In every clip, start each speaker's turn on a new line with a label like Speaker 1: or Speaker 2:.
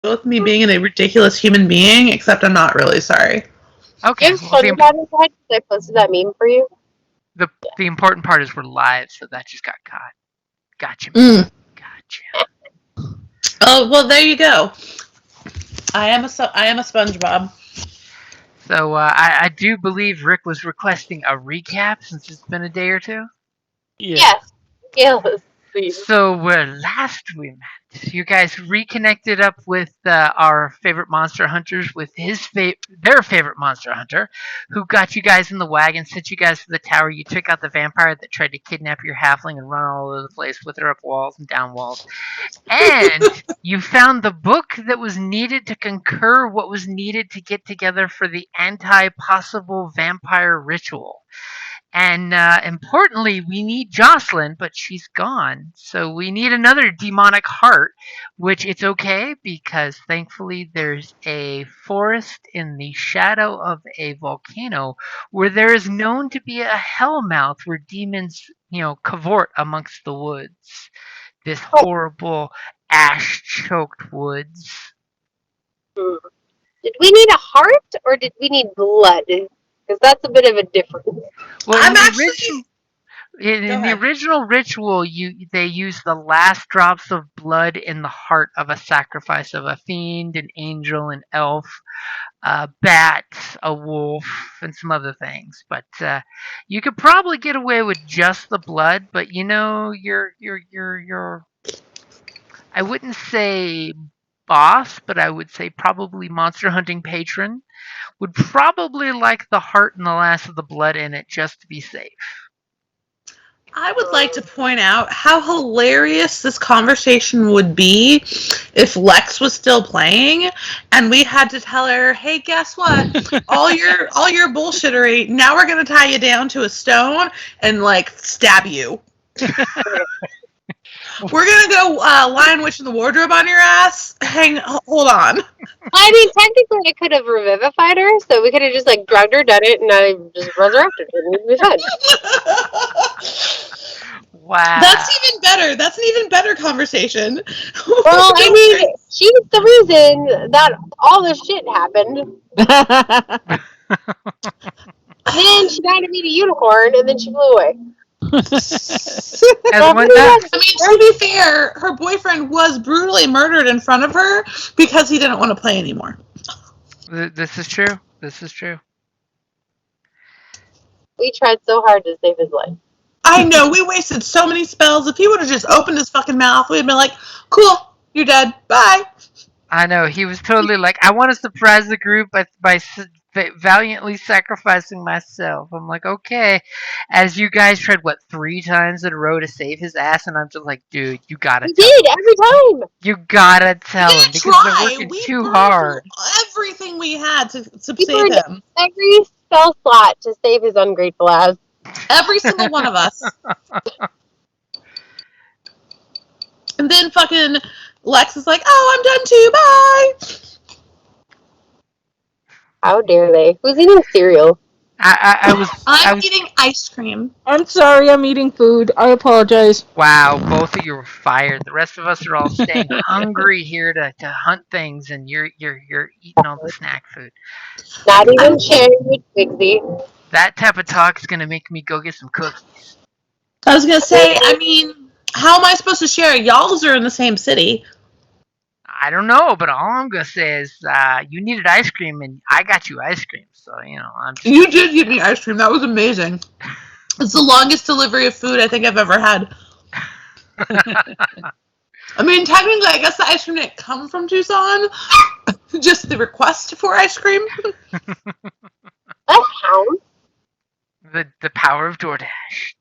Speaker 1: with me being a ridiculous human being, except I'm not really sorry.
Speaker 2: Okay.
Speaker 3: You have
Speaker 2: Well,
Speaker 3: SpongeBob inside because I posted that meme for you.
Speaker 2: the the important part is we're live, so that just got caught. Gotcha.
Speaker 1: Mm.
Speaker 2: Gotcha.
Speaker 1: Oh well, there you go. I am a SpongeBob.
Speaker 2: So I do believe Rick was requesting a recap since it's been a day or two.
Speaker 4: Yeah.
Speaker 3: Yes. Yes, please.
Speaker 2: So last we met, you guys reconnected up with our favorite monster hunters with their favorite monster hunter, who got you guys in the wagon, sent you guys to the tower. You took out the vampire that tried to kidnap your halfling and run all over the place with her up walls and down walls. And you found the book that was needed to concur what was needed to get together for the anti-possible vampire ritual. And importantly, we need Jocelyn, but she's gone. So we need another demonic heart, which it's okay because thankfully there's a forest in the shadow of a volcano where there is known to be a hellmouth where demons, cavort amongst the woods. This horrible ash choked woods.
Speaker 3: Hmm. Did we need a heart or did we need blood? Because that's a bit of a difference.
Speaker 2: Well,
Speaker 1: I'm actually.
Speaker 2: in the
Speaker 1: ahead.
Speaker 2: original ritual, they use the last drops of blood in the heart of a sacrifice of a fiend, an angel, an elf, a bat, a wolf, and some other things. But you could probably get away with just the blood. But your I wouldn't say boss, but I would say probably monster hunting patron would probably like the heart and the last of the blood in it just to be safe.
Speaker 1: I would like to point out how hilarious this conversation would be if Lex was still playing and we had to tell her, "Hey, guess what? all your bullshittery. Now we're going to tie you down to a stone and like stab you. We're going to go Lion Witch in the wardrobe on your ass. Hold on."
Speaker 3: I mean, technically, I could have revivified her, so we could have just like drugged her, done it, and I just resurrected her, and we'd be fine.
Speaker 2: Wow.
Speaker 1: That's even better. That's an even better conversation.
Speaker 3: Well, I mean, she's the reason that all this shit happened. Then she got to meet a unicorn, and then she flew away.
Speaker 2: As when that,
Speaker 1: I mean, to be fair, her boyfriend was brutally murdered in front of her because he didn't want to play anymore.
Speaker 2: this is true. This is true.
Speaker 3: We tried so hard to save his life.
Speaker 1: I know, we wasted so many spells. If he would have just opened his fucking mouth, we'd have been like, "Cool, you're dead. Bye."
Speaker 2: I know he was totally like, I want to surprise the group by valiantly sacrificing myself. I'm like, okay. As you guys tried what 3 times in a row to save his ass, and I'm just like, dude, you gotta
Speaker 3: We
Speaker 2: tell
Speaker 3: did
Speaker 2: him.
Speaker 3: every time.
Speaker 2: You gotta tell
Speaker 1: We
Speaker 2: him
Speaker 1: didn't
Speaker 2: because they're
Speaker 1: try.
Speaker 2: working
Speaker 1: We
Speaker 2: too
Speaker 1: burned
Speaker 2: hard.
Speaker 1: everything we had to
Speaker 3: We
Speaker 1: save
Speaker 3: burned
Speaker 1: him.
Speaker 3: every spell slot to save his ungrateful ass.
Speaker 1: Every single one of us. And then fucking Lex is like, "Oh, I'm done too. Bye."
Speaker 3: How dare they? Who's eating cereal?
Speaker 2: I was
Speaker 1: I'm eating ice cream.
Speaker 4: I'm sorry, I'm eating food. I apologize.
Speaker 2: Wow, both of you were fired. The rest of us are all staying hungry here to hunt things, and you're eating all the snack food.
Speaker 3: Not even
Speaker 1: I'm-
Speaker 3: sharing with Bigsby.
Speaker 2: That type of talk is gonna make me go get some cookies.
Speaker 1: I was gonna say, I mean, how am I supposed to share? Y'all's are in the same city.
Speaker 2: I don't know, but all I'm gonna say is you needed ice cream, and I got you ice cream. So I'm just.
Speaker 1: You did give me ice cream. That was amazing. It's the longest delivery of food I think I've ever had. I mean, technically, I guess the ice cream didn't come from Tucson. Just the request for ice cream.
Speaker 3: A hound?
Speaker 2: the power of DoorDash.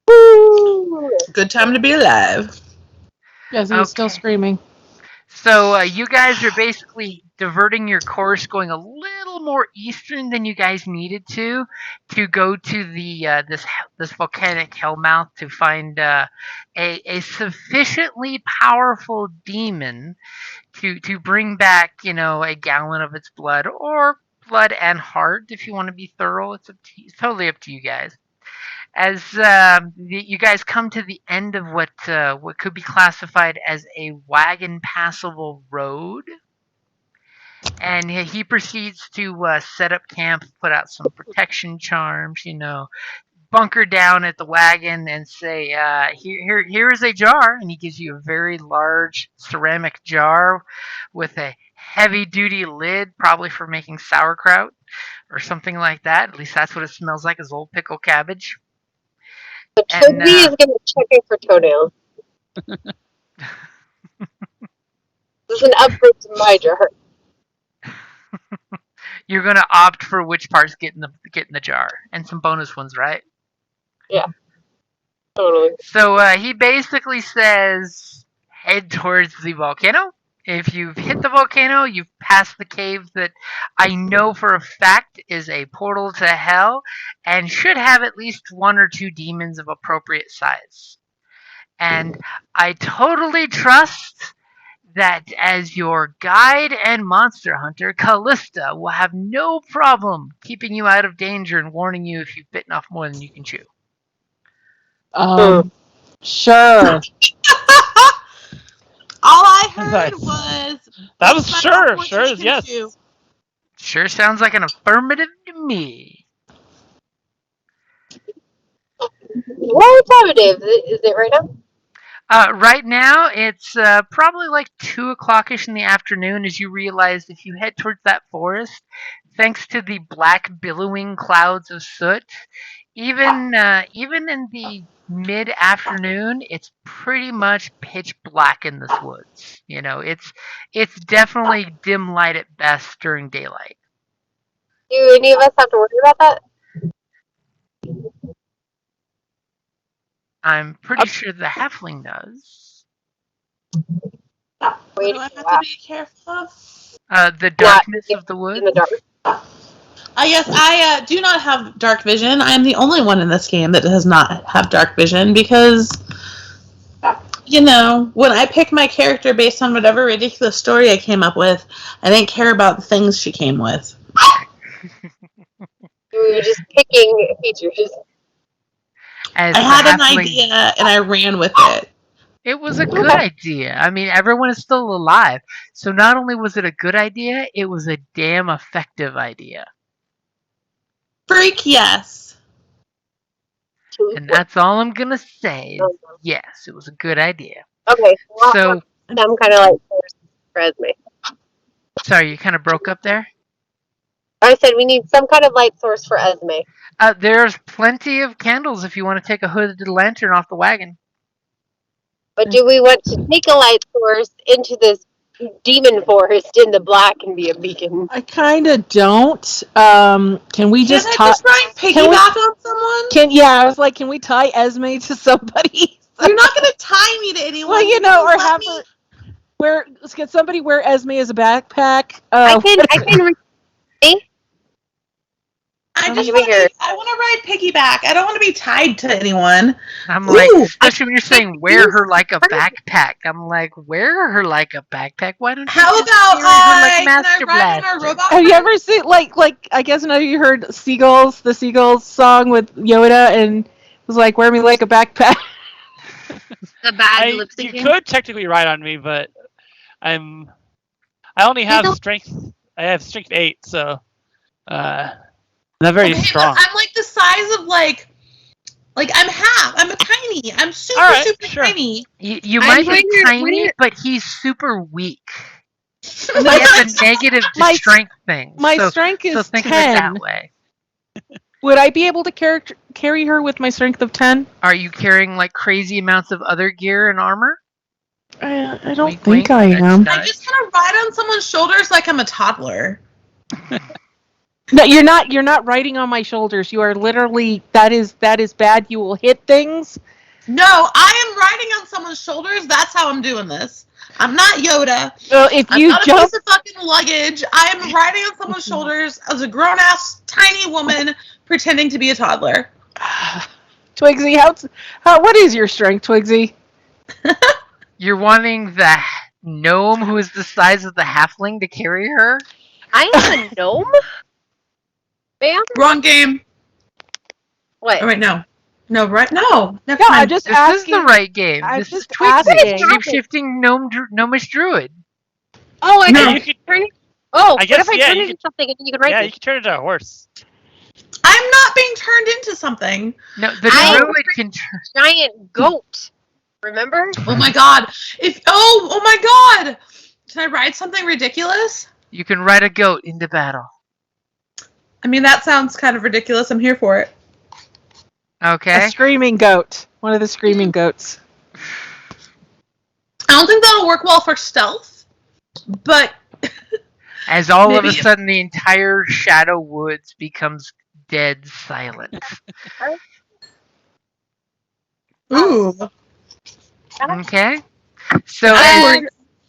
Speaker 3: Woo!
Speaker 1: Good time to be alive.
Speaker 4: Yes, he's still
Speaker 2: Okay.
Speaker 4: screaming.
Speaker 2: So you guys are basically diverting your course, going a little more eastern than you guys needed to go to the this volcanic hellmouth to find a sufficiently powerful demon to bring back a gallon of its blood or blood and heart if you want to be thorough. It's totally up to you guys. As you guys come to the end of what could be classified as a wagon passable road, and he proceeds to set up camp, put out some protection charms, bunker down at the wagon and say, here is a jar. And he gives you a very large ceramic jar with a heavy duty lid, probably for making sauerkraut or something like that. At least that's what it smells like, is old pickle cabbage.
Speaker 3: So
Speaker 2: And
Speaker 3: Toby is going to check it for toenails. This is an upgrade to my jar.
Speaker 2: you're going to opt for which parts get in the jar, and some bonus ones, right?
Speaker 3: Yeah. Totally.
Speaker 2: So he basically says, head towards the volcano. If you've hit the volcano, you've passed the cave that I know for a fact is a portal to hell and should have at least one or two demons of appropriate size. And I totally trust that as your guide and monster hunter, Callista will have no problem keeping you out of danger and warning you if you've bitten off more than you can chew.
Speaker 4: Sure.
Speaker 1: All I heard was
Speaker 5: that was sure is yes.
Speaker 2: Sure sounds like an affirmative to me.
Speaker 3: What time of day is it right now?
Speaker 2: Right now, it's probably like 2 o'clock-ish in the afternoon as you realize if you head towards that forest, thanks to the black billowing clouds of soot, even in the mid-afternoon, it's pretty much pitch black in this woods. It's definitely dim light at best during daylight.
Speaker 3: Do any of us have to worry about that?
Speaker 2: I'm pretty sure the halfling does.
Speaker 1: What do I have to be careful of?
Speaker 2: The darkness of the woods.
Speaker 3: In the dark.
Speaker 1: Yes, I do not have dark vision. I am the only one in this game that does not have dark vision because, when I pick my character based on whatever ridiculous story I came up with, I didn't care about the things she came with.
Speaker 3: We were just picking features.
Speaker 2: I
Speaker 1: had an idea and I ran with it.
Speaker 2: It was a good idea. I mean, everyone is still alive. So not only was it a good idea, it was a damn effective idea.
Speaker 1: Freak, yes.
Speaker 2: And that's all I'm going to say. Yes, it was a good idea.
Speaker 3: Okay. Well,
Speaker 2: so
Speaker 3: I'm kind of like for Esme.
Speaker 2: Sorry, you kind of broke up there?
Speaker 3: I said we need some kind of light source for Esme.
Speaker 2: There's plenty of candles if you want to take a hooded lantern off the wagon.
Speaker 3: But do we want to take a light source into this demon forest in the black and be a beacon?
Speaker 4: I kind of don't. Can we just
Speaker 1: tie? Just piggyback on someone?
Speaker 4: I was like, can we tie Esme to somebody?
Speaker 1: You're not going to tie me to anyone.
Speaker 4: Well, or have her can somebody wear Esme as a backpack?
Speaker 3: I can.
Speaker 1: I want to ride piggyback. I don't want to be tied to anyone.
Speaker 2: I'm like, especially when you're saying wear her like a backpack. I'm like, wear her like a backpack. Why don't you
Speaker 1: How about
Speaker 2: her like Master Blaster?
Speaker 4: Have you ever seen like I guess now you heard the Seagulls song with Yoda and it was like, wear me like a backpack.
Speaker 6: The bad lipstick.
Speaker 5: You could technically ride on me, but I only have strength. I have strength 8, so not very strong.
Speaker 1: I'm like the size of like I'm half. I'm tiny. I'm super tiny.
Speaker 2: You might be tiny, but he's super weak. He has a negative strength thing.
Speaker 4: My strength is 10.
Speaker 2: Think of it that way.
Speaker 4: Would I be able to carry her with my strength of 10?
Speaker 2: Are you carrying like crazy amounts of other gear and armor?
Speaker 4: I don't think I am.
Speaker 1: I just want to ride on someone's shoulders like I'm a toddler.
Speaker 4: No, you're not. You're not riding on my shoulders. You are literally. That is bad. You will hit things.
Speaker 1: No, I am riding on someone's shoulders. That's how I'm doing this. I'm not Yoda.
Speaker 4: Well, if
Speaker 1: I'm
Speaker 4: you
Speaker 1: not
Speaker 4: jump,
Speaker 1: a piece of fucking luggage. I am riding on someone's shoulders as a grown-ass tiny woman pretending to be a toddler.
Speaker 4: Twigsy, what is your strength, Twigsy?
Speaker 2: You're wanting the gnome who is the size of the halfling to carry her?
Speaker 3: I am a gnome? Ma'am?
Speaker 1: Wrong game.
Speaker 3: What?
Speaker 1: Oh, wait, no. No, right? No.
Speaker 4: No, I'm just
Speaker 2: this
Speaker 4: asking.
Speaker 2: This is the right game.
Speaker 4: I'm
Speaker 2: this is
Speaker 4: just
Speaker 2: Twigsy,
Speaker 4: asking.
Speaker 2: shape-shifting gnomish druid.
Speaker 3: Oh, I can turn Oh,
Speaker 5: I guess,
Speaker 3: what if I
Speaker 5: yeah,
Speaker 3: turn
Speaker 5: you
Speaker 3: it into something and you can ride
Speaker 5: Yeah,
Speaker 3: me?
Speaker 5: you can turn into a horse.
Speaker 1: I'm not being turned into something.
Speaker 2: No, the
Speaker 3: I-
Speaker 2: druid can turn.
Speaker 3: Giant goat. Remember?
Speaker 1: Oh my god. Oh my god. Can I ride something ridiculous?
Speaker 2: You can ride a goat into battle.
Speaker 1: I mean, that sounds kind of ridiculous. I'm here for it.
Speaker 2: Okay.
Speaker 4: A screaming goat. One of the screaming goats.
Speaker 1: I don't think that'll work well for stealth, but
Speaker 2: As all of a
Speaker 1: maybe if-
Speaker 2: sudden the entire Shadow Woods becomes dead silent.
Speaker 1: ooh.
Speaker 2: Okay. So
Speaker 1: I-
Speaker 2: as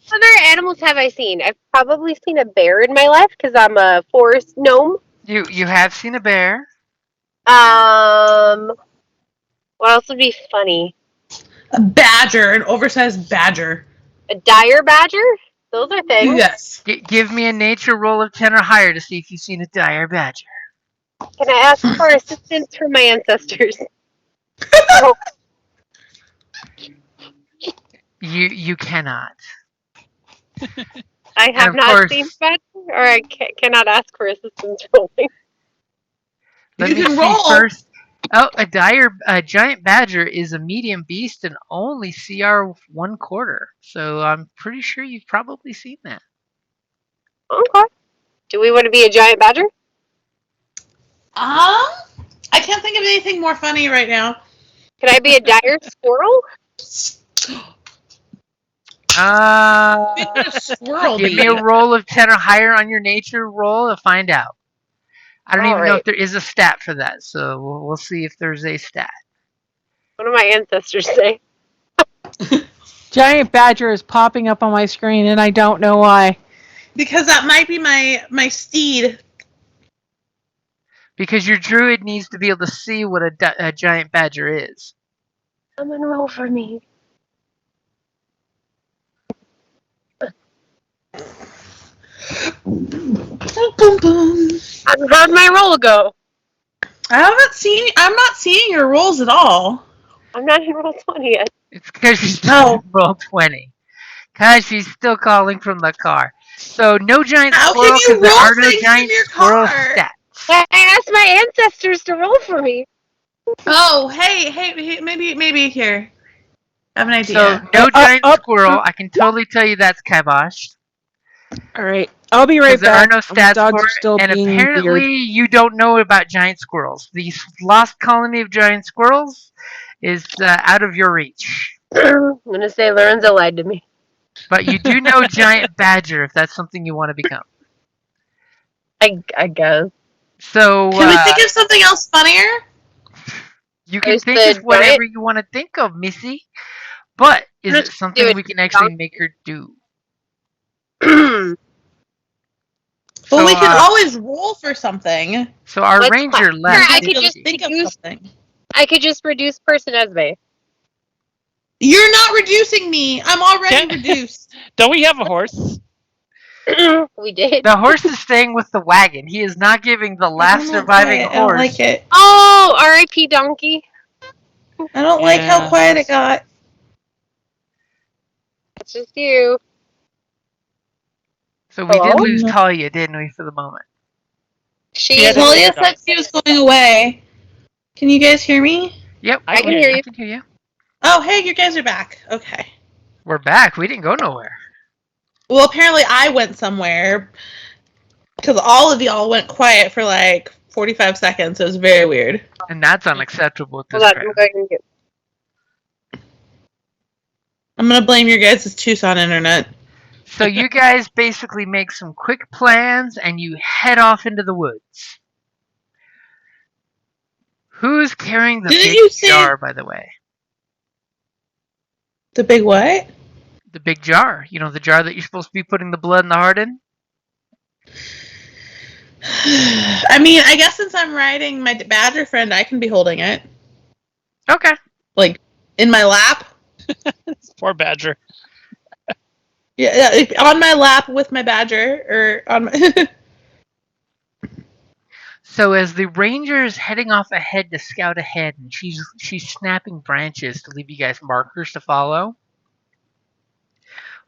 Speaker 3: What other animals have I seen? I've probably seen a bear in my life because I'm a forest gnome.
Speaker 2: you have seen a bear.
Speaker 3: What else would be funny?
Speaker 1: a badger, an oversized badger.
Speaker 3: A dire badger? Those are things.
Speaker 1: Yes.
Speaker 2: Give me a nature roll of 10 or higher to see if you've seen a dire badger.
Speaker 3: Can I ask for assistance from my ancestors?
Speaker 2: You cannot.
Speaker 3: I have
Speaker 2: of
Speaker 3: not
Speaker 2: course-
Speaker 3: seen badger, or I cannot ask for assistance rolling.
Speaker 2: Let
Speaker 1: You
Speaker 2: me
Speaker 1: can
Speaker 2: see
Speaker 1: roll.
Speaker 2: first. Oh, a giant badger is a medium beast and only CR 1/4. So I'm pretty sure you've probably seen that.
Speaker 3: Okay. Do we want to be a giant badger?
Speaker 1: I can't think of anything more funny right now.
Speaker 3: Can I be a dire squirrel?
Speaker 1: What a squirrel
Speaker 2: Give
Speaker 1: be?
Speaker 2: me a roll of 10 or higher on your nature roll to find out. I don't even know
Speaker 3: Alright.
Speaker 2: if there is a stat for that, so we'll see if there's a stat.
Speaker 3: What do my ancestors say?
Speaker 4: Giant badger is popping up on my screen, and I don't know why.
Speaker 1: Because that might be my steed.
Speaker 2: Because your druid needs to be able to see what a giant badger is.
Speaker 3: Come and roll for me.
Speaker 1: Boom, boom, boom.
Speaker 3: How'd my roll go?
Speaker 1: I'm not seeing your rolls at all.
Speaker 3: I'm not in roll 20 yet.
Speaker 2: It's because she's
Speaker 1: No.
Speaker 2: roll 20. Because she's still calling from the car. So no giant
Speaker 1: How
Speaker 2: squirrel
Speaker 1: can you
Speaker 2: because there
Speaker 1: roll
Speaker 2: are no
Speaker 1: things
Speaker 2: giant
Speaker 1: from your
Speaker 2: squirrel
Speaker 1: car?
Speaker 2: stats.
Speaker 3: I asked my ancestors to roll for me.
Speaker 1: Oh, hey, maybe here. I have an idea.
Speaker 2: So no giant squirrel. I can totally tell you that's kibosh.
Speaker 4: All right, I'll be right
Speaker 2: Because there are
Speaker 4: back.
Speaker 2: no
Speaker 4: My
Speaker 2: stats
Speaker 4: dogs
Speaker 2: for
Speaker 4: are still
Speaker 2: it, and
Speaker 4: being
Speaker 2: apparently
Speaker 4: weird.
Speaker 2: you don't know about giant squirrels. The lost colony of giant squirrels is out of your reach.
Speaker 3: I'm gonna say Lorenzo lied to me.
Speaker 2: But you do know giant badger if that's something you want to become.
Speaker 3: I guess.
Speaker 2: So
Speaker 1: Can we think of something else funnier?
Speaker 2: you can
Speaker 3: There's
Speaker 2: think
Speaker 3: the
Speaker 2: of whatever you want to think of, Missy. But is
Speaker 3: Let's
Speaker 2: it
Speaker 3: do
Speaker 2: something
Speaker 3: it.
Speaker 2: we can actually make her do?
Speaker 1: Well,
Speaker 2: So,
Speaker 1: we can always roll for something.
Speaker 2: so our
Speaker 3: Let's
Speaker 2: ranger
Speaker 3: clap.
Speaker 2: left.
Speaker 3: I
Speaker 1: I
Speaker 3: could
Speaker 1: could
Speaker 3: just
Speaker 1: think of
Speaker 3: use-
Speaker 1: something.
Speaker 3: I could just reduce person Esme.
Speaker 1: You're not reducing me. I'm already
Speaker 5: Can't-
Speaker 1: reduced.
Speaker 5: Don't we have a horse?
Speaker 3: We did.
Speaker 2: The horse is staying with the wagon. He is not giving the last surviving
Speaker 1: I don't
Speaker 2: horse.
Speaker 1: like it.
Speaker 3: Oh, R.I.P. Donkey.
Speaker 1: I don't like how
Speaker 5: Yeah.
Speaker 1: quiet it got.
Speaker 3: It's just you.
Speaker 2: So we did
Speaker 3: Hello?
Speaker 2: lose Talia, didn't we, for the moment?
Speaker 3: She
Speaker 5: Yeah,
Speaker 3: is.
Speaker 5: that's-
Speaker 1: Talia said she was going away. Can you guys hear me?
Speaker 2: Yep,
Speaker 3: I can hear you.
Speaker 2: I can hear you.
Speaker 1: Oh, hey, you guys are back. Okay.
Speaker 2: We're back. We didn't go nowhere.
Speaker 1: Well, apparently I went somewhere because all of y'all went quiet for like 45 seconds. It was very weird.
Speaker 2: And that's unacceptable at this
Speaker 3: Hold on,
Speaker 2: crowd.
Speaker 3: I'm going to get.
Speaker 1: I'm gonna blame your guys' Tucson internet.
Speaker 2: So you guys basically make some quick plans and you head off into the woods. Who's carrying the
Speaker 1: Didn't
Speaker 2: big
Speaker 1: you say-
Speaker 2: jar, by the way?
Speaker 1: The big what?
Speaker 2: The big jar. You know, the jar that you're supposed to be putting the blood and the heart in?
Speaker 1: I mean, I guess since I'm riding my badger friend, I can be holding it.
Speaker 2: Okay.
Speaker 1: Like, in my lap.
Speaker 5: Poor badger.
Speaker 1: Yeah, on my lap with my badger, or on my...
Speaker 2: So as the ranger is heading off ahead to scout ahead, and she's snapping branches to leave you guys markers to follow,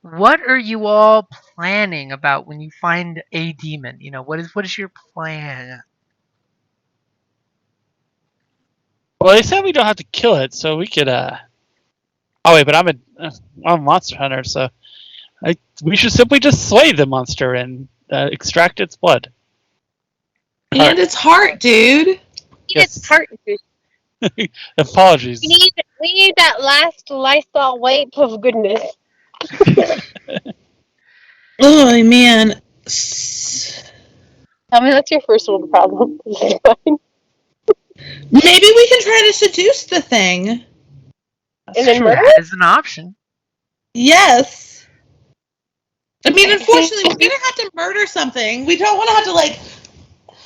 Speaker 2: What are you all planning about when you find a demon? What is your plan?
Speaker 5: Well, they said we don't have to kill it, so we could. Oh wait, but I'm a monster hunter, so we should simply just slay the monster and extract its blood.
Speaker 1: And its heart, dude.
Speaker 3: Eat its
Speaker 5: Yes.
Speaker 3: heart.
Speaker 5: Apologies.
Speaker 3: We need that last Lysol wipe of goodness.
Speaker 1: Oh man.
Speaker 3: Tell me that's your first world problem. It's fine.
Speaker 1: Maybe we can try to seduce the thing.
Speaker 5: That's
Speaker 3: And then
Speaker 5: true.
Speaker 3: murder
Speaker 2: That is an option.
Speaker 1: Yes. I mean,
Speaker 3: it?
Speaker 1: unfortunately, we're gonna have to murder something. We don't want to have to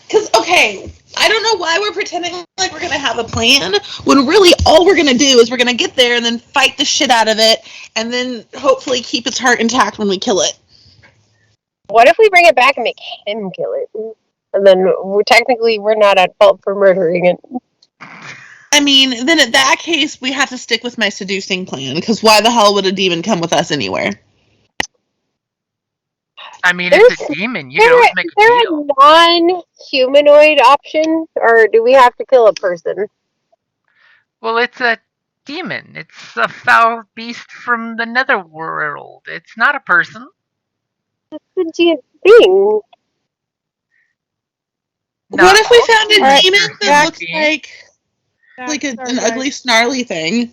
Speaker 1: because okay, I don't know why we're pretending like we're gonna have a plan when really all we're gonna do is we're gonna get there and then fight the shit out of it, and then hopefully keep its heart intact when we kill it.
Speaker 3: What if we bring it back and make him kill it? And then technically we're not at fault for murdering it.
Speaker 1: I mean, then in that case, we have to stick with my seducing plan, because why the hell would a demon come with us anywhere?
Speaker 2: I mean, it's a demon. You can always make
Speaker 3: Is
Speaker 2: a
Speaker 3: there
Speaker 2: deal.
Speaker 3: a non-humanoid option, or do we have to kill a person?
Speaker 2: Well, it's a demon. It's a foul beast from the netherworld. It's not a person.
Speaker 3: That's a thing.
Speaker 2: Not
Speaker 1: What if we
Speaker 2: all
Speaker 1: found a
Speaker 2: demons
Speaker 1: demon
Speaker 2: are
Speaker 1: that
Speaker 2: human
Speaker 1: looks
Speaker 2: beings.
Speaker 1: like an ugly, snarly thing?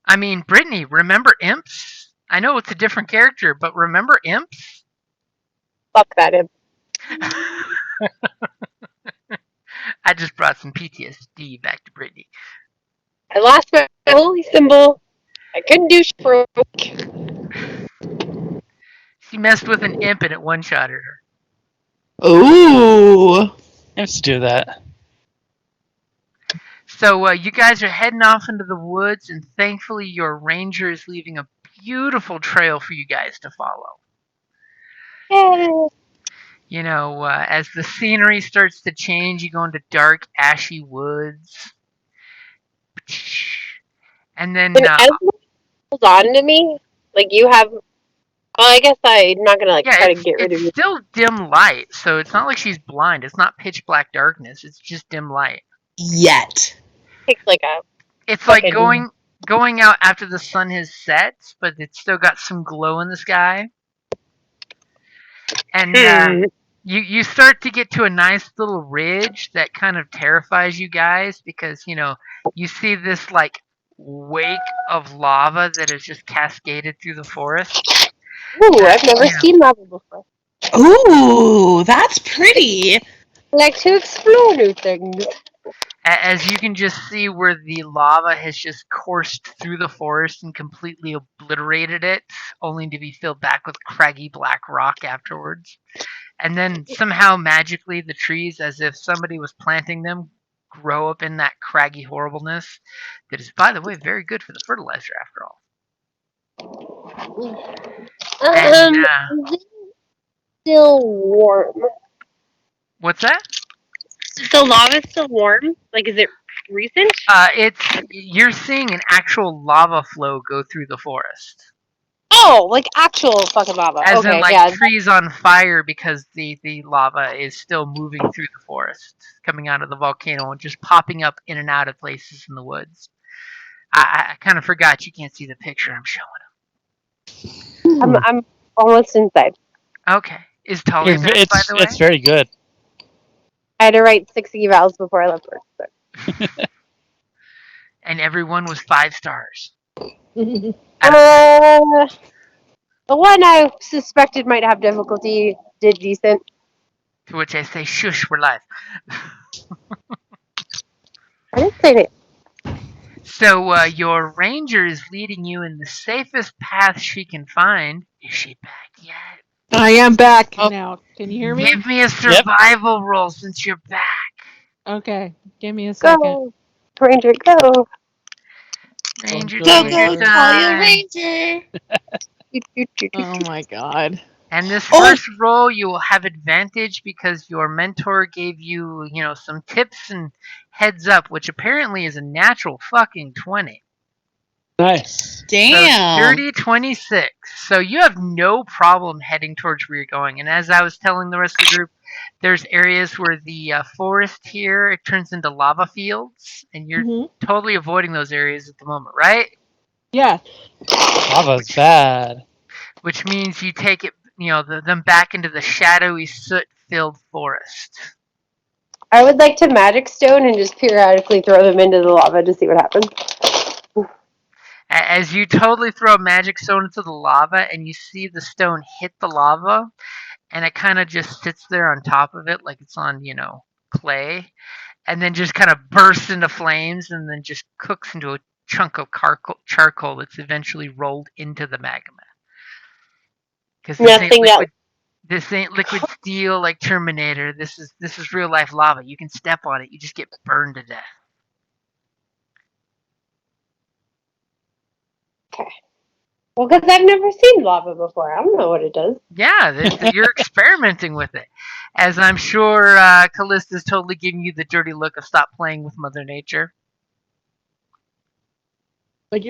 Speaker 2: I mean, Brittany, remember imps? I know it's a different character, but remember imps?
Speaker 3: Fuck that him.
Speaker 2: I just brought some PTSD back to Brittany.
Speaker 3: I lost my holy symbol. I couldn't do shit for a week.
Speaker 2: She messed with an imp and it one-shotted her.
Speaker 1: Ooh.
Speaker 5: Let's do that.
Speaker 2: So you guys are heading off into the woods, and thankfully your ranger is leaving a beautiful trail for you guys to follow. As the scenery starts to change, you go into dark, ashy woods. And then,
Speaker 3: Can everyone hold on to me? Like you have. Well, I guess I'm not gonna
Speaker 2: yeah,
Speaker 3: try to get rid of
Speaker 2: it's
Speaker 3: you.
Speaker 2: still dim light, so it's not like she's blind. It's not pitch black darkness. It's just dim light.
Speaker 1: Yet.
Speaker 3: Takes like a.
Speaker 2: It's like
Speaker 3: Fucking-
Speaker 2: going out after the sun has set, but it's still got some glow in the sky. And you start to get to a nice little ridge that kind of terrifies you guys because you see this like wake of lava that is just cascaded through the forest.
Speaker 3: Ooh, I've never seen lava before.
Speaker 1: Ooh, that's pretty.
Speaker 3: I like to explore new things.
Speaker 2: As you can just see where the lava has just coursed through the forest and completely obliterated it, only to be filled back with craggy black rock afterwards. And then somehow magically the trees, as if somebody was planting them, grow up in that craggy horribleness that is, by the way, very good for the fertilizer after all. And,
Speaker 3: Is it still warm?
Speaker 2: what's that?
Speaker 3: Is the lava still warm? Like, is it recent?
Speaker 2: You're seeing an actual lava flow go through the forest.
Speaker 3: Oh, like actual fucking lava.
Speaker 2: As
Speaker 3: Okay,
Speaker 2: in, like,
Speaker 3: yeah.
Speaker 2: trees on fire because the lava is still moving through the forest, coming out of the volcano and just popping up in and out of places in the woods. I kind of forgot you can't see the picture I'm showing.
Speaker 3: I'm almost inside.
Speaker 2: Okay. Is Talia back, by the way?
Speaker 5: It's very good.
Speaker 3: I had to write 6 evals before I left work. So.
Speaker 2: And everyone was 5 stars.
Speaker 3: The one I suspected might have difficulty did decent.
Speaker 2: To which I say, shush, we're live.
Speaker 3: I didn't say it.
Speaker 2: So your ranger is leading you in the safest path she can find. Is she back yet?
Speaker 4: I am back now. Can you hear me?
Speaker 2: Give me a survival roll since you're back.
Speaker 4: Okay, give me a second.
Speaker 3: Go, Ranger, go.
Speaker 2: Ranger,
Speaker 1: Go,
Speaker 2: take
Speaker 1: go,
Speaker 2: your
Speaker 1: Talia
Speaker 2: time.
Speaker 1: Ranger.
Speaker 4: Oh my god.
Speaker 2: And this first roll, you will have advantage because your mentor gave you, some tips and heads up, which apparently is a natural fucking 20.
Speaker 5: Nice.
Speaker 1: Damn.
Speaker 2: So dirty 26. So you have no problem heading towards where you're going. And as I was telling the rest of the group, there's areas where the forest here it turns into lava fields, and you're totally avoiding those areas at the moment, right?
Speaker 4: Yeah.
Speaker 5: Lava's bad.
Speaker 2: Which means you take it, them back into the shadowy, soot-filled forest.
Speaker 3: I would like to magic stone and just periodically throw them into the lava to see what happens.
Speaker 2: As you totally throw a magic stone into the lava, and you see the stone hit the lava, and it kind of just sits there on top of it like it's on, clay, and then just kind of bursts into flames, and then just cooks into a chunk of charcoal that's eventually rolled into the magma. Because
Speaker 3: Nothing that
Speaker 2: this ain't liquid steel like Terminator. This is real life lava. You can step on it, you just get burned to death.
Speaker 3: Okay. Well, because I've never seen lava before. I don't know what it does.
Speaker 2: Yeah, you're experimenting with it. As I'm sure Callista's totally giving you the dirty look of stop playing with Mother Nature.
Speaker 4: Like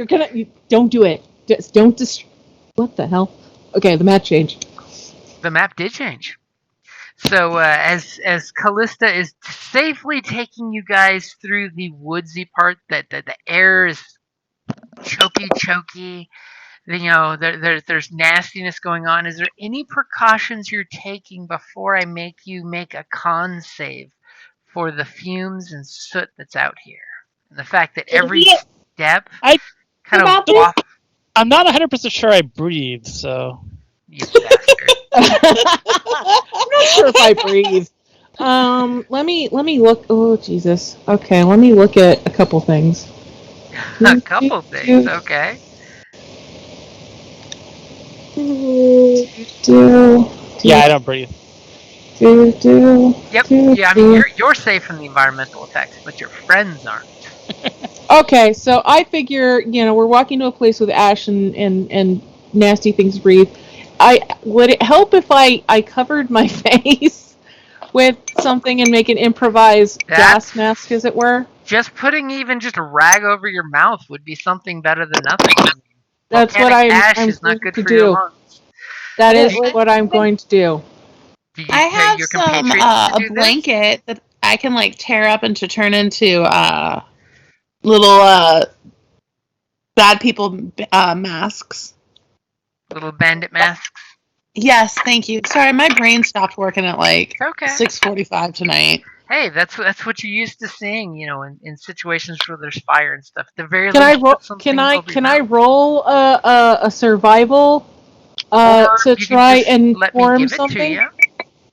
Speaker 4: don't do it. Just don't what the hell? Okay, the map changed.
Speaker 2: The map did change. So as Callista is safely taking you guys through the woodsy part, that the air is choky. There's nastiness going on. Is there any precautions you're taking before I make you make a con save for the fumes and soot that's out here, and the fact that every step kind of waft?
Speaker 5: I'm not 100% sure I breathe, so.
Speaker 2: You bastard.
Speaker 4: I'm not sure if I breathe. Let me look. Oh Jesus. Okay, let me look at a couple things.
Speaker 2: A couple things, okay.
Speaker 5: Yeah, I don't breathe.
Speaker 2: Yep. Yeah, I mean you're safe from the environmental effects, but your friends aren't.
Speaker 4: Okay, so I figure, we're walking to a place with ash and nasty things to breathe. Would it help if I covered my face with something and make an improvised gas mask, as it were?
Speaker 2: Just putting even just a rag over your mouth would be something better than nothing.
Speaker 4: That's what
Speaker 2: ash
Speaker 4: I'm
Speaker 2: is not
Speaker 4: going
Speaker 2: good
Speaker 4: to
Speaker 2: for your
Speaker 4: do.
Speaker 2: lungs.
Speaker 4: That is what I'm going to do.
Speaker 2: Do you
Speaker 1: I
Speaker 2: pay
Speaker 1: have
Speaker 2: your
Speaker 1: some
Speaker 2: compatriots to
Speaker 1: a
Speaker 2: do this?
Speaker 1: blanket that I can like tear up and to turn into little bad people masks.
Speaker 2: Little bandit masks.
Speaker 1: Yes, thank you. Sorry, my brain stopped working at like
Speaker 2: It's okay.
Speaker 1: 6:45 tonight.
Speaker 2: Hey, that's what you're used to seeing, in situations where there's fire and stuff. The very
Speaker 4: Can I
Speaker 2: least,
Speaker 4: roll?
Speaker 2: put something over
Speaker 4: Can
Speaker 2: your
Speaker 4: I
Speaker 2: mouth.
Speaker 4: roll a survival
Speaker 2: Or
Speaker 4: to
Speaker 2: you can
Speaker 4: try
Speaker 2: just
Speaker 4: and
Speaker 2: let me
Speaker 4: form
Speaker 2: give it to
Speaker 4: something?
Speaker 2: you.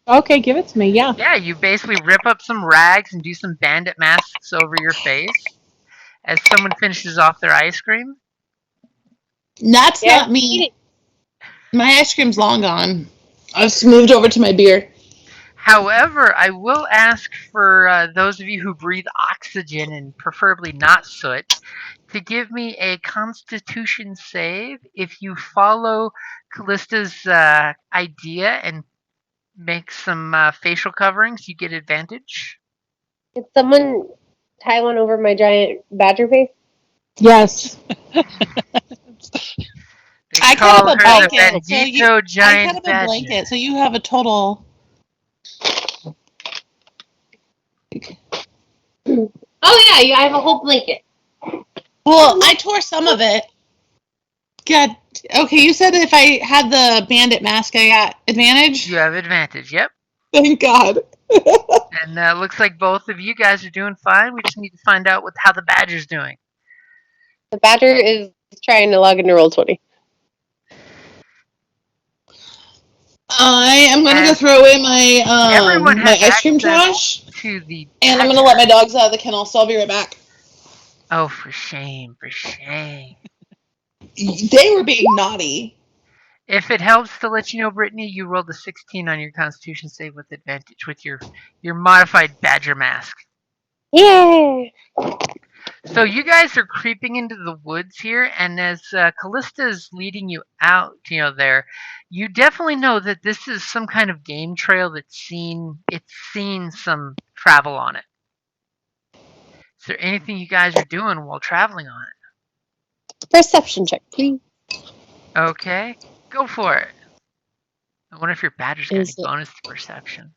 Speaker 4: Okay, give it to me. Yeah.
Speaker 2: Yeah, you basically rip up some rags and do some bandit masks over your face as someone finishes off their ice cream.
Speaker 1: That's not me. My ice cream's long gone. I've moved over to my beer.
Speaker 2: However, I will ask for those of you who breathe oxygen and preferably not soot to give me a Constitution save. If you follow Callista's idea and make some facial coverings, you get advantage.
Speaker 3: Did someone tie one over my giant badger face?
Speaker 4: Yes.
Speaker 2: I call her the Bandito Giant
Speaker 1: I cut up a
Speaker 2: Badger.
Speaker 1: blanket, so you have a total.
Speaker 3: Oh yeah, I have a whole blanket.
Speaker 1: Well, I tore some of it. God. Okay, you said if I had the bandit mask, I got advantage?
Speaker 2: You have advantage, yep.
Speaker 1: Thank God.
Speaker 2: And looks like both of you guys are doing fine. We just need to find out how the Badger's doing.
Speaker 3: The badger is trying to log into Roll20.
Speaker 1: I am going to go throw away my my ice cream trash.
Speaker 2: To the
Speaker 1: and I'm going to let my dogs out of the kennel, so I'll be right back.
Speaker 2: Oh, for shame, for shame.
Speaker 1: They were being naughty.
Speaker 2: If it helps to let you know, Brittany, you rolled a 16 on your Constitution save with advantage with your modified Badger mask.
Speaker 3: Yay!
Speaker 2: So you guys are creeping into the woods here, and as Callista is leading you out, there, you definitely know that this is some kind of game trail that's seen some travel on it. Is there anything you guys are doing while traveling on it?
Speaker 3: Perception check, please.
Speaker 2: Okay, go for it. I wonder if your badger's got any
Speaker 3: Is it?
Speaker 2: bonus to perception.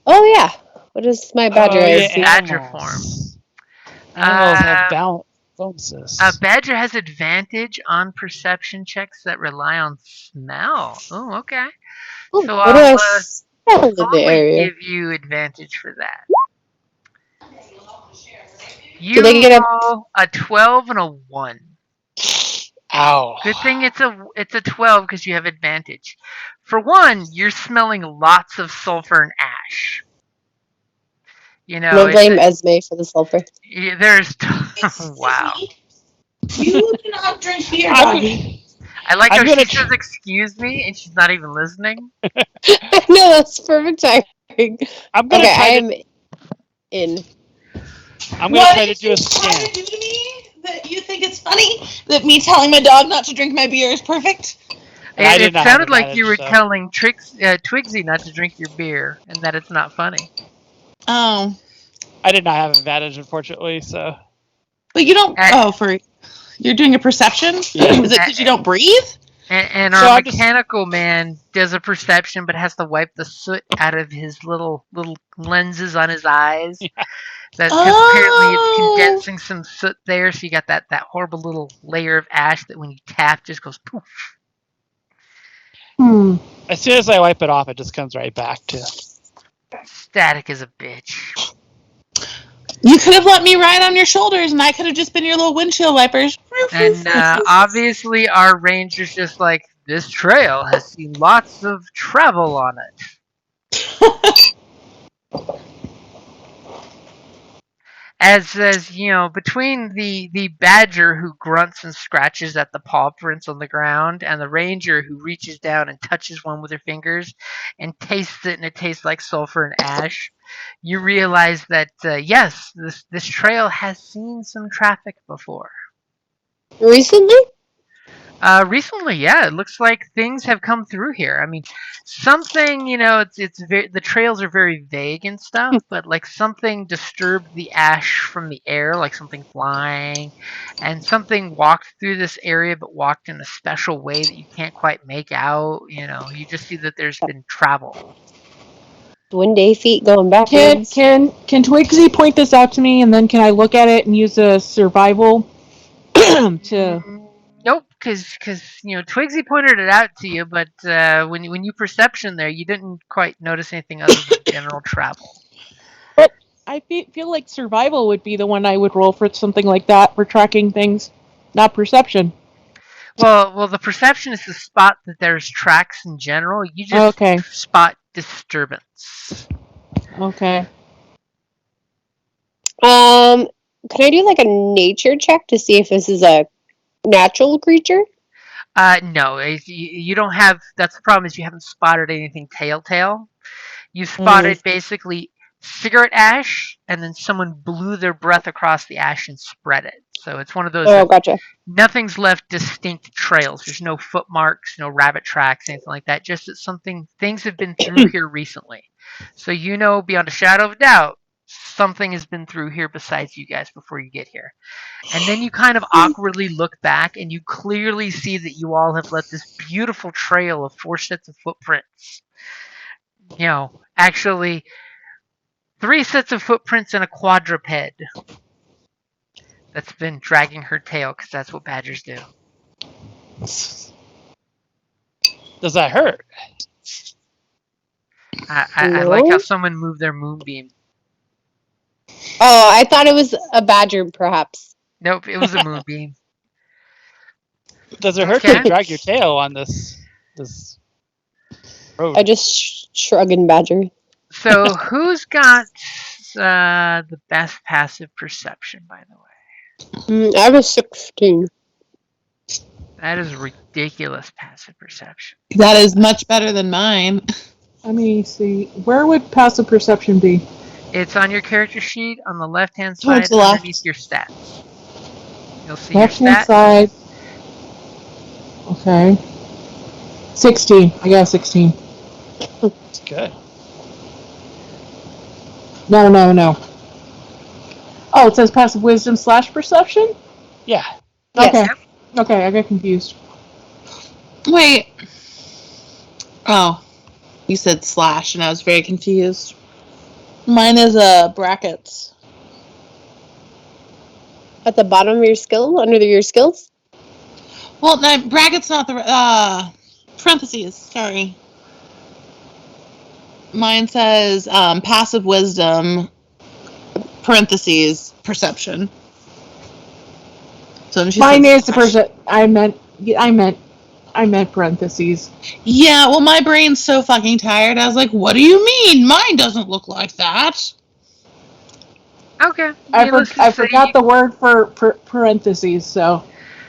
Speaker 3: Oh yeah. What is my badger?
Speaker 5: Oh
Speaker 3: I
Speaker 5: yeah,
Speaker 2: Your
Speaker 3: see.
Speaker 2: badger form.
Speaker 5: animals. Animals have
Speaker 2: A
Speaker 5: bonuses.
Speaker 2: badger has advantage on perception checks that rely on smell. Oh, okay.
Speaker 3: Oh,
Speaker 2: So
Speaker 3: what do I smell in the
Speaker 2: totally
Speaker 3: area?
Speaker 2: give you advantage for that.
Speaker 3: Do
Speaker 2: You
Speaker 3: they get a
Speaker 2: roll a 12 and a 1.
Speaker 5: Ow.
Speaker 2: Good thing it's a 12 because you have advantage. For one, you're smelling lots of sulfur and ash. You know,
Speaker 3: no blame Esme for the sulfur?
Speaker 2: there's
Speaker 1: Excuse
Speaker 2: wow.
Speaker 1: me. You do not drink beer,
Speaker 5: I'm,
Speaker 1: doggy.
Speaker 2: I like
Speaker 5: I'm
Speaker 2: how
Speaker 5: gonna.
Speaker 2: she says "excuse me" and she's not even listening.
Speaker 3: No, that's perfect timing.
Speaker 5: I'm gonna
Speaker 3: Okay,
Speaker 5: try
Speaker 3: I
Speaker 5: to.
Speaker 3: am in.
Speaker 5: I'm gonna
Speaker 1: What
Speaker 5: try to
Speaker 1: did
Speaker 5: do
Speaker 1: you
Speaker 5: a
Speaker 1: try
Speaker 5: scan.
Speaker 1: to do to me that you think it's funny? That me telling my dog not to drink my beer is perfect?
Speaker 5: And I did
Speaker 2: It
Speaker 5: not have
Speaker 2: sounded like you
Speaker 5: advantage,
Speaker 2: were
Speaker 5: so
Speaker 2: telling Twigsy not to drink your beer and that it's not funny.
Speaker 1: Oh.
Speaker 5: I did not have advantage, unfortunately. So
Speaker 1: But you don't.
Speaker 2: And,
Speaker 1: Oh, you're doing a perception?
Speaker 5: yeah.
Speaker 1: Is it because you don't breathe?
Speaker 2: and
Speaker 5: So
Speaker 2: our
Speaker 5: I'm just.
Speaker 2: mechanical man does a perception, but has to wipe the soot out of his little lenses on his eyes. That because apparently it's
Speaker 1: Oh.
Speaker 2: condensing some soot there, so you got that horrible little layer of ash that when you tap just goes poof.
Speaker 4: Hmm.
Speaker 5: As soon as I wipe it off, it just comes right back to.
Speaker 2: Static is a bitch.
Speaker 1: You could have let me ride on your shoulders, and I could have just been your little windshield wipers.
Speaker 2: And obviously, our ranger's just like, this trail has seen lots of travel on it. As you know, between the badger who grunts and scratches at the paw prints on the ground, and the ranger who reaches down and touches one with her fingers and tastes it, and it tastes like sulfur and ash, you realize that yes, this trail has seen some traffic before.
Speaker 3: Recently?
Speaker 2: Recently, yeah, it looks like things have come through here. I mean, something, the trails are very vague and stuff, but like something disturbed the ash from the air, like something flying, and something walked through this area, but walked in a special way that you can't quite make out. You just see that there's been travel.
Speaker 3: One day feet going
Speaker 4: Can
Speaker 3: backwards.
Speaker 4: can can Twigsy point this out to me, and then can I look at it and use a survival to?
Speaker 2: Nope, because Twigsy pointed it out to you, but when you perception there, you didn't quite notice anything other than general travel.
Speaker 4: But I feel like survival would be the one I would roll for something like that for tracking things, not perception.
Speaker 2: Well, the perception is to spot that there's tracks in general. You just
Speaker 4: Okay.
Speaker 2: spot disturbance.
Speaker 4: Okay.
Speaker 3: Can I do like a nature check to see if this is a natural creature?
Speaker 2: No, you don't have. That's the problem is you haven't spotted anything telltale. You spotted basically cigarette ash, and then someone blew their breath across the ash and spread it. So it's one of those
Speaker 3: Oh,
Speaker 2: that
Speaker 3: gotcha.
Speaker 2: nothing's left distinct trails. There's no footmarks, no rabbit tracks, anything like that. Just that things have been through here recently. So beyond a shadow of a doubt, something has been through here besides you guys before you get here. And then you kind of awkwardly look back and you clearly see that you all have left this beautiful trail of 4 sets of footprints. Actually 3 sets of footprints and a quadruped that's been dragging her tail because that's what badgers do.
Speaker 5: Does that hurt?
Speaker 2: I like how someone moved their moonbeam.
Speaker 3: Oh, I thought it was a badger, perhaps.
Speaker 2: Nope, it was a moonbeam.
Speaker 5: Does it hurt
Speaker 2: Okay.
Speaker 5: to drag your tail on this road?
Speaker 3: I just shrug and badger.
Speaker 2: So who's got the best passive perception, by the way?
Speaker 3: I was 16.
Speaker 2: That is ridiculous passive perception.
Speaker 1: That is much better than mine.
Speaker 4: Let me see. Where would passive perception be?
Speaker 2: It's on your character sheet on the left-hand
Speaker 1: Towards
Speaker 2: side
Speaker 1: the left.
Speaker 2: underneath your stats. You'll see
Speaker 4: Left
Speaker 2: your
Speaker 4: hand
Speaker 2: stat.
Speaker 4: side. Okay. 16. I got 16.
Speaker 5: It's good.
Speaker 4: No. Oh, it says passive wisdom / perception?
Speaker 5: Yeah.
Speaker 3: Yes.
Speaker 4: Okay. Okay, I got confused.
Speaker 1: Wait. Oh, you said slash, and I was very confused. Mine is brackets.
Speaker 3: At the bottom of your skill, under your skills?
Speaker 1: Well, no, brackets not the parentheses. Sorry. Mine says passive wisdom parentheses perception. So she
Speaker 4: Mine
Speaker 1: said
Speaker 4: is the
Speaker 1: slash.
Speaker 4: person I meant parentheses.
Speaker 1: Yeah, well, my brain's so fucking tired. I was like, "What do you mean? Mine doesn't look like that."
Speaker 2: Okay. Needless to
Speaker 4: I
Speaker 2: say,
Speaker 4: forgot the word for parentheses. So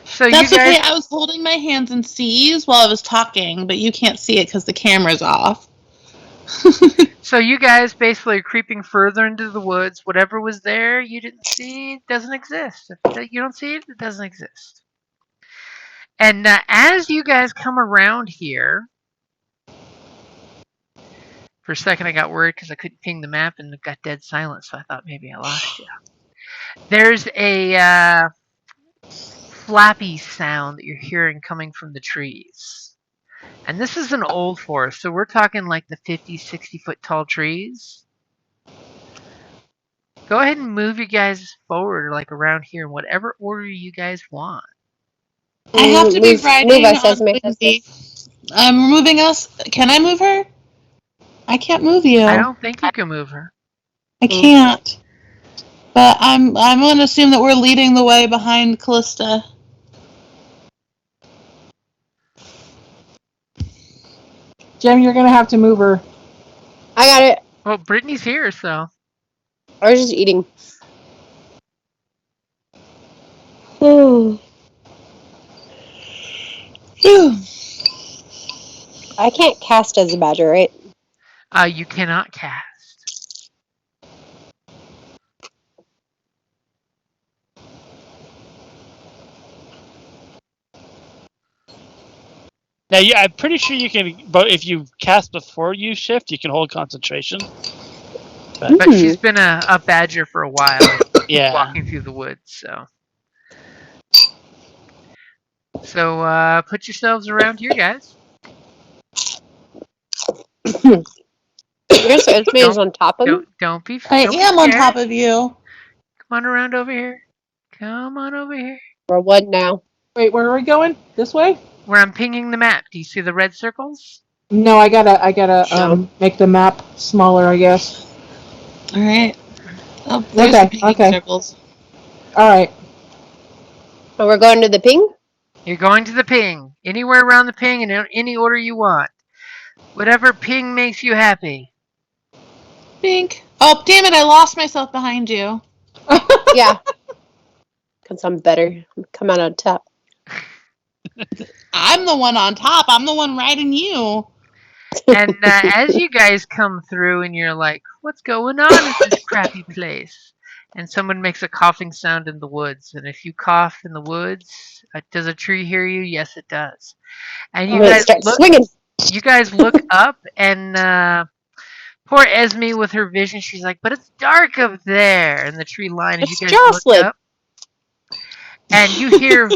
Speaker 2: so you
Speaker 1: That's okay.
Speaker 2: guys,
Speaker 1: I was holding my hands in C's while I was talking, but you can't see it because the camera's off.
Speaker 2: basically are creeping further into the woods. Whatever was there, you didn't see, doesn't exist. If you don't see it, it doesn't exist. And as you guys come around here, for a second I got worried because I couldn't ping the map and it got dead silent, so I thought maybe I lost you. There's a flappy sound that you're hearing coming from the trees. And this is an old forest, so we're talking like the 50, 60-foot tall trees. Go ahead and move you guys forward, like around here in whatever order you guys want.
Speaker 1: I have to be
Speaker 3: Move
Speaker 1: riding
Speaker 3: us,
Speaker 1: on
Speaker 3: Esme.
Speaker 1: Lindsay. I'm moving us. Can I move her? I can't move you.
Speaker 2: I don't think you can move her.
Speaker 1: I can't. But I'm going to assume that we're leading the way behind Callista.
Speaker 4: Jem, you're gonna have to move her.
Speaker 3: I got it.
Speaker 2: Well, Brittany's here, so.
Speaker 3: I was just eating. I can't cast as a badger, right?
Speaker 2: You cannot cast.
Speaker 5: Now, yeah, I'm pretty sure you can. But if you cast before you shift, you can hold concentration.
Speaker 2: But she's been a badger for a while,
Speaker 5: Yeah.
Speaker 2: walking through the woods, so. So put yourselves around here, guys.
Speaker 3: I guess Esme is on top of me.
Speaker 2: Don't be
Speaker 1: I
Speaker 2: don't be
Speaker 1: am on
Speaker 2: scared.
Speaker 1: top of you.
Speaker 2: Come on around over here. Come on over here.
Speaker 3: We're one now.
Speaker 4: Wait, where are we going? This way?
Speaker 2: Where I'm pinging the map. Do you see the red circles?
Speaker 4: No, I gotta
Speaker 3: No.
Speaker 4: make the map smaller, I guess.
Speaker 1: All right. Oh, there's the pinging circles.
Speaker 4: All right.
Speaker 3: So we're going to the ping?
Speaker 2: You're going to the ping. Anywhere around the ping in any order you want. Whatever ping makes you happy.
Speaker 1: Pink. Oh, damn it! I lost myself behind you.
Speaker 3: Yeah. Because I'm better. Come out on top.
Speaker 1: I'm the one on top. I'm the one riding you.
Speaker 2: And as you guys come through and you're like, what's going on in this crappy place? And someone makes a coughing sound in the woods. And if you cough in the woods, does a tree hear you? Yes, it does. And
Speaker 3: I'm gonna start swinging.
Speaker 2: you guys look up and poor Esme with her vision, she's like, but it's dark up there in the tree line. And
Speaker 3: It's
Speaker 2: you guys
Speaker 3: Jocelyn.
Speaker 2: look up and you hear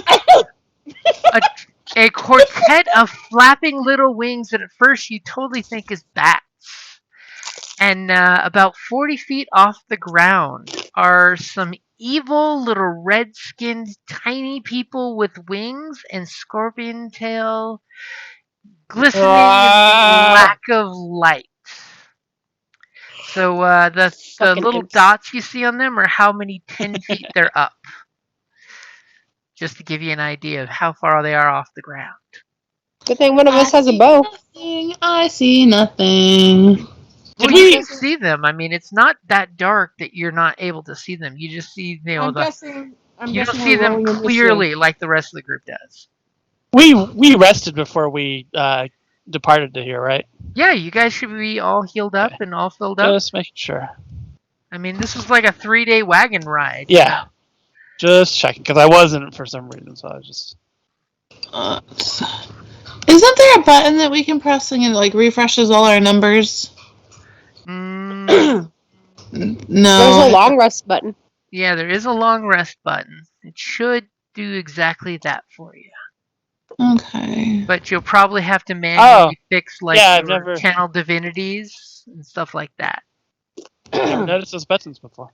Speaker 2: a quartet of flapping little wings that at first you totally think is bats. And about 40 feet off the ground are some evil little red-skinned tiny people with wings and scorpion tail glistening in the lack of light. So the
Speaker 3: Fucking
Speaker 2: little
Speaker 3: imps.
Speaker 2: dots you see on them are how many 10 feet they're up. Just to give you an idea of how far they are off the ground.
Speaker 3: Good thing one of us has a bow.
Speaker 1: I see nothing.
Speaker 2: Well, you can see them. I mean, it's not that dark that you're not able to see them. You just see,
Speaker 4: I'm guessing
Speaker 2: you don't
Speaker 4: we're
Speaker 2: see them
Speaker 4: rolling
Speaker 2: clearly like the rest of the group does.
Speaker 5: We rested before we departed to here, right?
Speaker 2: Yeah, you guys should be all healed up and all filled up.
Speaker 5: Just making sure.
Speaker 2: I mean, this was like a 3-day wagon ride.
Speaker 5: Yeah. Just checking, because I wasn't for some reason, so I was just.
Speaker 1: Isn't there a button that we can press and it like refreshes all our numbers?
Speaker 2: No.
Speaker 1: No.
Speaker 3: There's a long rest button.
Speaker 2: Yeah, there is a long rest button. It should do exactly that for you.
Speaker 1: Okay.
Speaker 2: But you'll probably have to manually fix like
Speaker 5: yeah, I've
Speaker 2: your
Speaker 5: never
Speaker 2: channel divinities and stuff like that.
Speaker 5: noticed those buttons before.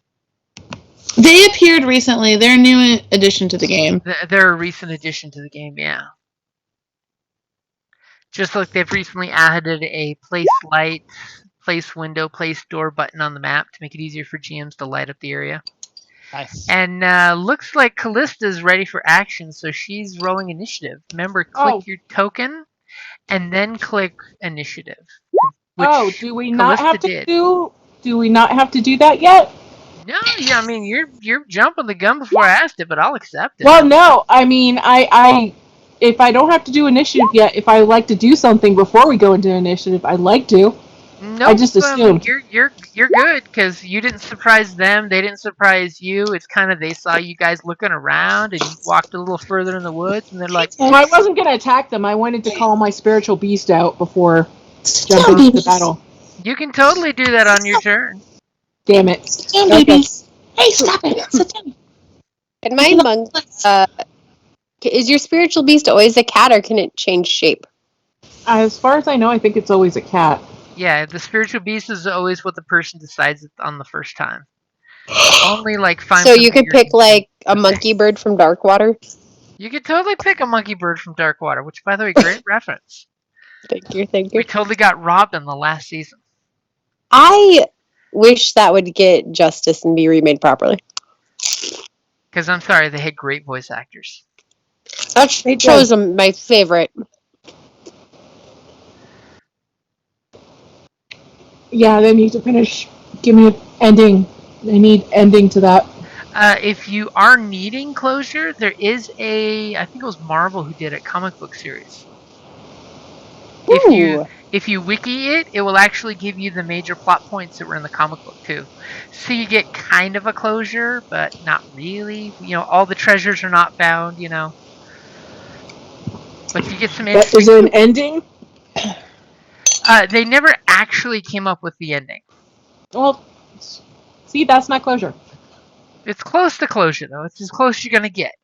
Speaker 1: They appeared recently. They're a new addition to the game.
Speaker 2: They're a recent addition to the game, yeah. Just like they've recently added a place light, place window, place door button on the map to make it easier for GMs to light up the area.
Speaker 5: Nice.
Speaker 2: And looks like Callista's ready for action, so she's rolling initiative. Remember, click your token and then click initiative. Which
Speaker 4: do we not
Speaker 2: Callista
Speaker 4: have to
Speaker 2: did.
Speaker 4: do we not have to do that yet?
Speaker 2: No, yeah, I mean you're jumping the gun before I asked it, but I'll accept it.
Speaker 4: Well, no. I mean, I if I don't have to do initiative yet, if I like to do something before we go into initiative, I'd like to.
Speaker 2: Nope,
Speaker 4: I just assumed.
Speaker 2: you're good because you didn't surprise them. They didn't surprise you. It's kind of they saw you guys looking around and you walked a little further in the woods and they're like,
Speaker 4: Well, I wasn't going to attack them. I wanted to call my spiritual beast out before jumping into the battle.
Speaker 2: you can totally do that on your turn.
Speaker 4: Damn it.
Speaker 1: Sit down,
Speaker 4: Okay.
Speaker 1: babies. Hey, stop it. Sit down.
Speaker 3: And my monk, is your spiritual beast always a cat, or can it change shape?
Speaker 4: As far as I know, I think it's always a cat.
Speaker 2: Yeah, the spiritual beast is always what the person decides on the first time. Only like find.
Speaker 3: So you could pick like a monkey bird from Darkwater.
Speaker 2: You could totally pick a monkey bird from Darkwater, which, by the way, great reference.
Speaker 3: Thank you.
Speaker 2: We totally got robbed in the last season.
Speaker 3: I wish that would get justice and be remade properly.
Speaker 2: Because I'm sorry, they had great voice actors.
Speaker 3: That show is my favorite.
Speaker 4: Yeah, they need to finish. Give me an ending. They need ending to that.
Speaker 2: If you are needing closure, there is I think it was Marvel who did it, comic book series. If you wiki it, it will actually give you the major plot points that were in the comic book too. So you get kind of a closure, but not really. You know, all the treasures are not found, you know. But you get some interesting.
Speaker 4: Is there an ending?
Speaker 2: They never actually came up with the ending.
Speaker 4: Well, see, that's not closure.
Speaker 2: It's close to closure, though. It's as close as you're gonna get.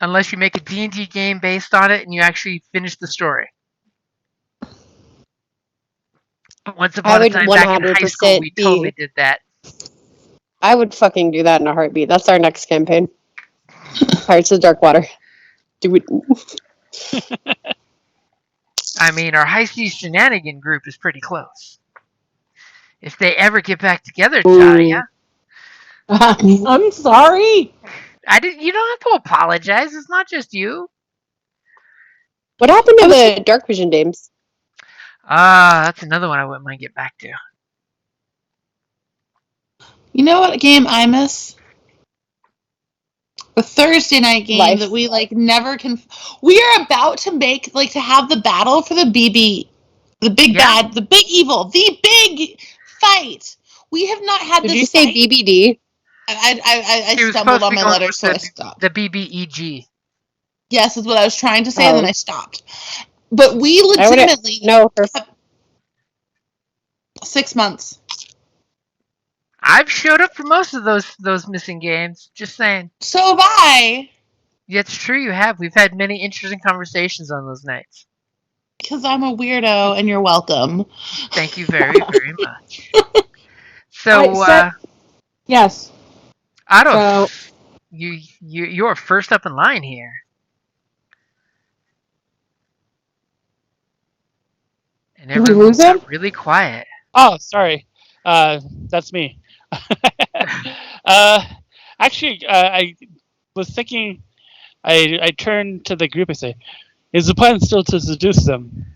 Speaker 2: Unless you make a D&D game based on it and you actually finish the story. Once upon a time back in high school, we totally did that.
Speaker 3: I would fucking do that in a heartbeat. That's our next campaign. Pirates of Darkwater. Do it.
Speaker 2: I mean, our High Seas Shenanigan group is pretty close. If they ever get back together, Talia.
Speaker 4: I'm sorry.
Speaker 2: You don't have to apologize. It's not just you.
Speaker 3: What happened to the Dark Vision games?
Speaker 2: That's another one I wouldn't mind get back to.
Speaker 1: You know what game I miss? The Thursday night game that we never can. We are about to make to have the battle for the BB, the big bad, the big evil, the big fight. We have not had.
Speaker 3: Did you say BBD?
Speaker 1: I stumbled on my letters, so I stopped.
Speaker 2: The BBEG.
Speaker 1: Yes, is what I was trying to say, and then I stopped. But we legitimately
Speaker 3: have
Speaker 1: 6 months.
Speaker 2: I've showed up for most of those missing games. Just saying.
Speaker 1: So have I.
Speaker 2: Yeah, it's true. You have. We've had many interesting conversations on those nights.
Speaker 1: Because I'm a weirdo, and you're welcome.
Speaker 2: Thank you very, very much. So,
Speaker 4: yes.
Speaker 2: Otto, you're first up in line here. And everyone's really quiet.
Speaker 5: Oh, sorry. That's me. Actually, I was thinking. I turned to the group and say, "Is the plan still to seduce them?"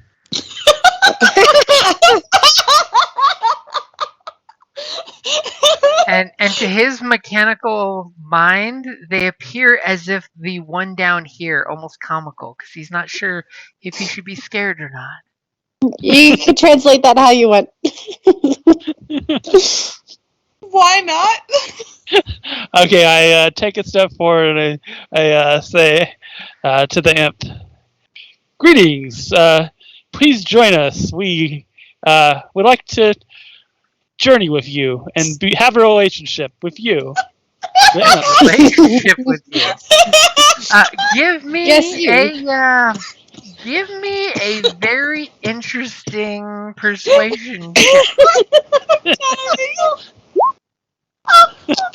Speaker 2: And to his mechanical mind, they appear as if the one down here almost comical because he's not sure if he should be scared or not.
Speaker 3: You could translate that how you want.
Speaker 1: Why not?
Speaker 5: Okay, I take a step forward and I say to the imp, "Greetings. Please join us. We would like to journey with you and have a relationship with you." Yeah.
Speaker 2: relationship with you. Give me
Speaker 3: Yes, you.
Speaker 2: give me a very interesting persuasion check.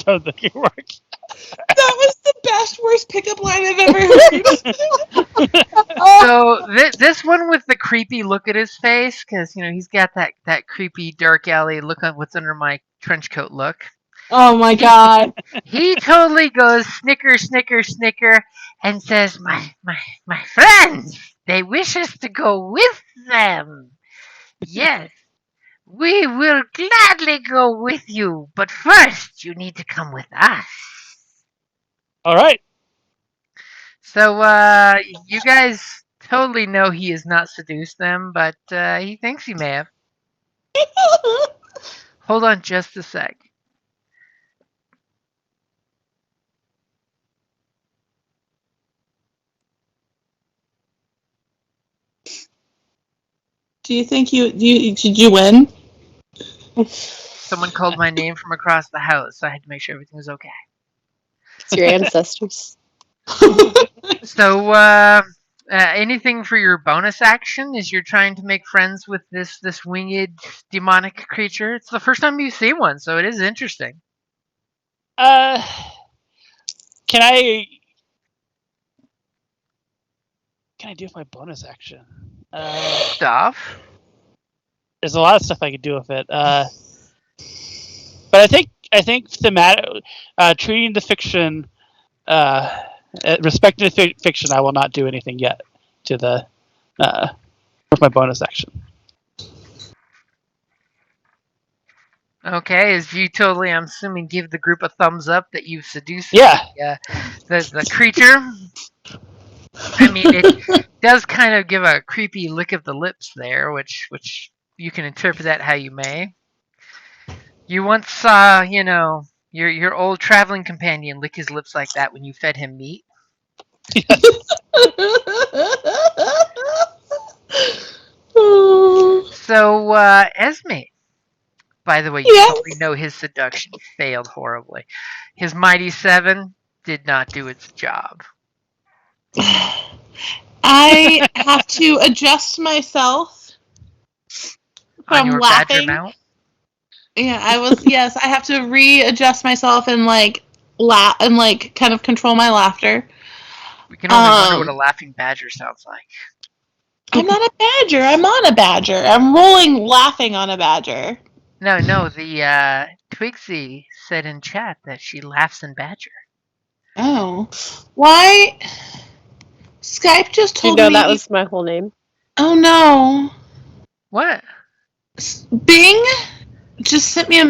Speaker 5: Don't think it works.
Speaker 1: That was the best, worst pickup line I've ever heard.
Speaker 2: So this one with the creepy look at his face, because he's got that creepy dark alley look at what's under my trench coat look.
Speaker 4: Oh my
Speaker 2: He,
Speaker 4: god.
Speaker 2: he totally goes snicker, snicker, snicker, and says, my friends, they wish us to go with them. Yes, we will gladly go with you, but first you need to come with us.
Speaker 5: All right.
Speaker 2: So, you guys totally know he has not seduced them, but he thinks he may have. Hold on just a sec.
Speaker 1: Do you think did you win?
Speaker 2: Someone called my name from across the house, so I had to make sure everything was okay.
Speaker 3: It's your ancestors.
Speaker 2: So, anything for your bonus action as you're trying to make friends with this winged demonic creature? It's the first time you see one, so it is interesting.
Speaker 5: Uh, can I do with my bonus action?
Speaker 2: Stuff.
Speaker 5: There's a lot of stuff I could do with it. But I think thematic, treating the fiction, respecting the fiction, I will not do anything yet to the with my bonus action.
Speaker 2: Okay, as you totally, I'm assuming, give the group a thumbs up that you've seduced
Speaker 5: Yeah.
Speaker 2: the creature. I mean, it does kind of give a creepy lick of the lips there, which you can interpret that how you may. You once saw, your old traveling companion lick his lips like that when you fed him meat. So, Esme, by the way, you
Speaker 1: Yes.
Speaker 2: totally know his seduction failed horribly. His Mighty Seven did not do its job.
Speaker 1: I have to adjust myself
Speaker 2: On
Speaker 1: from
Speaker 2: your badger
Speaker 1: laughing.
Speaker 2: mount?
Speaker 1: Yeah, yes, I have to readjust myself and laugh and kind of control my laughter.
Speaker 2: We can only wonder what a laughing badger sounds like.
Speaker 1: I'm not a badger. I'm on a badger. I'm rolling laughing on a badger.
Speaker 2: No, the Twigsy said in chat that she laughs in badger.
Speaker 1: Oh. Why? Skype just
Speaker 3: Do you
Speaker 1: told
Speaker 3: know
Speaker 1: me.
Speaker 3: that was my whole name?
Speaker 1: Oh no.
Speaker 2: What?
Speaker 1: Bing just sent me a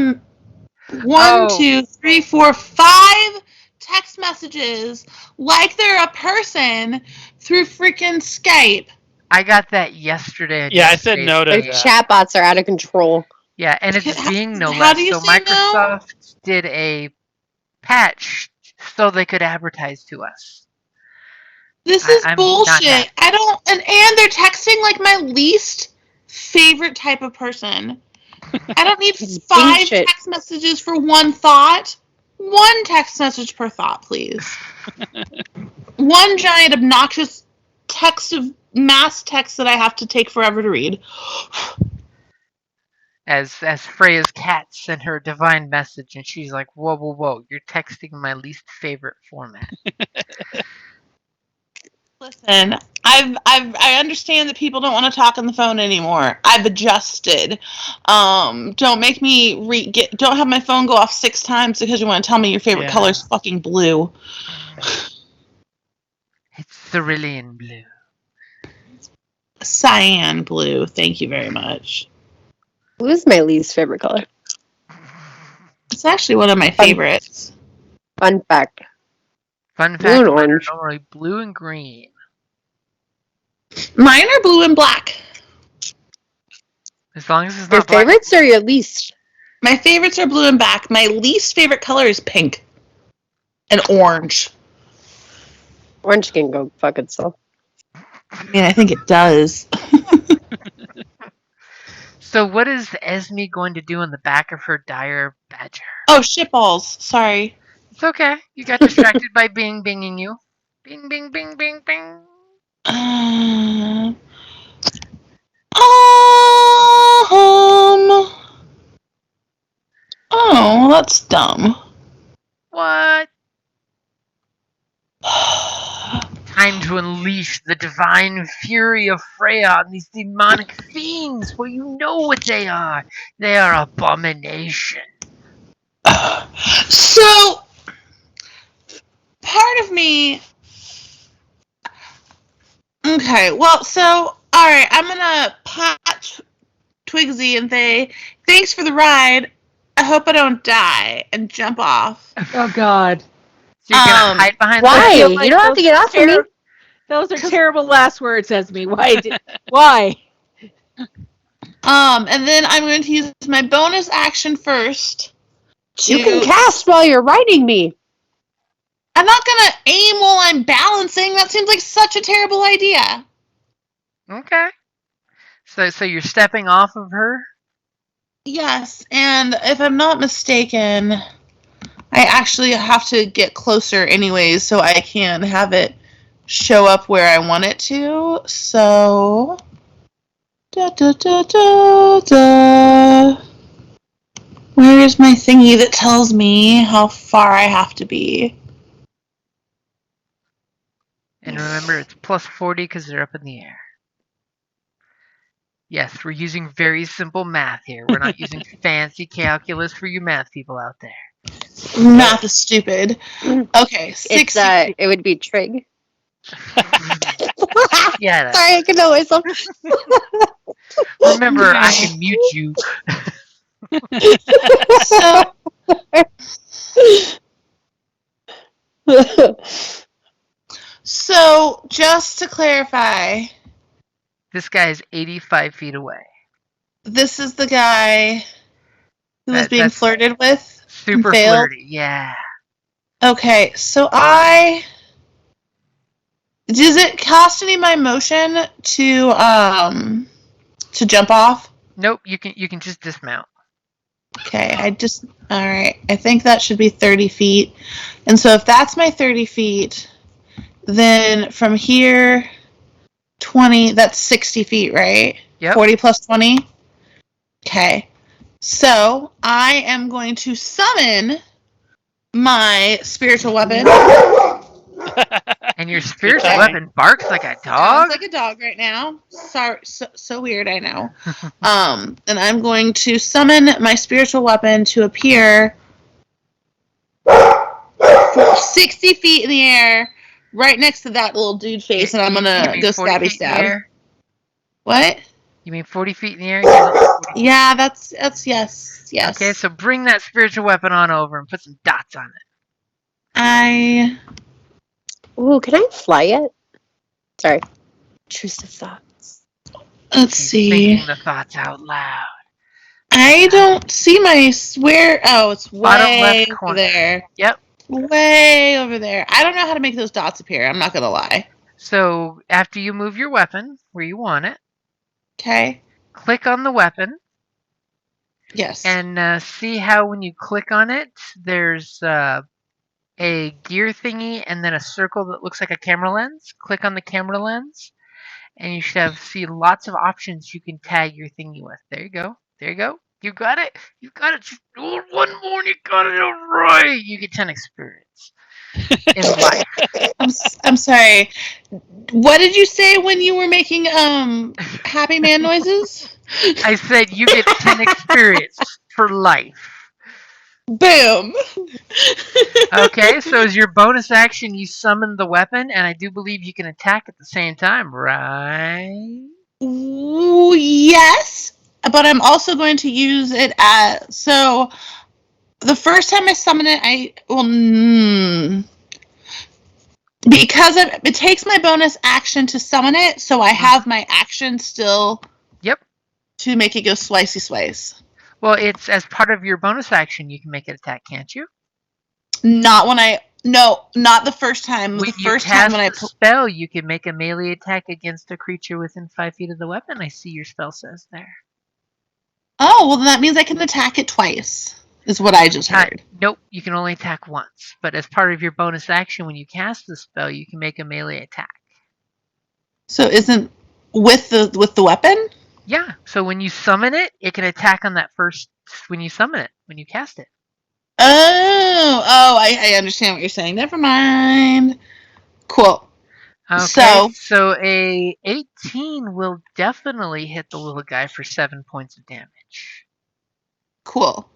Speaker 1: one,
Speaker 2: Oh.
Speaker 1: 2, 3, 4, 5 text messages like they're a person through freaking Skype.
Speaker 2: I got that yesterday.
Speaker 5: Yeah, I said no to
Speaker 3: Their
Speaker 5: that.
Speaker 3: chatbots are out of control.
Speaker 2: Yeah, and it's Bing no
Speaker 1: How
Speaker 2: less.
Speaker 1: do you
Speaker 2: So
Speaker 1: say no?
Speaker 2: Microsoft did a patch so they could advertise to us.
Speaker 1: This is
Speaker 2: I'm not
Speaker 1: bullshit.
Speaker 2: happy.
Speaker 1: I don't, and they're texting like my least favorite type of person. I don't need
Speaker 3: It's
Speaker 1: 5
Speaker 3: Bing shit.
Speaker 1: text messages for one thought. One text message per thought, please. One giant obnoxious text of mass text that I have to take forever to read.
Speaker 2: As Freya's cat sent her a divine message, and she's like, "Whoa, whoa, whoa! You're texting my least favorite format."
Speaker 1: Listen, I understand that people don't want to talk on the phone anymore. I've adjusted. Don't make me don't have my phone go off 6 times because you want to tell me your favorite color is fucking blue.
Speaker 2: It's cerulean blue.
Speaker 1: Cyan blue. Thank you very much.
Speaker 3: Blue is my least favorite color.
Speaker 1: It's actually one of my favorites.
Speaker 3: Fun fact.
Speaker 2: Fun
Speaker 3: Blue
Speaker 2: fact:
Speaker 3: and
Speaker 2: mine are
Speaker 3: orange.
Speaker 2: normally blue and green.
Speaker 1: Mine are blue and black.
Speaker 2: As long as it's
Speaker 3: Your
Speaker 2: not black.
Speaker 3: favorites or your least?
Speaker 1: My favorites are blue and black. My least favorite color is pink and orange.
Speaker 3: Orange can go fuck itself.
Speaker 1: I mean, I think it does.
Speaker 2: So what is Esme going to do in the back of her dire badger?
Speaker 1: Oh, shitballs. Sorry.
Speaker 2: It's okay. You got distracted by binging you. Bing, bing, bing, bing, bing.
Speaker 1: Um. Oh, that's dumb.
Speaker 2: What? Time to unleash the divine fury of Freya on these demonic fiends. Well, you know what they are. They are abomination.
Speaker 1: So, part of me. Okay, well, so, alright, I'm gonna pat Twigsy and say, thanks for the ride. I hope I don't die and jump off.
Speaker 4: Oh God.
Speaker 2: So you're gonna hide behind
Speaker 3: Why?
Speaker 2: the
Speaker 4: feel
Speaker 3: You
Speaker 4: like
Speaker 3: don't have
Speaker 4: those
Speaker 3: to get off of me.
Speaker 4: Those are terrible last words, Esme. Why?
Speaker 1: And then I'm going to use my bonus action first.
Speaker 3: You can cast while you're riding me.
Speaker 1: I'm not gonna aim while I'm balancing. That seems like such a terrible idea.
Speaker 2: Okay. So you're stepping off of her?
Speaker 1: Yes, and if I'm not mistaken, I actually have to get closer anyways so I can have it show up where I want it to. So. Da, da, da, da, da. Where is my thingy that tells me how far I have to be?
Speaker 2: And remember, it's plus 40 because they're up in the air. Yes, we're using very simple math here. We're not using fancy calculus for you math people out there.
Speaker 1: Math is stupid. Okay, 60 feet.
Speaker 3: It would be trig.
Speaker 2: Yeah.
Speaker 3: Sorry, I can know myself.
Speaker 2: Remember, I can mute you.
Speaker 1: So, so just to clarify,
Speaker 2: This guy is 85 feet away.
Speaker 1: this is the guy who was being
Speaker 2: That's
Speaker 1: flirted with and
Speaker 2: super
Speaker 1: failed.
Speaker 2: flirty. Yeah.
Speaker 1: Okay, so does it cost any of my motion to jump off?
Speaker 2: Nope. You can just dismount.
Speaker 1: Okay, all right. I think that should be 30 feet. And so if that's my 30 feet, then from here, 20, that's 60 feet, right?
Speaker 2: Yep.
Speaker 1: 40 plus 20? Okay. So I am going to summon my spiritual weapon.
Speaker 2: And your spiritual weapon barks like a
Speaker 1: Sounds
Speaker 2: dog?
Speaker 1: like a dog right now. Sorry, so weird, I know. And I'm going to summon my spiritual weapon to appear 60 feet in the air, right next to that little dude face, and I'm gonna go
Speaker 2: 40
Speaker 1: stabby
Speaker 2: feet in the
Speaker 1: stab.
Speaker 2: air?
Speaker 1: What?
Speaker 2: You mean 40 feet in the air? Yeah.
Speaker 1: Yeah, that's yes.
Speaker 2: Okay, so bring that spiritual weapon on over and put some dots on it.
Speaker 3: Ooh, can I fly yet? Sorry. Intrusive thoughts.
Speaker 1: Let's
Speaker 2: She's
Speaker 1: see.
Speaker 2: thinking the thoughts out loud.
Speaker 1: I don't see my swear. Oh, it's
Speaker 2: Bottom left
Speaker 1: way over
Speaker 2: corner.
Speaker 1: there.
Speaker 2: Yep.
Speaker 1: Way over there. I don't know how to make those dots appear. I'm not gonna lie.
Speaker 2: So after you move your weapon where you want it,
Speaker 1: Okay.
Speaker 2: click on the weapon
Speaker 1: Yes.
Speaker 2: and see how when you click on it, there's a gear thingy and then a circle that looks like a camera lens. Click on the camera lens, and you should see lots of options you can tag your thingy with. There you go. There you go. You got it. You got it. Just one more, and you got it all right. You get 10 experience in life.
Speaker 1: I'm sorry. What did you say when you were making happy man noises?
Speaker 2: I said you get 10 experience for life.
Speaker 1: Boom.
Speaker 2: Okay, so as your bonus action, you summon the weapon, and I do believe you can attack at the same time, right?
Speaker 1: Ooh, yes, but I'm also going to use it as so. The first time I summon it, because it takes my bonus action to summon it, so I have my action still.
Speaker 2: Yep.
Speaker 1: To make it go swicey swice.
Speaker 2: Well, it's as part of your bonus action, you can make it attack, can't you?
Speaker 1: Not the first time.
Speaker 2: When
Speaker 1: The
Speaker 2: you
Speaker 1: first
Speaker 2: cast
Speaker 1: time when
Speaker 2: a spell, you can make a melee attack against a creature within 5 feet of the weapon. I see your spell says there.
Speaker 1: Oh, well, that means I can attack it twice. is what I just heard.
Speaker 2: Nope, you can only attack once. But as part of your bonus action, when you cast the spell, you can make a melee attack.
Speaker 1: So isn't with the weapon?
Speaker 2: Yeah. So when you summon it, it can attack on that first when you summon it, when you cast it.
Speaker 1: Oh, I understand what you're saying. Never mind. Cool.
Speaker 2: Okay, so a 18 will definitely hit the little guy for 7 points of damage.
Speaker 1: Cool.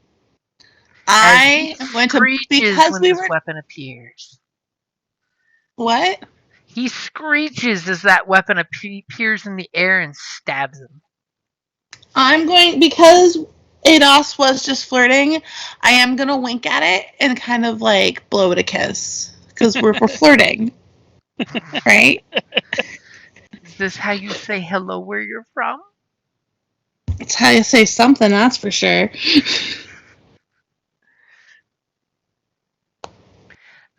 Speaker 2: As he
Speaker 1: I went to
Speaker 2: screeches when this weapon appears.
Speaker 1: What?
Speaker 2: He screeches as that weapon appears in the air and stabs him.
Speaker 1: I'm going, because Ados was just flirting, I am going to wink at it and kind of like blow it a kiss. Because we're flirting. Right?
Speaker 2: Is this how you say hello where you're from?
Speaker 1: It's how you say something, that's for sure.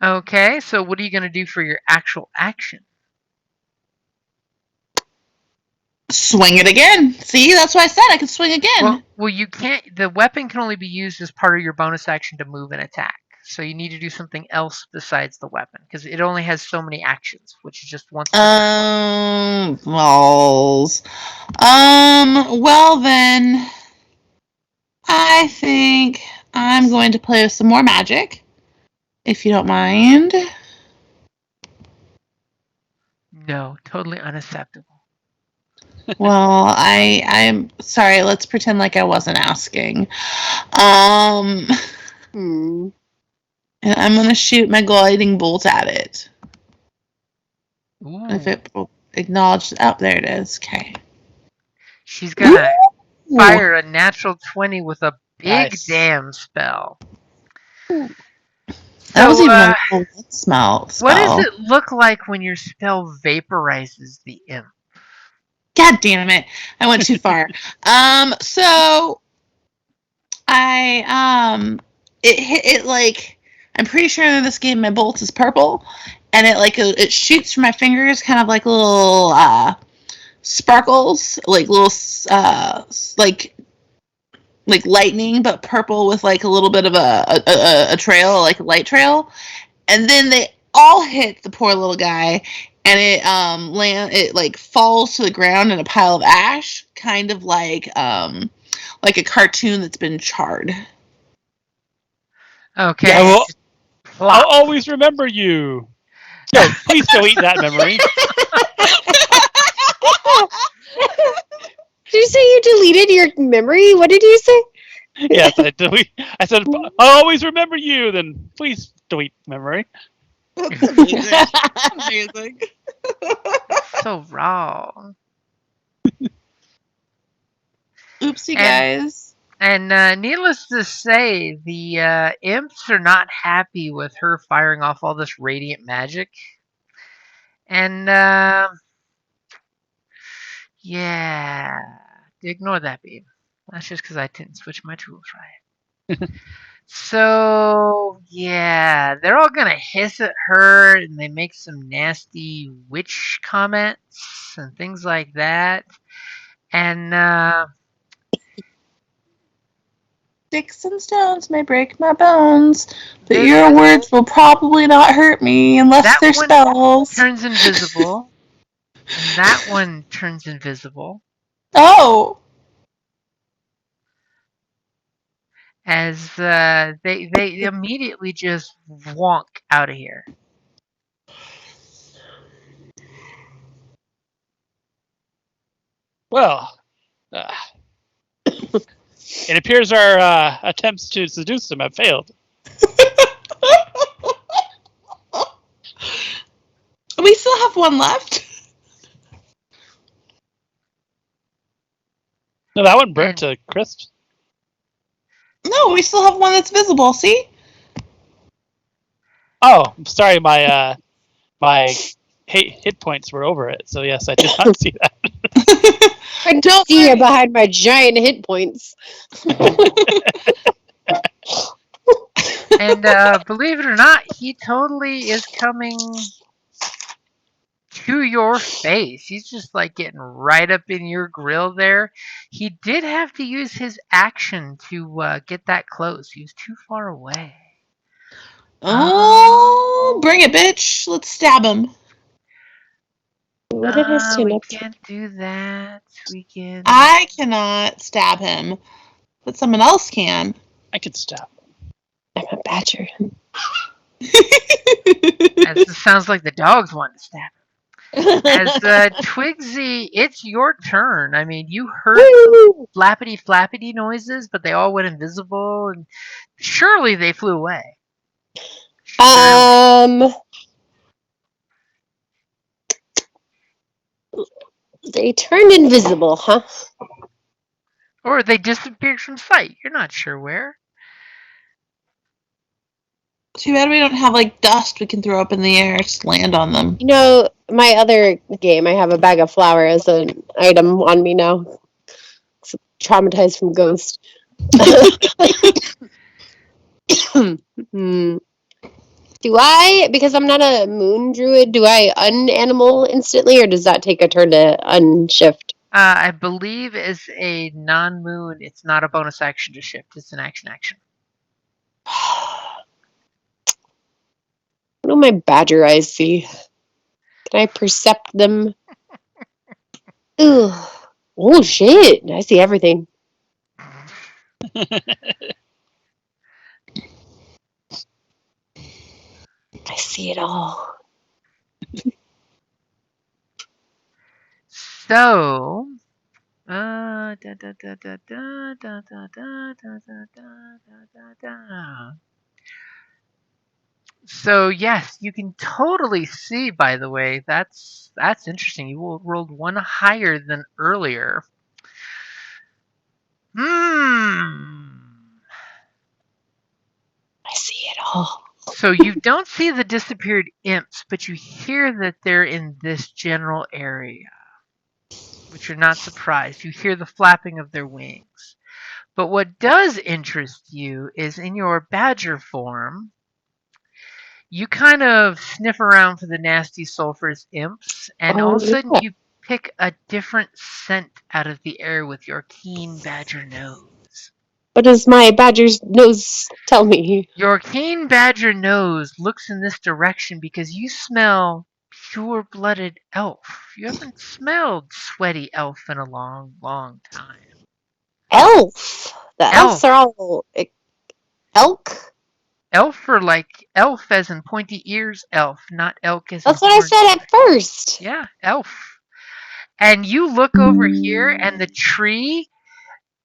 Speaker 2: Okay, so what are you going to do for your actual action?
Speaker 1: Swing it again. See, that's why I said I could swing again.
Speaker 2: Well, you can't. The weapon can only be used as part of your bonus action to move and attack. So you need to do something else besides the weapon because it only has so many actions, which is just once.
Speaker 1: Balls. Well then, I think I'm going to play with some more magic, if you don't mind.
Speaker 2: No, totally unacceptable.
Speaker 1: Well, I'm sorry. Let's pretend like I wasn't asking. And I'm gonna shoot my gliding bolt at it.
Speaker 2: Ooh.
Speaker 1: If it acknowledges, oh, there it is. Okay.
Speaker 2: She's gonna fire a natural 20 with a big damn spell.
Speaker 1: That was even a spell.
Speaker 2: What does it look like when your spell vaporizes the imp?
Speaker 1: God damn it! I went too far. So it like, I'm pretty sure in this game my bolt is purple, and it shoots from my fingers, kind of like little sparkles, like little like lightning, but purple with like a little bit of a trail, like a light trail, and then they all hit the poor little guy, and it like falls to the ground in a pile of ash, kind of like a cartoon that's been charred.
Speaker 2: Okay.
Speaker 1: Yes.
Speaker 5: I'll always remember you. No, please delete that memory.
Speaker 3: Did you say you deleted your memory? What did you say?
Speaker 5: Yes, I said, I'll always remember you, then please delete memory.
Speaker 1: That's amazing. Amazing.
Speaker 2: So raw.
Speaker 1: Oopsie, guys.
Speaker 2: And needless to say, the imps are not happy with her firing off all this radiant magic. And yeah, ignore that beam. That's just because I didn't switch my tools right. So yeah, they're all gonna hiss at her, and they make some nasty witch comments and things like that. And
Speaker 1: sticks and stones may break my bones, but your words will probably not hurt me unless they're spells.
Speaker 2: Turns invisible, and that one turns invisible.
Speaker 1: Oh.
Speaker 2: As they immediately just wonk out of here.
Speaker 5: Well, it appears our attempts to seduce them have failed.
Speaker 1: We still have one left.
Speaker 5: No, that one burnt to crisp.
Speaker 1: No, we still have one that's visible. See?
Speaker 5: Oh, I'm sorry. My hit points were over it. So yes, I did not see that.
Speaker 3: I don't see you behind my giant hit points.
Speaker 2: And believe it or not, he totally is coming to your face. He's just like getting right up in your grill there. He did have to use his action to get that close. He was too far away.
Speaker 1: Oh, bring it, bitch. Let's stab him.
Speaker 3: What did I stand
Speaker 2: We
Speaker 3: up to?
Speaker 2: can't do that. We can.
Speaker 1: I cannot stab him, but someone else can.
Speaker 5: I could stab.
Speaker 3: I'm a badger.
Speaker 2: As this sounds like the dogs want to stab him. As Twigsy, it's your turn. I mean, you heard
Speaker 3: Woo!
Speaker 2: flappity flappity noises, but they all went invisible, and surely they flew away. Surely.
Speaker 3: They turned invisible, huh?
Speaker 2: Or they disappeared from sight. You're not sure where.
Speaker 1: Too bad we don't have like dust we can throw up in the air, just land on them.
Speaker 3: You know, my other game, I have a bag of flour as an item on me now. It's traumatized from Ghost. Hmm. Do I, because I'm not a moon druid, do I unanimal instantly, or does that take a turn to unshift?
Speaker 2: I believe as a non-moon, it's not a bonus action to shift. It's an action.
Speaker 3: What do my badger eyes see? Can I percept them? Ooh. Oh shit! I see everything. I see it all.
Speaker 2: So, So yes, you can totally see. By the way, that's interesting. You rolled one higher than earlier.
Speaker 3: I see it all.
Speaker 2: So you don't see the disappeared imps, but you hear that they're in this general area, which you're not surprised. You hear the flapping of their wings. But what does interest you is in your badger form, you kind of sniff around for the nasty sulfurous imps, and all of a sudden
Speaker 3: Yeah.
Speaker 2: you pick a different scent out of the air with your keen badger nose.
Speaker 3: What does my badger's nose tell me?
Speaker 2: Your keen badger nose looks in this direction because you smell pure-blooded elf. You haven't smelled sweaty elf in a long, long time.
Speaker 3: Elf. The elves
Speaker 2: Elf.
Speaker 3: are all elk.
Speaker 2: Elf for like elf as in pointy ears elf, not elk as in
Speaker 3: That's what I
Speaker 2: horns.
Speaker 3: said at first.
Speaker 2: Yeah, elf. And you look over here and the tree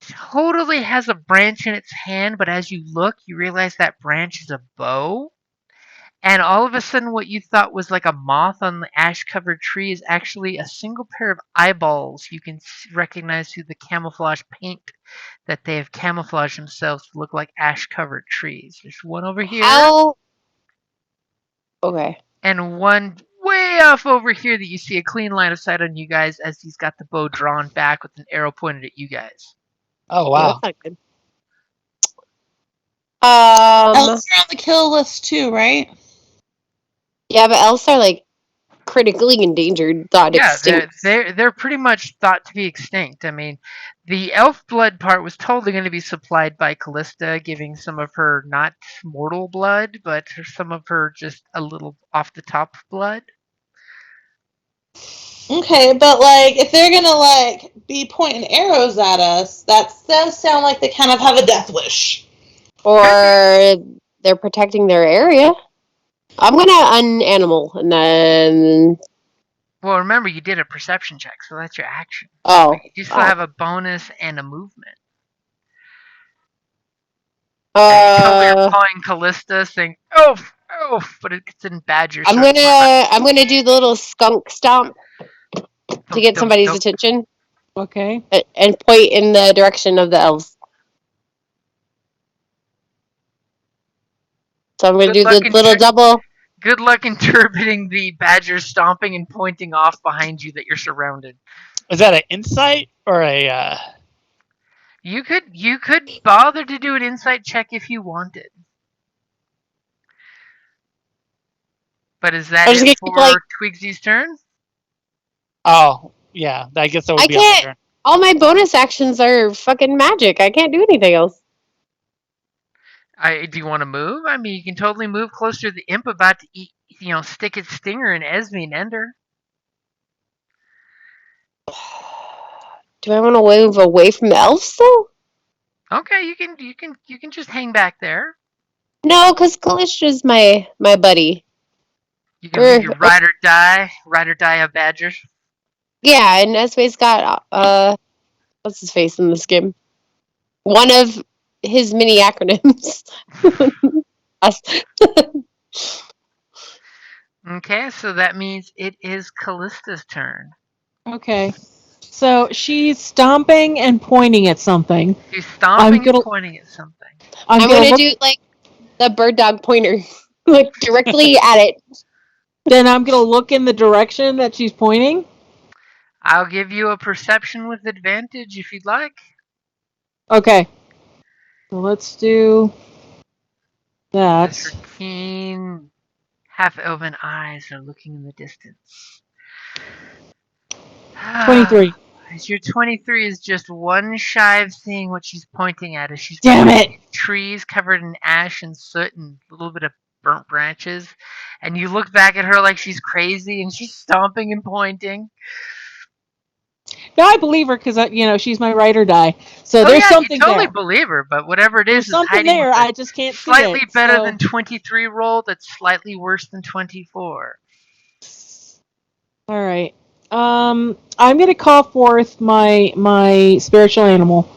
Speaker 2: totally has a branch in its hand, but as you look, you realize that branch is a bow. And all of a sudden, what you thought was like a moth on the ash covered tree is actually a single pair of eyeballs. You can recognize through the camouflage paint that they have camouflaged themselves to look like ash covered trees. There's one over here.
Speaker 3: How? Okay.
Speaker 2: And one way off over here that you see a clean line of sight on you guys as he's got the bow drawn back with an arrow pointed at you guys.
Speaker 5: Oh
Speaker 3: Oh,
Speaker 5: wow!
Speaker 3: that's not good.
Speaker 1: Elves are on the kill list too, right?
Speaker 3: Yeah, but elves are like critically endangered, thought
Speaker 2: Yeah,
Speaker 3: extinct.
Speaker 2: they're pretty much thought to be extinct. I mean, the elf blood part was totally going to be supplied by Callista, giving some of her not mortal blood, but some of her just a little off the top blood.
Speaker 1: Okay, but like if they're gonna like be pointing arrows at us, that does sound like they kind of have a death wish.
Speaker 3: Or they're protecting their area. I'm gonna unanimal and then.
Speaker 2: Well, remember you did a perception check, so that's your action.
Speaker 3: Oh.
Speaker 2: You still have a bonus and a movement. And you totally are calling Callista, saying "Elf, elf," but it's in badger.
Speaker 3: I'm gonna do the little skunk stomp to get somebody's attention.
Speaker 4: Okay.
Speaker 3: And point in the direction of the elves. So I'm gonna do the little double.
Speaker 2: Good luck interpreting the badger stomping and pointing off behind you that you're surrounded.
Speaker 5: Is that an insight or a?
Speaker 2: You could bother to do an insight check if you wanted. But is that it for Twigsy's turn?
Speaker 5: Oh, yeah. I guess that would
Speaker 3: I
Speaker 5: be on my
Speaker 3: can't.
Speaker 5: turn.
Speaker 3: All my bonus actions are fucking magic. I can't do anything else.
Speaker 2: Do you want to move? I mean, you can totally move closer to the imp about to eat, stick its stinger in Esme and Ender.
Speaker 3: Do I want to move away from the elves though?
Speaker 2: Okay, you can just hang back there.
Speaker 3: No, because Kalisha's my buddy.
Speaker 2: You can leave
Speaker 3: We're,
Speaker 2: your ride or die of badgers.
Speaker 3: yeah, and Esme's got what's his face in this game? One of his many acronyms. Us.
Speaker 2: Okay, so that means it is Callista's turn.
Speaker 4: Okay. So she's stomping and pointing at something.
Speaker 2: She's
Speaker 4: I'm
Speaker 2: stomping and
Speaker 4: gonna
Speaker 2: pointing at something.
Speaker 3: I'm
Speaker 4: gonna
Speaker 3: gonna
Speaker 4: look.
Speaker 3: do like the bird dog pointer, like directly at it.
Speaker 4: Then I'm gonna look in the direction that she's pointing.
Speaker 2: I'll give you a perception with advantage if you'd like.
Speaker 4: Okay. So let's do
Speaker 2: As her
Speaker 4: that.
Speaker 2: keen, half-elven eyes are looking in the distance.
Speaker 4: 23.
Speaker 2: As your 23 is just one shy of seeing what she's pointing at, as she's
Speaker 4: Damn
Speaker 2: pointing
Speaker 4: it!
Speaker 2: at trees covered in ash and soot and a little bit of burnt branches. And you look back at her like she's crazy and she's stomping and pointing.
Speaker 4: No, I believe her because she's my ride or die. So
Speaker 2: Oh
Speaker 4: there's
Speaker 2: yeah, you
Speaker 4: something
Speaker 2: totally
Speaker 4: there.
Speaker 2: believe her, but whatever it
Speaker 4: There's
Speaker 2: is
Speaker 4: something
Speaker 2: hiding with
Speaker 4: there.
Speaker 2: a
Speaker 4: I just can't see
Speaker 2: slightly
Speaker 4: it.
Speaker 2: better
Speaker 4: So
Speaker 2: than 23 roll that's slightly worse than 24.
Speaker 4: all right. I'm gonna call forth my spiritual animal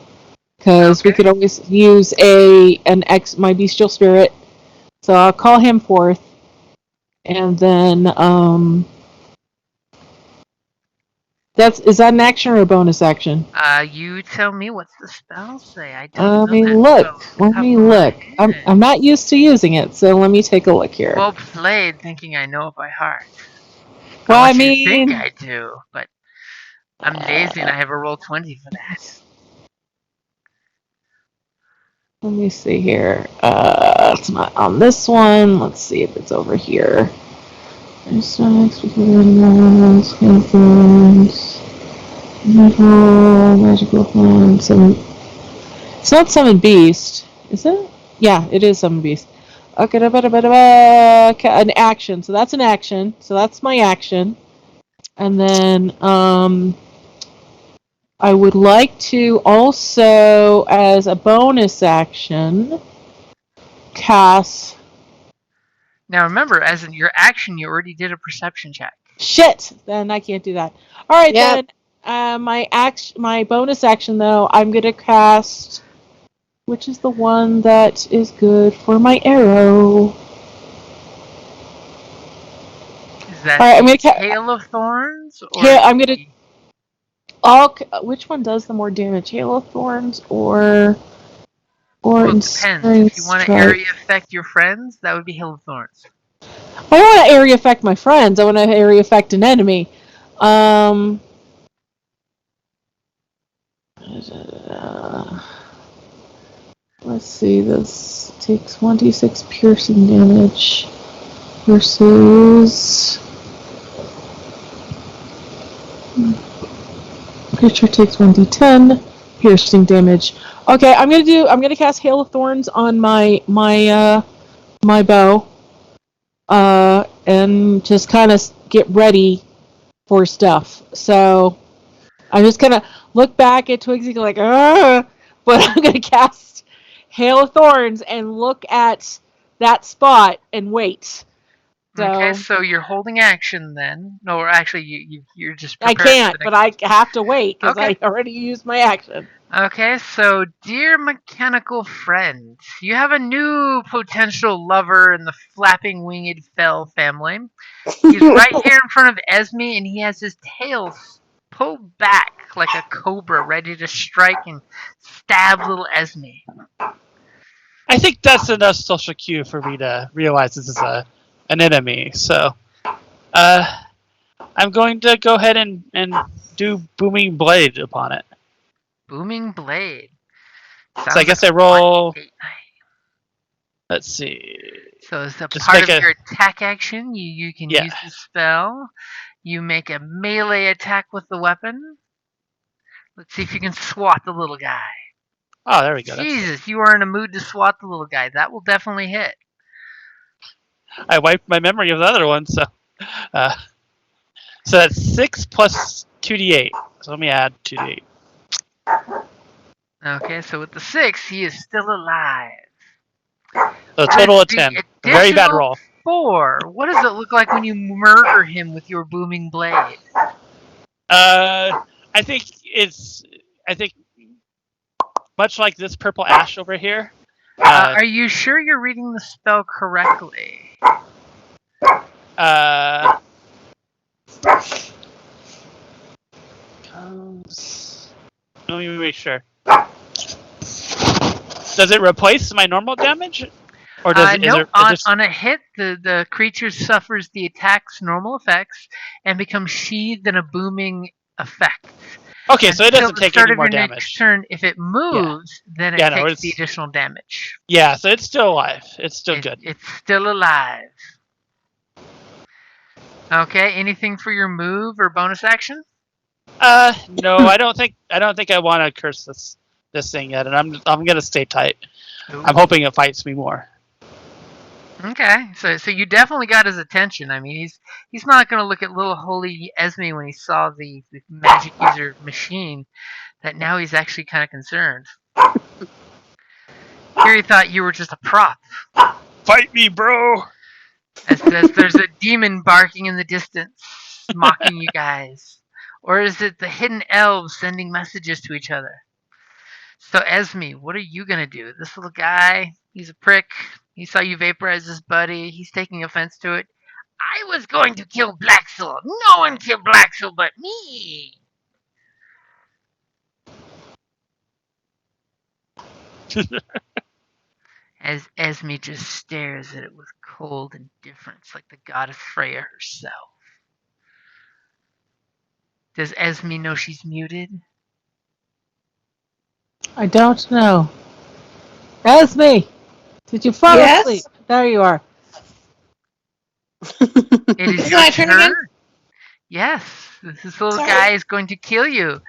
Speaker 4: because we
Speaker 2: Okay.
Speaker 4: could always use my bestial spirit. So I'll call him forth, and then is that an action or a bonus action?
Speaker 2: You tell me what's the spell say. I don't
Speaker 4: Let
Speaker 2: know
Speaker 4: me
Speaker 2: that
Speaker 4: look.
Speaker 2: spell off the
Speaker 4: Let
Speaker 2: top
Speaker 4: me
Speaker 2: of my
Speaker 4: look.
Speaker 2: head.
Speaker 4: I'm not used to using it, so let me take a look here.
Speaker 2: Well played, thinking I know it by heart. I
Speaker 4: Well, I
Speaker 2: want you to think
Speaker 4: mean,
Speaker 2: I do, but I'm lazy and I have a roll 20 for that.
Speaker 4: let me see here. It's not on this one. Let's see if it's over here. Magical form. It's not summon beast, is it? Yeah, it is summon beast. Okay, an action. So that's an action. So that's my action. And then I would like to also, as a bonus action, cast.
Speaker 2: Now remember, as in your action, you already did a perception check.
Speaker 4: Shit! Then I can't do that. All right,
Speaker 3: Yep.
Speaker 4: then. My bonus action though, I'm gonna cast. Which is the one that is good for my arrow?
Speaker 2: Is
Speaker 4: All
Speaker 2: that
Speaker 4: right, I'm
Speaker 2: the
Speaker 4: gonna cast.
Speaker 2: Hail of Thorns or
Speaker 4: Yeah, I'm gonna.
Speaker 2: the.
Speaker 4: Which one does the more damage? Hail of Thorns or
Speaker 2: Well, it depends.
Speaker 4: Ensnaring
Speaker 2: If you want to area
Speaker 4: Strike?
Speaker 2: affect your friends, that would be Hail of Thorns.
Speaker 4: I don't want to area affect my friends. I want to area affect an enemy. Um. Let's see. This takes 1d6 piercing damage versus. Creature takes 1d10 piercing damage. Okay, I'm gonna cast Hail of Thorns on my bow. And just kind of get ready for stuff. So I'm just gonna look back at Twigsy like, but I'm gonna cast Hail of Thorns and look at that spot and wait.
Speaker 2: Okay,
Speaker 4: So
Speaker 2: so you're holding action then. No, or actually, you're just
Speaker 4: I
Speaker 2: preparing for
Speaker 4: can't,
Speaker 2: the
Speaker 4: but
Speaker 2: next.
Speaker 4: I have to wait because
Speaker 2: Okay.
Speaker 4: I already used my action.
Speaker 2: Okay, so dear mechanical friend, you have a new potential lover in the flapping winged fell family. He's right here in front of Esme, and he has his tail pulled back like a cobra, ready to strike and stab little Esme.
Speaker 5: I think that's enough social cue for me to realize this is an enemy. So, uh, I'm going to go ahead and do booming blade upon it.
Speaker 2: Booming blade.
Speaker 5: So I
Speaker 2: Sounds like
Speaker 5: guess I
Speaker 2: a fun
Speaker 5: roll.
Speaker 2: date night.
Speaker 5: Let's see.
Speaker 2: So as a
Speaker 5: Just
Speaker 2: part
Speaker 5: make
Speaker 2: of
Speaker 5: a
Speaker 2: your attack action, you can
Speaker 5: yeah.
Speaker 2: use the spell. You make a melee attack with the weapon. Let's see if you can swat the little guy.
Speaker 5: Oh, there we go.
Speaker 2: Jesus, you are in a mood to swat the little guy. That will definitely hit.
Speaker 5: I wiped my memory of the other one, so so that's 6 plus 2d8. So let me add 2d8.
Speaker 2: Okay, so with the 6, he is still alive.
Speaker 5: So a total of
Speaker 2: With
Speaker 5: 10.
Speaker 2: the
Speaker 5: A very bad
Speaker 2: additional
Speaker 5: roll.
Speaker 2: 4, what does it look like when you murder him with your booming blade?
Speaker 5: I think much like this purple ash over here.
Speaker 2: Are you sure you're reading the spell correctly?
Speaker 5: Let me make sure. Does it replace my normal damage? Or does
Speaker 2: Nope. On a hit, the creature suffers the attack's normal effects and becomes sheathed in a booming effect.
Speaker 5: Okay, so it doesn't take any more
Speaker 2: Until the start of your
Speaker 5: damage.
Speaker 2: next turn, if it moves, then it takes the additional damage.
Speaker 5: Yeah, so it's still alive. It's still good.
Speaker 2: It's still alive. Okay, anything for your move or bonus action?
Speaker 5: No, I don't think I want to curse this thing yet, and I'm gonna stay tight.
Speaker 2: Ooh.
Speaker 5: I'm hoping it fights me more.
Speaker 2: Okay, so you definitely got his attention. I mean, he's not going to look at little holy Esme when he saw the magic user machine. That now he's actually kind of concerned. Here he thought you were just a prop.
Speaker 5: Fight me, bro!
Speaker 2: As there's a demon barking in the distance, mocking you guys. Or is it the hidden elves sending messages to each other? So Esme, what are you going to do? This little guy, he's a prick. He saw you vaporize his buddy. He's taking offense to it. I was going to kill Blacksoul. No one killed Blacksoul but me. As Esme just stares at it with cold indifference, like the goddess Freya herself. Does Esme know she's muted?
Speaker 4: I don't know. Esme, did you fall asleep? There you are.
Speaker 2: It is your
Speaker 1: my turn again?
Speaker 2: Yes, this little guy is going to kill you.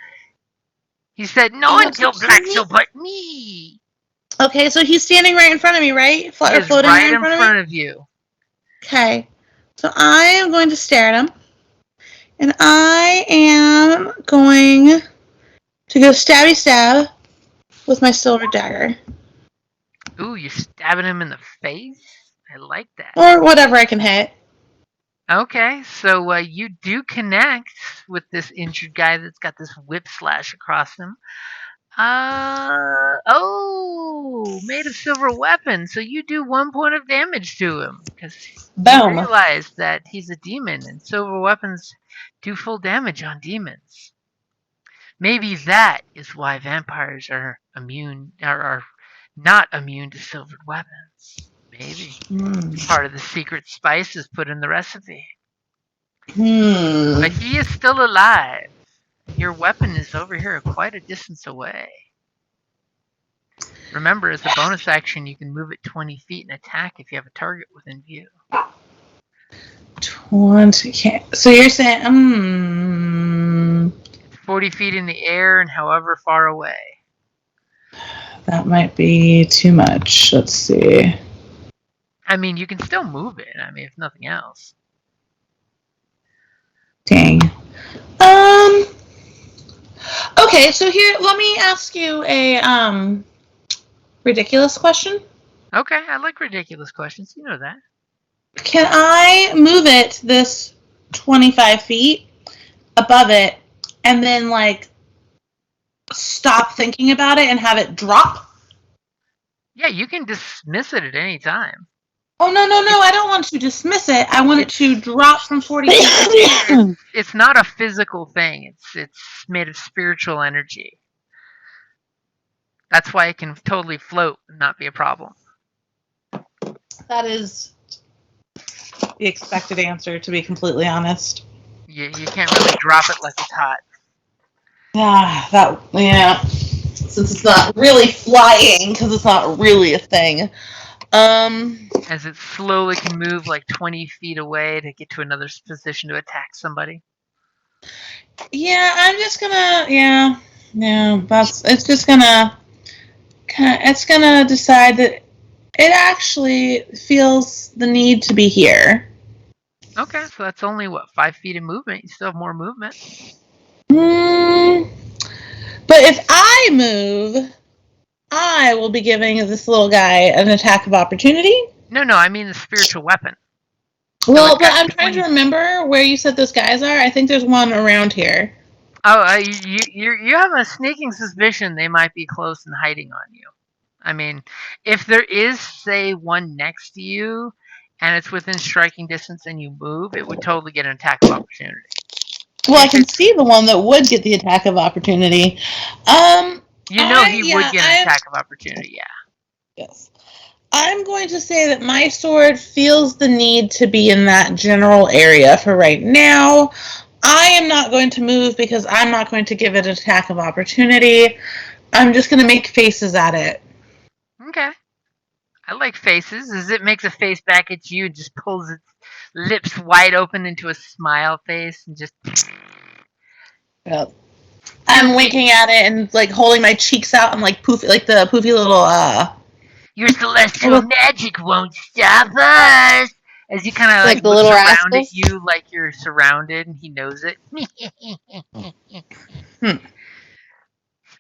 Speaker 2: He said, "No one killed Blacksoul but me."
Speaker 1: Okay, so he's standing right in front of me, right?
Speaker 2: He is
Speaker 1: Floating
Speaker 2: right in
Speaker 1: front
Speaker 2: front of you.
Speaker 1: Okay, so I am going to stare at him, and I am going to go stabby stab with my silver dagger.
Speaker 2: Ooh, you're stabbing him in the face? I like that.
Speaker 1: Or whatever I can hit.
Speaker 2: Okay, so you do connect with this injured guy that's got this whip slash across him. Made of silver weapon. So you do 1 point of damage to him because you realize that he's a demon and silver weapons do full damage on demons. Maybe that is why vampires are not immune to silvered weapons. Maybe part of the secret spices put in the recipe. But he is still alive. Your weapon is over here quite a distance away. Remember, as a bonus action, you can move it 20 feet and attack if you have a target within view.
Speaker 1: 20. So you're saying,
Speaker 2: It's 40 feet in the air and however far away.
Speaker 1: That might be too much. Let's see.
Speaker 2: I mean, you can still move it. I mean, if nothing else.
Speaker 1: Dang. Okay, so here, let me ask you a ridiculous question.
Speaker 2: Okay, I like ridiculous questions. You know that.
Speaker 1: Can I move it this 25 feet above it and then, like, stop thinking about it and have it drop?
Speaker 2: Yeah, you can dismiss it at any time.
Speaker 1: Oh, no, I don't want to dismiss it. I want it to drop from 40 feet.
Speaker 2: It's not a physical thing. It's made of spiritual energy. That's why it can totally float and not be a problem.
Speaker 1: That is the expected answer, to be completely honest.
Speaker 2: You can't really drop it like it's hot.
Speaker 1: Yeah. Since it's not really flying, because it's not really a thing.
Speaker 2: As it slowly can move like 20 feet away to get to another position to attack somebody.
Speaker 1: Yeah, I'm just gonna. Yeah, it's just gonna. It's gonna decide that it actually feels the need to be here.
Speaker 2: Okay, so that's only what 5 feet of movement. You still have more movement.
Speaker 1: Mm, but if I move, I will be giving this little guy an attack of opportunity.
Speaker 2: No, I mean the spiritual weapon. So it's
Speaker 1: Well, but
Speaker 2: got
Speaker 1: I'm trying to
Speaker 2: 20.
Speaker 1: remember where you said those guys are. I think there's one around here.
Speaker 2: Oh, you have a sneaking suspicion they might be close and hiding on you. I mean, if there is, say, one next to you, and it's within striking distance, and you move, it would totally get an attack of opportunity.
Speaker 1: Well, I
Speaker 2: If
Speaker 1: can
Speaker 2: it's,
Speaker 1: see the one that would get the attack of opportunity.
Speaker 2: he would get an attack of opportunity. Yeah.
Speaker 1: Yes. I'm going to say that my sword feels the need to be in that general area for right now. I am not going to move because I'm not going to give it an attack of opportunity. I'm just going to make faces at it.
Speaker 2: Okay. I like faces. As it makes a face back at you, and just pulls its lips wide open into a smile face, and just
Speaker 1: Yep.
Speaker 2: you
Speaker 1: I'm winking at it and like holding my cheeks out and like poofy, like the poofy little
Speaker 2: Your celestial magic won't stop us. As he kind of
Speaker 3: Like the
Speaker 2: looks
Speaker 3: little
Speaker 2: around at
Speaker 3: rascals.
Speaker 2: you like you're surrounded, and he knows it.
Speaker 1: Hmm.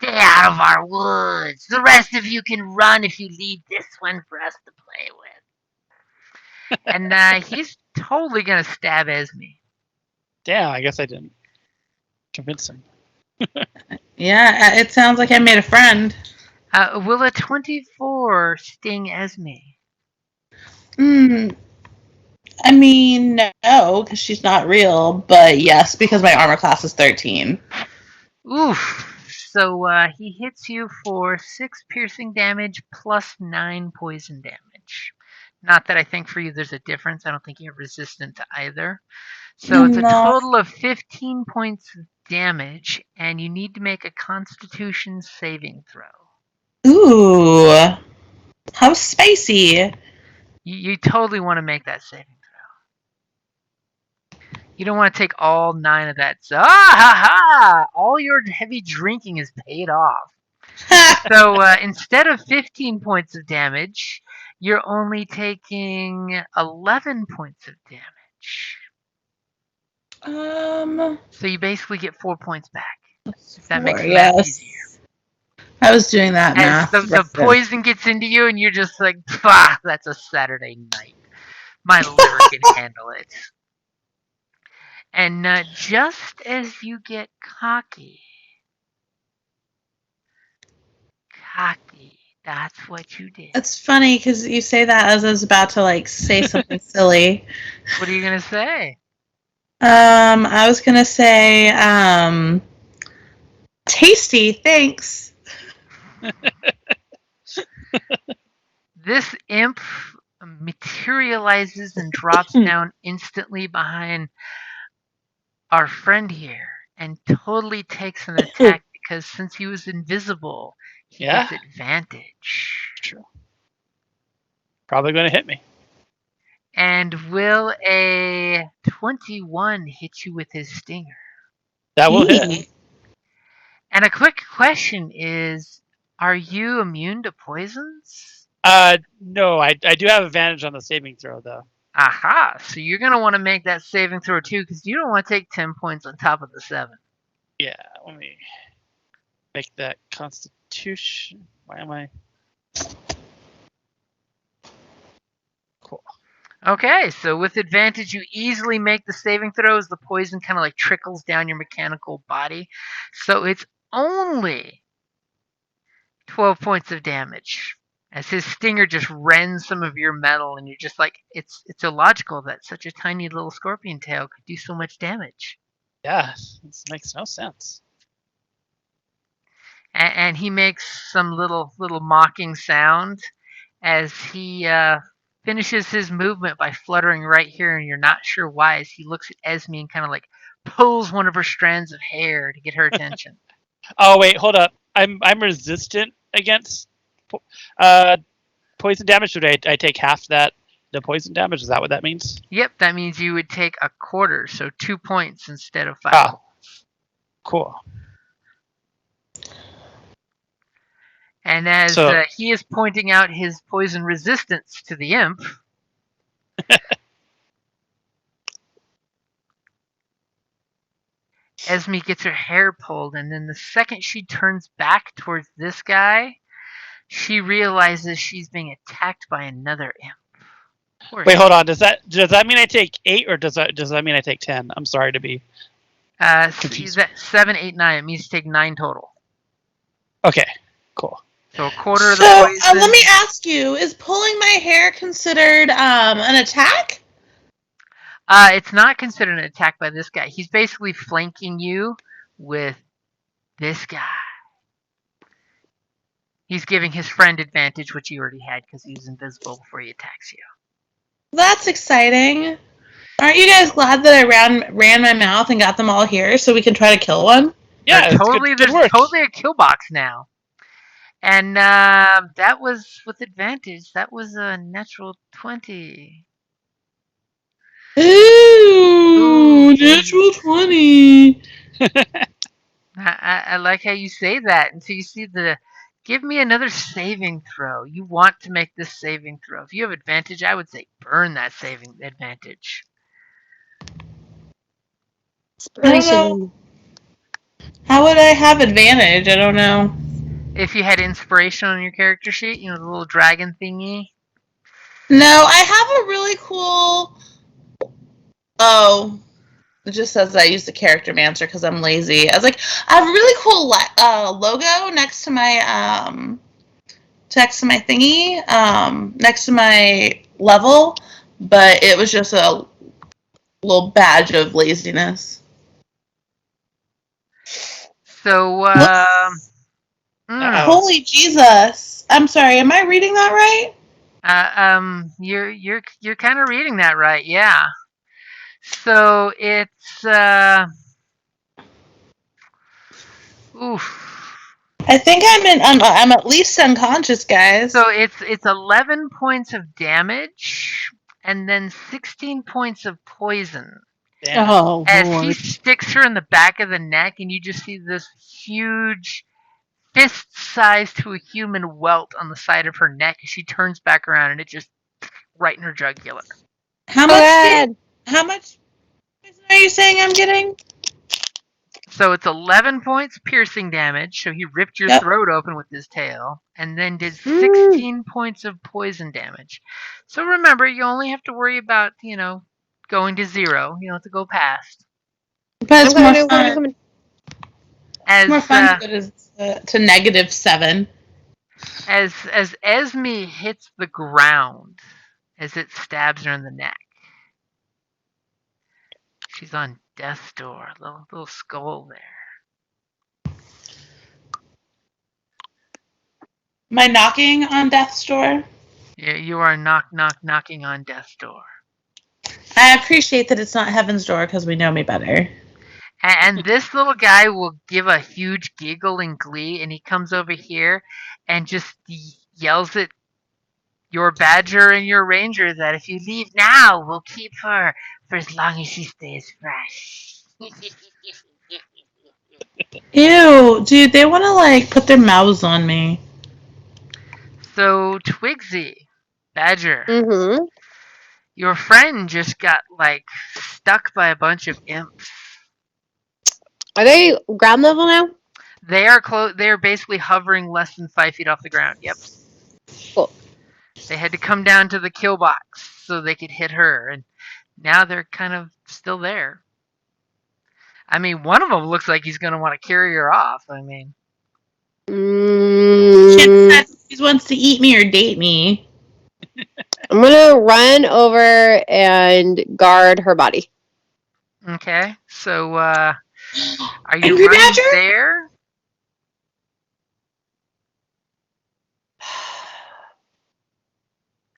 Speaker 2: Stay out of our woods. The rest of you can run if you leave this one for us to play with. And he's totally gonna stab Esme.
Speaker 5: Damn, I guess I didn't convince him.
Speaker 1: Yeah, it sounds like I made a friend.
Speaker 2: Will a 24 sting Esme?
Speaker 1: Hmm. I mean, no, because she's not real, but yes, because my armor class is 13.
Speaker 2: Oof. So he hits you for 6 piercing damage plus 9 poison damage. Not that I think for you there's a difference. I don't think you're resistant to either. So it's a
Speaker 1: No.
Speaker 2: total of 15 points of damage, and you need to make a Constitution saving throw.
Speaker 1: Ooh, how spicy.
Speaker 2: You totally want to make that saving throw. You don't want to take all 9 of that. So, all your heavy drinking is paid off. So instead of 15 points of damage, you're only taking 11 points of damage. So you basically get 4 points back, if that makes the math easier.
Speaker 1: Yes. I was doing that
Speaker 2: As
Speaker 1: math.
Speaker 2: the poison gets into you, and you're just like, bah, that's a Saturday night. My liver can handle it. And just as you get cocky, that's what you did.
Speaker 1: It's funny because you say that as I was about to like say something silly.
Speaker 2: What are you gonna say?
Speaker 1: I was gonna say, tasty. Thanks.
Speaker 2: This imp materializes and drops down instantly behind our friend here and totally takes an attack because since he was invisible, he
Speaker 5: Yeah,
Speaker 2: gets advantage.
Speaker 5: true. Probably going to hit me.
Speaker 2: And will a 21 hit you with his stinger?
Speaker 5: That will hit.
Speaker 2: And a quick question is, are you immune to poisons?
Speaker 5: No, I do have advantage on the saving throw though.
Speaker 2: Aha! So you're going to want to make that saving throw too because you don't want to take 10 points on top of the 7.
Speaker 5: Yeah, let me make that Constitution. Why am I? Cool.
Speaker 2: Okay, so with advantage, you easily make the saving throws. The poison kind of like trickles down your mechanical body. So it's only 12 points of damage. As his stinger just rends some of your metal, and you're just like, it's illogical that such a tiny little scorpion tail could do so much damage.
Speaker 5: Yeah, this makes no sense.
Speaker 2: And he makes some little mocking sound as he finishes his movement by fluttering right here, and you're not sure why. As he looks at Esme and kind of like pulls one of her strands of hair to get her attention.
Speaker 5: Oh wait, hold up. I'm resistant against poison damage. Should I take half that the poison damage? Is that what that means?
Speaker 2: Yep, that means you would take a quarter, so 2 points instead of 5.
Speaker 5: Oh, Cool.
Speaker 2: And as
Speaker 5: So-
Speaker 2: he is pointing out his poison resistance to the imp, Esme gets her hair pulled, and then the second she turns back towards this guy, she realizes she's being attacked by another imp. Poor
Speaker 5: Wait,
Speaker 2: imp.
Speaker 5: hold on. Does that mean I take 8 or does that mean I take 10? I'm sorry to be confused.
Speaker 2: That 7, 8, 9. It means you take 9 total.
Speaker 5: Okay, cool.
Speaker 2: So a quarter of
Speaker 1: So
Speaker 2: the poison.
Speaker 1: let me ask you: is pulling my hair considered an attack?
Speaker 2: It's not considered an attack by this guy. He's basically flanking you with this guy. He's giving his friend advantage, which he already had because he was invisible before he attacks you.
Speaker 1: That's exciting. Aren't you guys glad that I ran my mouth and got them all here so we can try to kill one?
Speaker 5: Yeah, it's
Speaker 2: totally.
Speaker 5: good
Speaker 2: There's
Speaker 5: work.
Speaker 2: totally a kill box now, and that was with advantage. That was a natural 20.
Speaker 1: Ooh, natural 20.
Speaker 2: I like how you say that until you see the. Give me another saving throw. You want to make this saving throw. If you have advantage, I would say burn that saving advantage.
Speaker 1: I don't know. How would I have advantage? I don't know.
Speaker 2: If you had inspiration on your character sheet, you know, the little dragon thingy.
Speaker 1: No, I have a really cool. Oh, it just says that I use the character mancer because I'm lazy. I was like, I have a really cool logo next to my thingy, next to my level, but it was just a little badge of laziness.
Speaker 2: So,
Speaker 1: Holy Jesus! I'm sorry. Am I reading that right?
Speaker 2: you're kind of reading that right, yeah. So it's oof.
Speaker 1: I think I'm at least unconscious, guys.
Speaker 2: So it's 11 points of damage and then 16 points of poison.
Speaker 5: Damn.
Speaker 4: Oh,
Speaker 2: As he
Speaker 4: Lord.
Speaker 2: sticks her in the back of the neck, and you just see this huge fist sized to a human welt on the side of her neck as she turns back around and it just right in her jugular.
Speaker 1: How much? How much poison are you saying I'm getting?
Speaker 2: So it's 11 points piercing damage, so he ripped your throat open with his tail, and then did 16 points of poison damage. So remember, you only have to worry about, going to 0. You don't have to go past.
Speaker 1: But it's more fun.
Speaker 2: As,
Speaker 1: more fun to go to -7.
Speaker 2: As Esme hits the ground, as it stabs her in the neck, she's on death's door, little skull there.
Speaker 1: Am I knocking on death's door?
Speaker 2: Yeah, you are knocking on death's door.
Speaker 1: I appreciate that it's not heaven's door because we know me better.
Speaker 2: And this little guy will give a huge giggle in glee, and he comes over here and just yells at your badger and your ranger that if you leave now, we'll keep her for as long as she stays fresh.
Speaker 1: Ew, dude, they want to put their mouths on me.
Speaker 2: So Twigsy, Badger,
Speaker 3: Mm-hmm.
Speaker 2: your friend just got stuck by a bunch of imps.
Speaker 3: Are they ground level now?
Speaker 2: They are They are basically hovering less than 5 feet off the ground. Yep.
Speaker 3: Cool.
Speaker 2: They had to come down to the kill box so they could hit her, and now they're kind of still there. I mean, one of them looks like he's going to want to carry her off. I mean,
Speaker 1: He wants to eat me or date me.
Speaker 3: I'm gonna run over and guard her body.
Speaker 2: okay. So, are you
Speaker 1: Angry
Speaker 2: running
Speaker 1: Badger?
Speaker 2: there?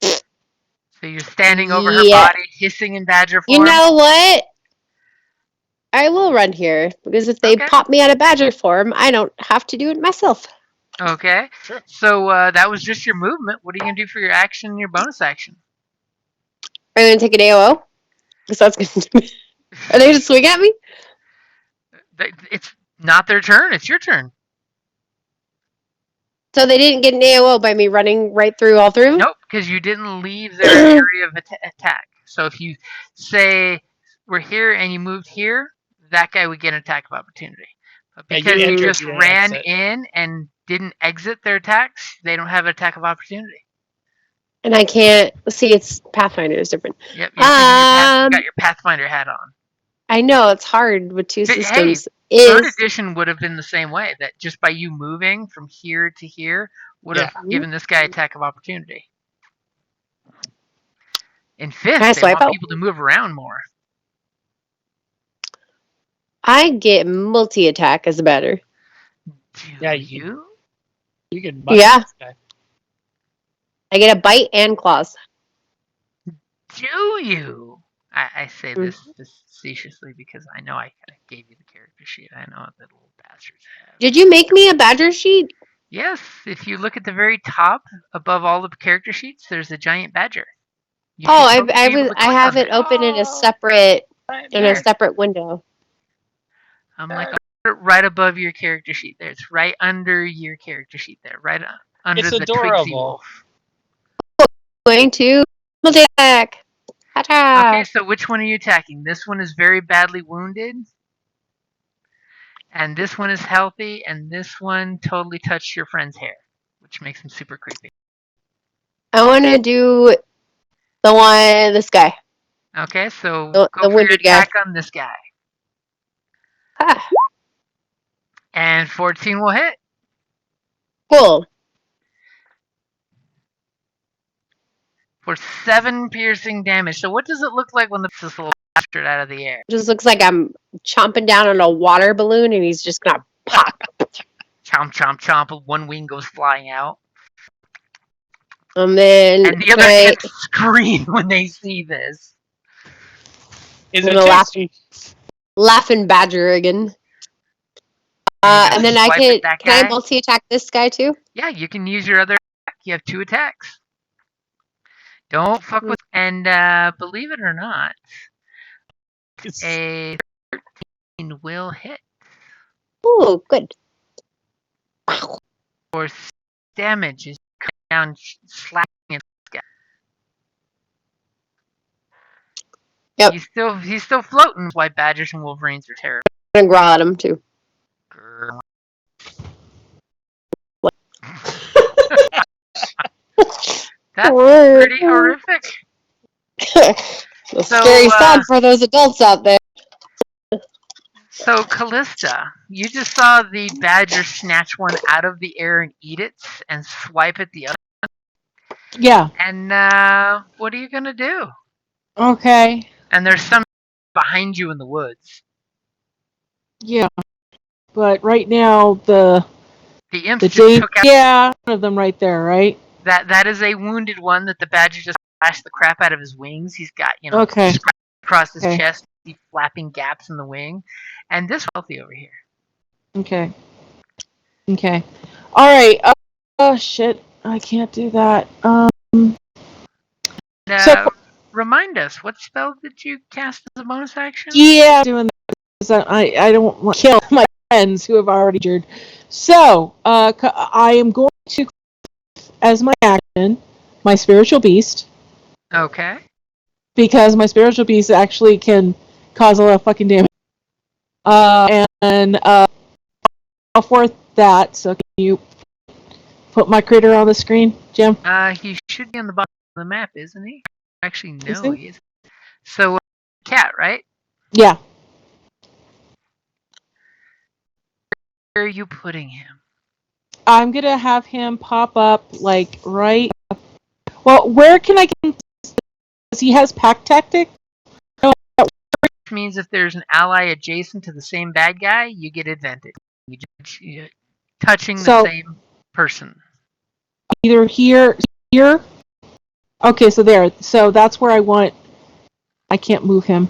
Speaker 2: So you're standing over her body, hissing in badger form?
Speaker 3: You know what? I will run here, because if they pop me out of badger form, I don't have to do it myself.
Speaker 2: Okay.
Speaker 5: Sure.
Speaker 2: So that was just your movement. What are you going to do for your action and your bonus action?
Speaker 3: Are you going to take an AOO? Because that's going to... Are they going to swing at me?
Speaker 2: Not their turn. It's your turn.
Speaker 3: So they didn't get an AOO by me running right through all through?
Speaker 2: Nope, because you didn't leave their area of attack. So if you say we're here and you moved here, that guy would get an attack of opportunity. But
Speaker 5: Yeah, you
Speaker 2: because you
Speaker 5: entered,
Speaker 2: just
Speaker 5: you didn't
Speaker 2: ran
Speaker 5: exit.
Speaker 2: in and didn't exit their attacks, they don't have an attack of opportunity.
Speaker 3: And I can't see. It's Pathfinder is different.
Speaker 2: Yep, you're thinking you got your Pathfinder hat on.
Speaker 3: I know it's hard with two
Speaker 2: Hey,
Speaker 3: systems.
Speaker 2: third edition would have been the same way. That just by you moving from here to here would have given this guy attack of opportunity. In fifth, they want people to move around more.
Speaker 3: I get multi attack as a batter.
Speaker 2: Do you?
Speaker 5: You can
Speaker 3: Yeah.
Speaker 5: this guy.
Speaker 3: I get a bite and claws.
Speaker 2: Do you? I say this facetiously because I know I gave you the character sheet. I know that little bastards have.
Speaker 3: Did you make me a badger sheet?
Speaker 2: Yes. If you look at the very top above all the character sheets, there's a giant badger.
Speaker 3: I have it open in a separate window.
Speaker 2: I'm like, I'll put it right above your character sheet there. It's right under your character sheet there, right under
Speaker 5: it's
Speaker 2: the Twigsy Wolf.
Speaker 3: Going to multi attack.
Speaker 2: Okay, so which one are you attacking? This one is very badly wounded. And this one is healthy, and this one totally touched your friend's hair, which makes him super creepy.
Speaker 3: I want to do this guy.
Speaker 2: Okay, so
Speaker 3: the
Speaker 2: go for
Speaker 3: wounded
Speaker 2: your attack on this guy. And 14 will hit.
Speaker 3: Cool.
Speaker 2: For 7 piercing damage. So what does it look like when this little bastard out of the air?
Speaker 3: It just looks like I'm chomping down on a water balloon, and he's just gonna pop.
Speaker 2: Chomp, chomp, chomp. One wing goes flying out.
Speaker 3: And then
Speaker 2: the other kids scream when they see this.
Speaker 5: Is it
Speaker 3: laughing badger again? And then can I multi attack this guy too?
Speaker 2: Yeah, you can use your other attack. You have 2 attacks. Don't fuck with. And believe it or not, a 13 will hit.
Speaker 3: Ooh, good.
Speaker 2: For damage is coming down, slapping at this guy.
Speaker 3: Yep.
Speaker 2: He's still floating. Why badgers and wolverines are terrible.
Speaker 3: I'm gonna growl at him too.
Speaker 2: That's pretty horrific.
Speaker 3: Scary sound for those adults out there.
Speaker 2: So, Callista, you just saw the badger snatch one out of the air and eat it and swipe at the other.
Speaker 4: Yeah.
Speaker 2: And what are you going to do?
Speaker 4: Okay.
Speaker 2: And there's some behind you in the woods.
Speaker 4: Yeah. But right now, the
Speaker 2: imps just took out.
Speaker 4: Yeah, one of them right there, right?
Speaker 2: That is a wounded one that the badger just slashed the crap out of his wings. He's got,
Speaker 4: okay.
Speaker 2: scratch across his chest, flapping gaps in the wing. And this healthy over here.
Speaker 4: Okay. Okay. All right. Oh shit! I can't do that.
Speaker 2: So remind us, what spell did you cast as a bonus action?
Speaker 4: Yeah, doing that. I don't want to kill my friends who have already injured. So I am going to, as my action, my spiritual beast.
Speaker 2: Okay.
Speaker 4: Because my spiritual beast actually can cause a lot of fucking damage. And I'll forth that. So can you put my critter on the screen, Jim?
Speaker 2: He should be on the bottom of the map, isn't he? Actually, no, he isn't. So, cat, right?
Speaker 4: Yeah.
Speaker 2: Where are you putting him?
Speaker 4: I'm gonna have him pop up like right. Well, where can I get him? Because he has pack tactic.
Speaker 2: Which means if there's an ally adjacent to the same bad guy, you get advantage. You're touching the same person.
Speaker 4: Either here. Okay, so there. So that's where I want. I can't move him.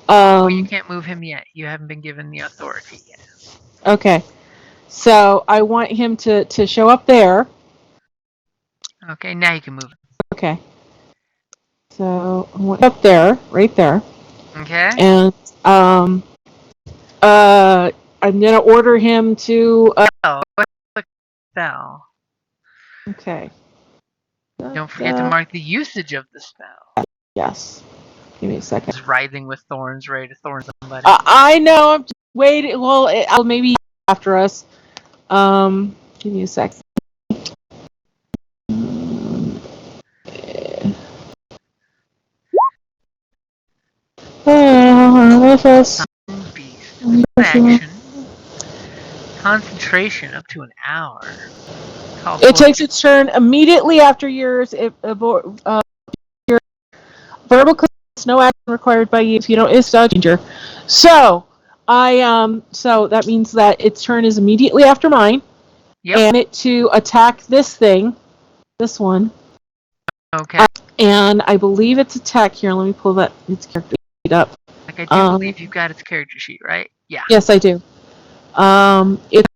Speaker 2: You can't move him yet. You haven't been given the authority yet.
Speaker 4: Okay. So I want him to show up there.
Speaker 2: Okay, now you can move him.
Speaker 4: Okay. So I want up there, right there.
Speaker 2: Okay.
Speaker 4: And I'm gonna order him to.
Speaker 2: Oh, click spell.
Speaker 4: Okay.
Speaker 2: Don't forget to mark the usage of the spell.
Speaker 4: Yes. Give me a second.
Speaker 2: Is writhing with thorns, ready to thorn somebody.
Speaker 4: I know. I'm just waiting. Well, I'll maybe after us. Give me a second. With us.
Speaker 2: Beast. Action. Concentration up to an hour.
Speaker 4: It takes its turn immediately after yours. If your verbal commands, no action required by you if you don't is dodge danger. So so that means that its turn is immediately after mine.
Speaker 2: Yep.
Speaker 4: And it to attack this thing, this one.
Speaker 2: Okay.
Speaker 4: And I believe its attack here. Let me pull its character sheet up.
Speaker 2: Like I do believe you've got its character sheet, right? Yeah.
Speaker 4: Yes, I do. It's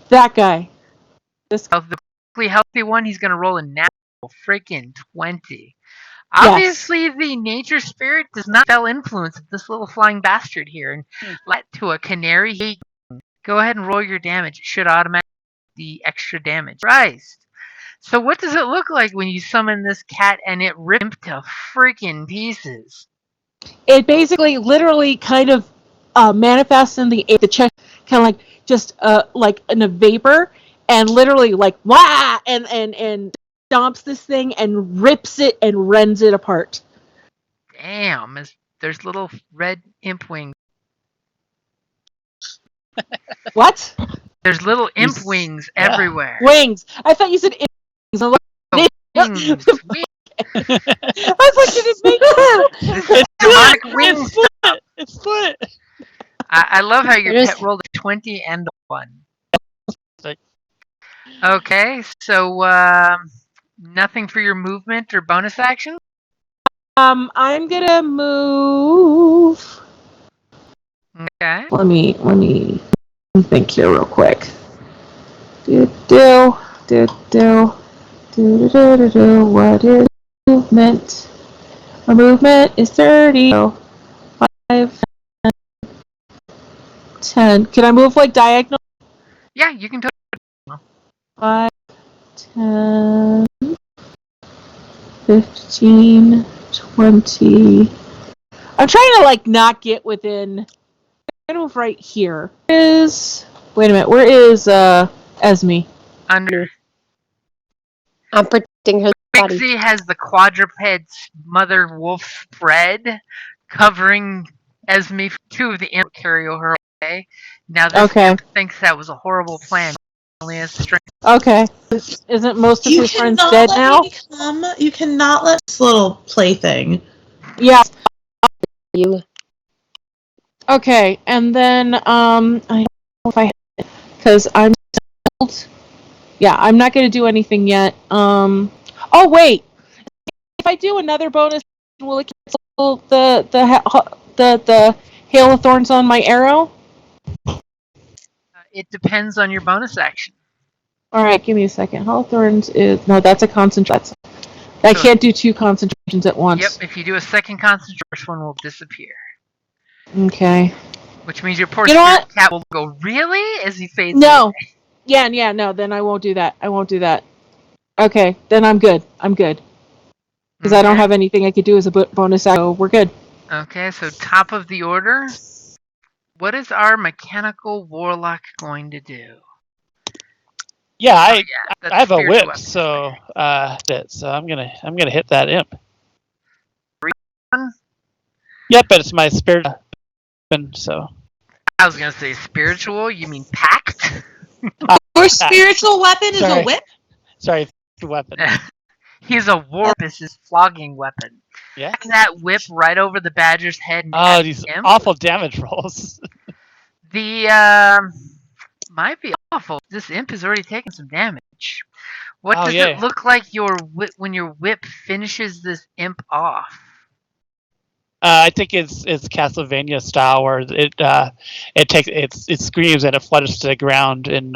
Speaker 4: that guy. This
Speaker 2: the healthy one, he's gonna roll a natural freaking 20. Obviously, the nature spirit does not spell influence of this little flying bastard here, and let to a canary. Go ahead and roll your damage. It should automatically the extra damage. Christ. So what does it look like when you summon this cat and it rips to freaking pieces?
Speaker 4: It basically, literally, kind of manifests in the chest, kind of like just like in a vapor, and literally like wah, and stomps this thing and rips it and rends it apart.
Speaker 2: Damn, there's little red imp wings.
Speaker 4: What?
Speaker 2: There's little imp wings everywhere.
Speaker 4: Wings. I thought you said wings.
Speaker 2: Wings.
Speaker 4: I was like, did it make
Speaker 2: This is demonic wings.
Speaker 5: It's split.
Speaker 2: I love how your pet rolled a 20 and a 1. Okay, so nothing for your movement or bonus action?
Speaker 4: I'm gonna move.
Speaker 2: Okay.
Speaker 4: Let me think here real quick. What is movement? My movement is 30. 5, 10. Can I move like diagonal?
Speaker 2: Yeah, you can totally.
Speaker 4: 5, 10, 15, 20. I'm trying to like not get within. I'm gonna move right here. Wait a minute. Where is Esme?
Speaker 2: Under.
Speaker 3: I'm protecting her body.
Speaker 2: Pixie has the quadruped's mother wolf spread covering Esme. 2 of the imp carry her away. Now this imp thinks that was a horrible plan. He only has strength.
Speaker 4: Okay. Isn't most of his friends dead now?
Speaker 1: You cannot let this little plaything.
Speaker 4: Yeah.
Speaker 3: You.
Speaker 4: Okay, and then I don't know if I because I'm told. Yeah, I'm not going to do anything yet. Oh wait, if I do another bonus, will it cancel the hail of thorns on my arrow?
Speaker 2: It depends on your bonus action.
Speaker 4: All right, give me a second. Hail of thorns is no, that's a concentration. I can't do 2 concentrations at once.
Speaker 2: Yep, if you do a second concentration, the first one will disappear.
Speaker 4: Okay.
Speaker 2: Which means your poor spirit cat will go, really? As he fades away.
Speaker 4: Yeah, no, then I won't do that. Okay, then I'm good. Because I don't have anything I could do as a bonus action, so we're good.
Speaker 2: Okay, so top of the order. What is our mechanical warlock going to do?
Speaker 5: Yeah, I have a whip, so I'm gonna hit that imp. Yep, but it's my spirit weapon, so.
Speaker 2: I was gonna say spiritual. You mean pact?
Speaker 1: Your spiritual weapon is a whip?
Speaker 5: Sorry, weapon.
Speaker 2: He's a war. This is flogging weapon.
Speaker 5: Yeah.
Speaker 2: And that whip right over the badger's head.
Speaker 5: And these awful damage rolls.
Speaker 2: The might be awful. This imp has already taken some damage. What does it look like when your whip finishes this imp off?
Speaker 5: I think it's Castlevania style, where it screams and it flutters to the ground in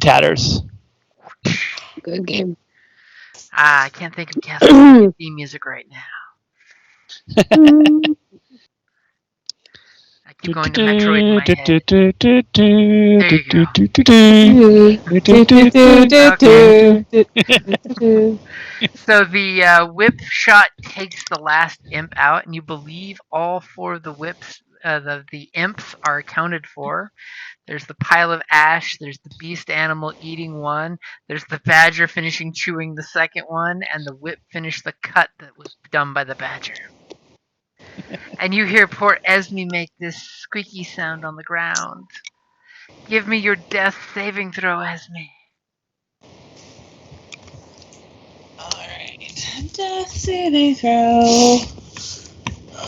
Speaker 5: tatters.
Speaker 3: Good game.
Speaker 2: I can't think of Castlevania theme music right now. keep going to Metroid in my head. There you go. So the whip shot takes the last imp out, and you believe all four of the whips, the imps, are accounted for. There's the pile of ash. There's the beast animal eating one. There's the badger finishing chewing the second one, and the whip finished the cut that was done by the badger. And you hear poor Esme make this squeaky sound on the ground. Give me your death saving throw, Esme.
Speaker 1: Alright. Death saving throw.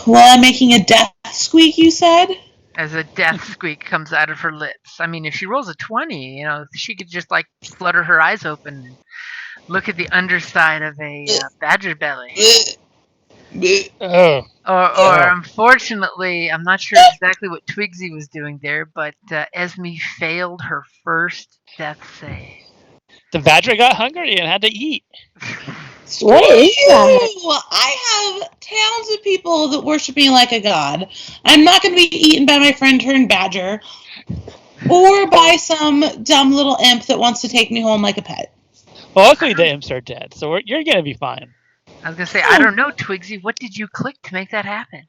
Speaker 1: Well, I'm making a death squeak, you said?
Speaker 2: As a death squeak comes out of her lips. I mean, if she rolls a 20, she could just like flutter her eyes open and look at the underside of a badger belly.
Speaker 5: Oh.
Speaker 2: Or unfortunately, I'm not sure exactly what Twigsy was doing there, but Esme failed her first death save.
Speaker 5: The badger got hungry and had to eat.
Speaker 3: What is that?
Speaker 1: I have towns of people that worship me like a god. I'm not going to be eaten by my friend turned badger or by some dumb little imp that wants to take me home like a pet.
Speaker 5: Well, luckily the imps are dead, so you're going to be fine.
Speaker 2: I was going to say, I don't know, Twigsy, what did you click to make that happen?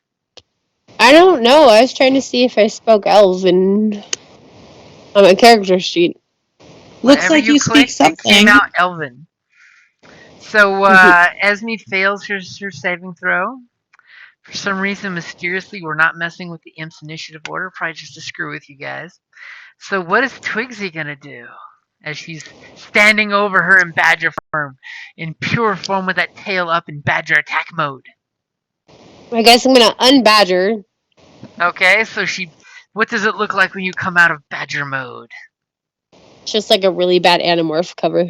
Speaker 3: I don't know. I was trying to see if I spoke Elven on my character sheet.
Speaker 1: Looks
Speaker 2: Whatever
Speaker 1: like you speak
Speaker 2: clicked, it came
Speaker 1: something.
Speaker 2: out Elven. So Esme fails her saving throw. For some reason, mysteriously, we're not messing with the imp's initiative order, probably just to screw with you guys. So what is Twigsy going to do? As she's standing over her in badger form, in pure form with that tail up in badger attack mode.
Speaker 3: I guess I'm gonna unbadger.
Speaker 2: Okay, so what does it look like when you come out of badger mode?
Speaker 3: It's just like a really bad Animorph cover.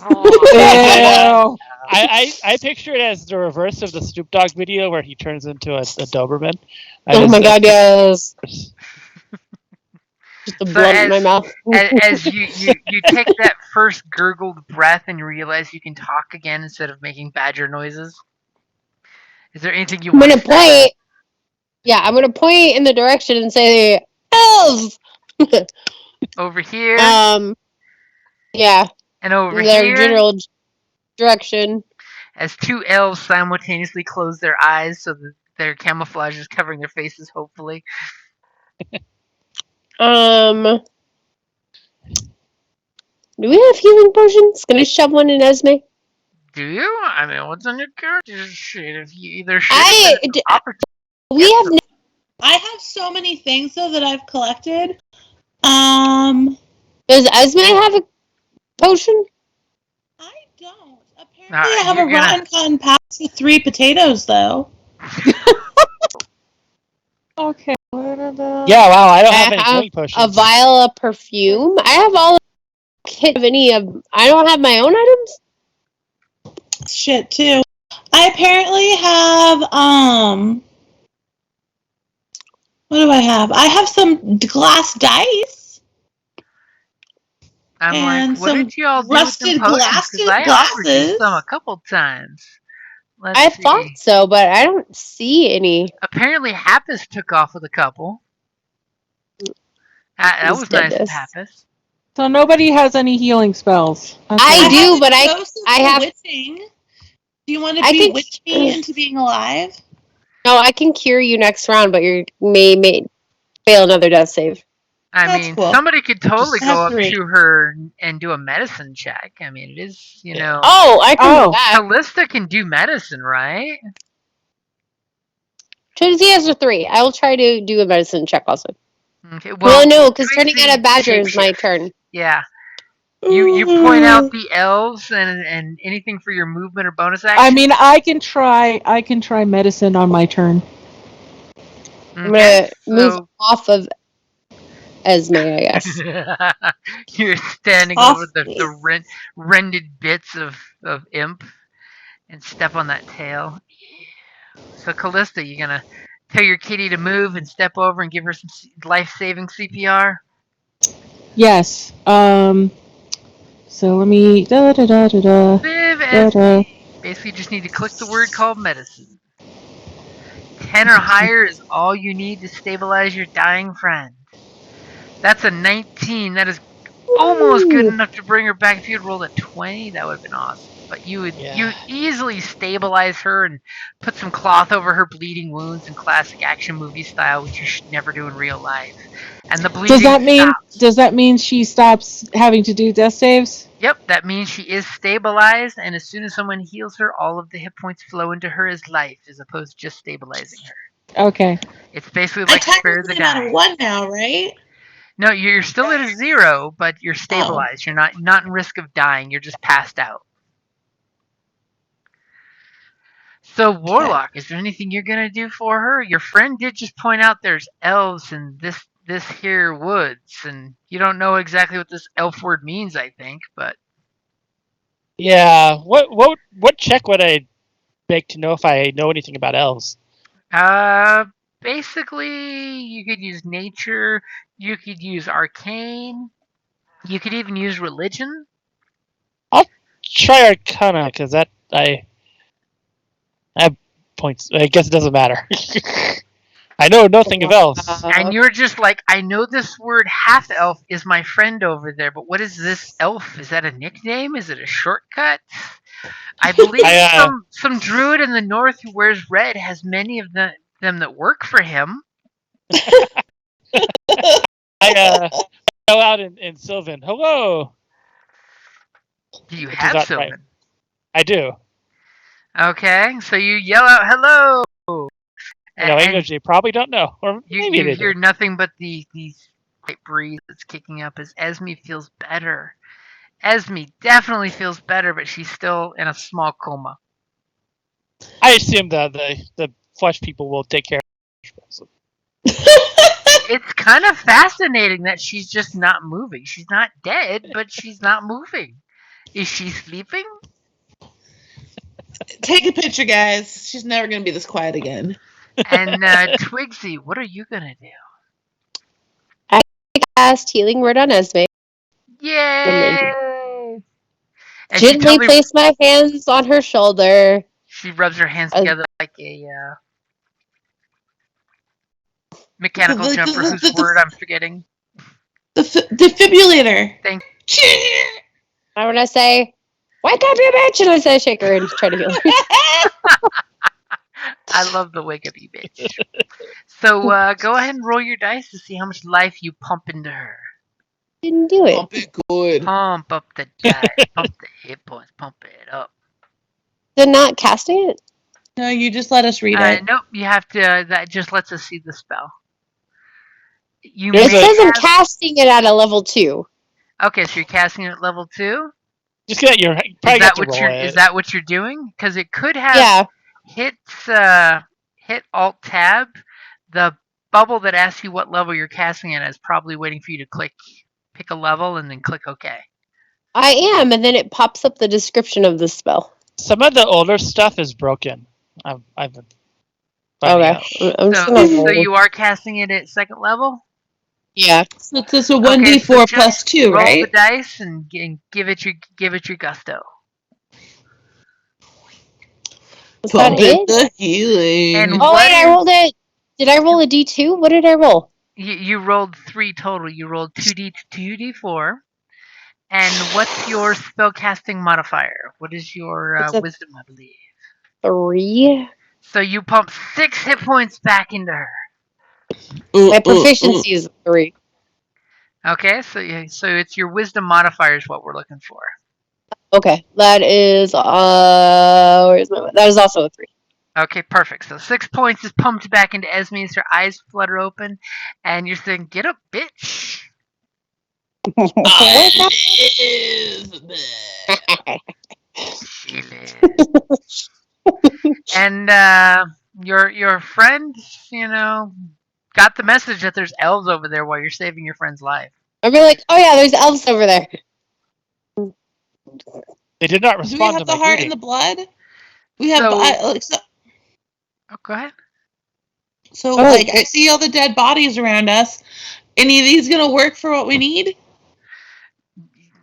Speaker 2: Oh,
Speaker 5: I picture it as the reverse of the Snoop Dogg video where he turns into a Doberman.
Speaker 3: Oh my god, yes. Just the blood in my mouth.
Speaker 2: as you take that first gurgled breath and you realize you can talk again instead of making badger noises. Is there anything you
Speaker 3: I'm
Speaker 2: want
Speaker 3: gonna
Speaker 2: to say?
Speaker 3: point. Yeah, I'm gonna point in the direction and say, "Elves!"
Speaker 2: Over here
Speaker 3: Yeah,
Speaker 2: and over
Speaker 3: in their
Speaker 2: here.
Speaker 3: general direction.
Speaker 2: As two elves simultaneously close their eyes so that their camouflage is covering their faces, hopefully.
Speaker 3: Do we have healing potions? Can I shove one in Esme?
Speaker 2: Do you? I mean, what's on your character sheet? If you either should
Speaker 3: We have.
Speaker 1: I have so many things though that I've collected.
Speaker 3: Does Esme have a potion?
Speaker 1: I don't. Apparently, I have a
Speaker 2: you're gonna-
Speaker 1: rotten cotton patch with 3 potatoes though.
Speaker 4: Okay.
Speaker 5: Yeah, wow, I don't have any healing potions.
Speaker 3: A vial of perfume. I have all kit of any of. I don't have my own items.
Speaker 1: Shit too. I apparently have what do I have? I have some glass dice.
Speaker 2: I'm
Speaker 1: and
Speaker 2: like, what
Speaker 1: some
Speaker 2: did y'all do with
Speaker 1: rusted
Speaker 2: them potions? Because I offered you
Speaker 1: glasses.
Speaker 2: some a couple times.
Speaker 3: I thought so, but I don't see any.
Speaker 2: Apparently, Happus took off with a couple. That was nice of Happus.
Speaker 4: So nobody has any healing spells. Okay.
Speaker 3: I do, but I have.
Speaker 1: Witching. Do you want to bewitch me into being alive?
Speaker 3: No, I can cure you next round, but you may fail another death save.
Speaker 2: I mean, somebody could totally go up to her and do a medicine check. I mean, it is,
Speaker 3: Oh, I can do that.
Speaker 2: Callista can do medicine, right?
Speaker 3: Trinity has a 3. I will try to do a medicine check also.
Speaker 2: Okay.
Speaker 3: Well, no, because turning out a badger is my turn.
Speaker 2: Yeah. You point out the elves and anything for your movement or bonus action?
Speaker 4: I mean, I can try medicine on my turn.
Speaker 3: Okay, I'm gonna move off of Esme, I guess.
Speaker 2: You're standing over the rended bits of imp and step on that tail. So Callista, you gonna tell your kitty to move and step over and give her some life-saving CPR?
Speaker 4: Yes. So let me
Speaker 2: Basically, you just need to click the word called medicine. 10 or higher is all you need to stabilize your dying friend. That's a 19. That is almost good enough to bring her back. If you had rolled a 20, that would have been awesome. But you would easily stabilize her and put some cloth over her bleeding wounds in classic action movie style, which you should never do in real life. And the bleeding stops.
Speaker 4: Does that mean she stops having to do death saves?
Speaker 2: Yep, that means she is stabilized, and as soon as someone heals her, all of the hit points flow into her as life, as opposed to just stabilizing her.
Speaker 4: Okay.
Speaker 2: It's basically like spare the
Speaker 1: I'm at
Speaker 2: dying.
Speaker 1: a 1 now, right?
Speaker 2: No, you're still at a 0, but you're stabilized. You're not in risk of dying. You're just passed out. So, Warlock, is there anything you're gonna do for her? Your friend did just point out there's elves in this here woods, and you don't know exactly what this elf word means, I think, but
Speaker 5: Yeah. What check would I make to know if I know anything about elves?
Speaker 2: basically you could use nature, you could use arcane, you could even use religion.
Speaker 5: I'll try Arcana because I have points. I guess it doesn't matter. I know nothing of elves.
Speaker 2: And you're just like, I know this word half elf is my friend over there, but what is this elf? Is that a nickname? Is it a shortcut? I believe some druid in the north who wears red has many of them that work for him.
Speaker 5: I go out in Sylvan. Hello.
Speaker 2: Do you have Sylvan?
Speaker 5: Right. I do.
Speaker 2: Okay, so you yell out hello.
Speaker 5: In a language they probably don't know, or maybe
Speaker 2: you
Speaker 5: they
Speaker 2: hear
Speaker 5: do.
Speaker 2: nothing but the slight breeze that's kicking up as Esme feels better. Esme definitely feels better, but she's still in a small coma.
Speaker 5: I assume the flesh people will take care of her.
Speaker 2: It's kind of fascinating that she's just not moving. She's not dead, but she's not moving. Is she sleeping?
Speaker 1: Take a picture, guys. She's never going to be this quiet again.
Speaker 2: And Twigsy, what are you going to do?
Speaker 3: I cast Healing Word on Esme.
Speaker 2: Yay! And
Speaker 3: Gently place my hands on her shoulder.
Speaker 2: She rubs her hands together like a mechanical jumper whose word I'm forgetting.
Speaker 1: The defibrillator.
Speaker 2: Thank
Speaker 1: you.
Speaker 3: I want to say, wake up, you bitch! And I say, shake her and try to heal her.
Speaker 2: I love the wake up, you bitch. So go ahead and roll your dice to see how much life you pump into her.
Speaker 3: Didn't do it.
Speaker 1: Pump it good.
Speaker 2: Pump up the dice. Pump the hit points. Pump it up.
Speaker 3: They're not casting it?
Speaker 1: No, you just let us read it.
Speaker 2: Nope, you have to. That just lets us see the spell.
Speaker 3: It says I'm casting it at a level 2.
Speaker 2: Okay, so you're casting it at level 2?
Speaker 5: Just get your.
Speaker 2: Is that what you're doing? Because it could have hit Alt Tab. The bubble that asks you what level you're casting it is probably waiting for you to pick a level and then click OK.
Speaker 3: I am, and then it pops up the description of the spell.
Speaker 5: Some of the older stuff is broken. I've been.
Speaker 2: Okay. So you are casting it at 2nd level?
Speaker 3: Yeah.
Speaker 1: So it's a 1d4 plus 2, right?
Speaker 2: Roll the dice and give it your gusto.
Speaker 3: Was that it?
Speaker 1: The healing.
Speaker 2: And
Speaker 3: I rolled it. Did I roll a d2? What did I roll?
Speaker 2: You rolled 3 total. You rolled 2d4. And what's your spellcasting modifier? What is your wisdom, I believe?
Speaker 3: 3.
Speaker 2: So you pump 6 hit points back into her.
Speaker 3: My proficiency is 3.
Speaker 2: Okay, so it's your wisdom modifier is what we're looking for.
Speaker 3: Okay, that is that is also a 3.
Speaker 2: Okay, perfect. So 6 points is pumped back into Esme as her eyes flutter open, and you're saying, "Get up, bitch!" She lives. And your friend, got the message that there's elves over there while you're saving your friend's life.
Speaker 3: I'd be like, oh yeah, there's elves over there.
Speaker 5: They did not respond.
Speaker 1: Do we have the heart and the blood? We have.
Speaker 2: Oh, go ahead.
Speaker 1: So, I see all the dead bodies around us. Any of these gonna work for what we need?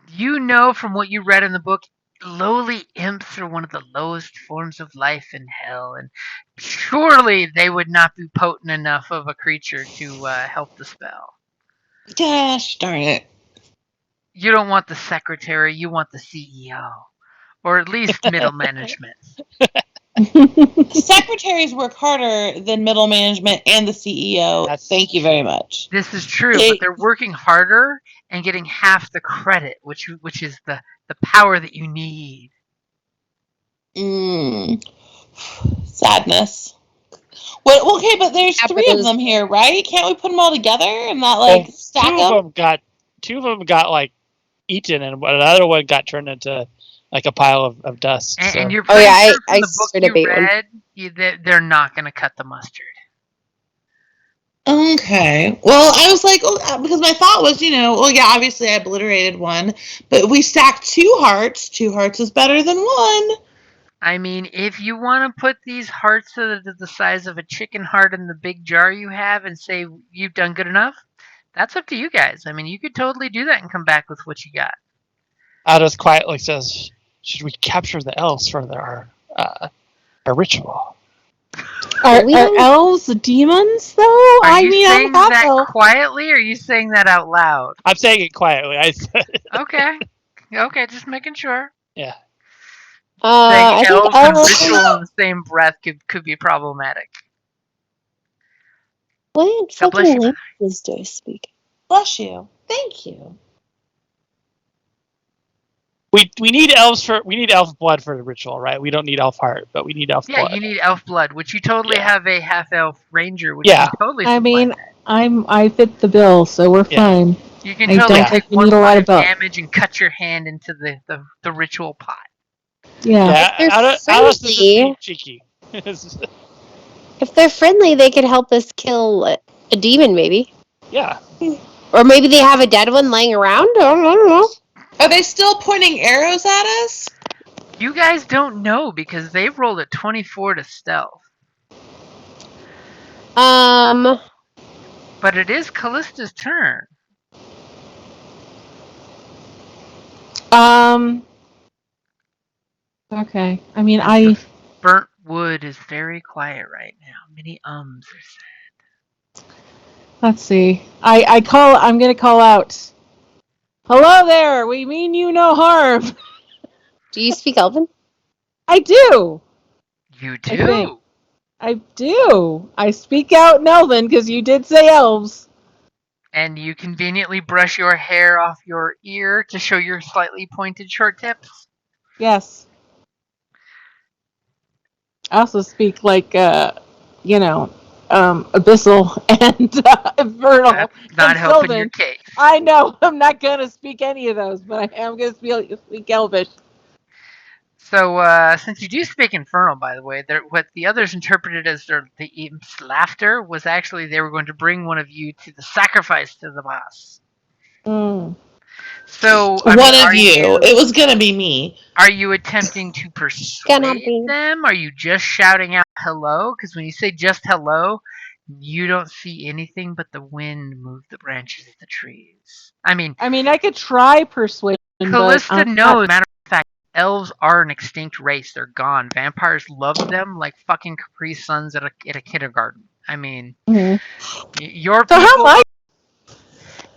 Speaker 2: You know from what you read in the book, lowly imps are one of the lowest forms of life in hell, and surely they would not be potent enough of a creature to help the spell.
Speaker 1: Gosh darn it.
Speaker 2: You don't want the secretary, you want the CEO, or at least middle management.
Speaker 1: Secretaries work harder than middle management and the CEO. Thank you very much.
Speaker 2: This is true, but they're working harder and getting half the credit, which is the power that you need.
Speaker 1: Sadness. Well, okay, but there's three of them here, right? Can't we put them all together and not stack them?
Speaker 5: Two of them got like eaten, and another one got turned into like a pile of dust.
Speaker 2: And you're pretty sure from the book you read, they're not going to cut the mustard.
Speaker 1: Okay. Well, I was like, because my thought was, obviously I obliterated one, but we stacked 2 hearts. 2 hearts is better than 1.
Speaker 2: I mean, if you want to put these hearts that are the size of a chicken heart in the big jar you have and say you've done good enough, that's up to you guys. I mean, you could totally do that and come back with what you got.
Speaker 5: Aldous quietly says, "Should we capture the elves for our ritual?"
Speaker 4: Are elves demons, though?
Speaker 2: Are you saying that quietly, or are you saying that out loud?
Speaker 5: I'm saying it quietly. I said
Speaker 2: Okay, just making sure.
Speaker 5: Yeah.
Speaker 2: Saying elves and ritual in the same breath could be problematic.
Speaker 3: What fucking languages do I speak?
Speaker 1: Bless you. Thank you.
Speaker 5: We need elf blood for the ritual, right? We don't need elf heart, but we need elf blood.
Speaker 2: Yeah, you need elf blood, which you totally have a half elf ranger, which
Speaker 5: Yeah.
Speaker 2: can totally.
Speaker 4: I mean, I fit the bill, so we're fine.
Speaker 2: You can totally take
Speaker 4: we need a lot of
Speaker 2: damage and cut your hand into the ritual pot.
Speaker 4: Yeah.
Speaker 5: Alice is just cheeky.
Speaker 3: If they're friendly, they could help us kill a demon, maybe.
Speaker 5: Yeah.
Speaker 3: Or maybe they have a dead one laying around. I don't know.
Speaker 1: Are they still pointing arrows at us?
Speaker 2: You guys don't know because they've rolled a 24 to stealth. But it is Callista's turn.
Speaker 4: Okay. I mean,
Speaker 2: burnt wood is very quiet right now. Many ums are said.
Speaker 4: Let's see. I'm gonna call out. Hello there. We mean you no harm.
Speaker 3: Do you speak Elven?
Speaker 4: I do.
Speaker 2: You do.
Speaker 4: I do. I speak out in Elven because you did say elves.
Speaker 2: And you conveniently brush your hair off your ear to show your slightly pointed short tips?
Speaker 4: Yes. I also speak like, abyssal and infernal.
Speaker 2: That's not helping your case.
Speaker 4: I know. I'm not going to speak any of those, but I am going to speak Elvish.
Speaker 2: So, since you do speak Infernal, by the way, what the others interpreted as the imp's laughter was actually they were going to bring one of you to the sacrifice to the boss. So,
Speaker 1: one of you. It was going to be me.
Speaker 2: Are you attempting to persuade them? Are you just shouting out hello? Because when you say just hello, you don't see anything but the wind move the branches of the trees. I mean,
Speaker 4: I could try persuasion.
Speaker 2: Callista knows, matter of fact, elves are an extinct race. They're gone. Vampires love them like fucking Capri Suns at a kindergarten. I mean,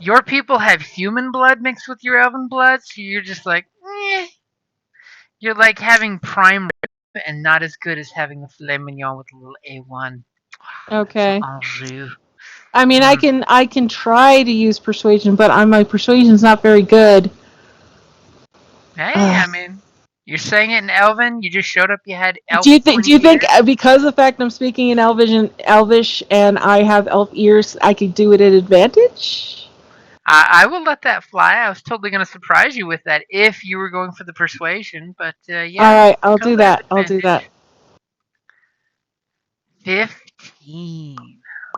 Speaker 2: your people have human blood mixed with your elven blood, so you're just like, eh. You're like having prime rib and not as good as having a filet mignon with a little A1.
Speaker 4: Okay.
Speaker 2: Anjou.
Speaker 4: I mean, I can try to use persuasion, but my persuasion's not very good.
Speaker 2: Hey, I mean, you're saying it in Elven. You just showed up. You had elf.
Speaker 4: Do you think because of the fact I'm speaking in Elvish and I have elf ears, I could do it at advantage?
Speaker 2: I will let that fly. I was totally going to surprise you with that if you were going for the persuasion, but yeah.
Speaker 4: All right, I'll do that.
Speaker 2: 15.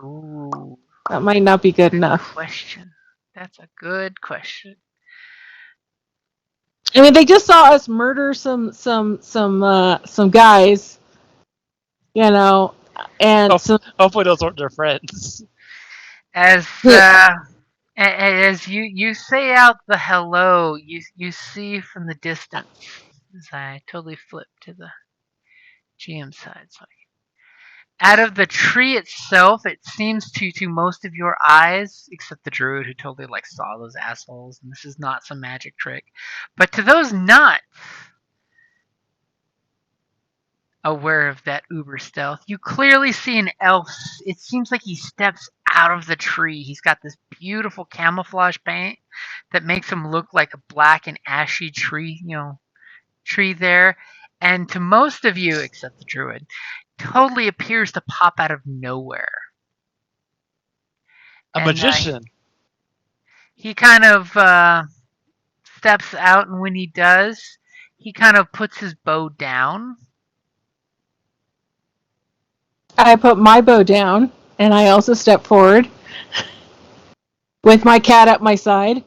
Speaker 2: Ooh.
Speaker 4: That might not be good enough.
Speaker 2: Question. That's a good question.
Speaker 4: I mean, they just saw us murder some guys, and
Speaker 5: hopefully those aren't their friends.
Speaker 2: As you say out the hello, you see from the distance as I totally flipped to the GM side. So out of the tree itself, it seems to most of your eyes, except the druid who totally like saw those assholes, and this is not some magic trick, but to those not aware of that uber stealth, you clearly see an elf. It seems like he steps out of the tree. He's got this beautiful camouflage paint that makes him look like a black and ashy tree, tree there. And to most of you, except the druid, totally appears to pop out of nowhere.
Speaker 5: A magician.
Speaker 2: He kind of steps out, and when he does, he kind of puts his bow down.
Speaker 4: I put my bow down, and I also step forward with my cat at my side.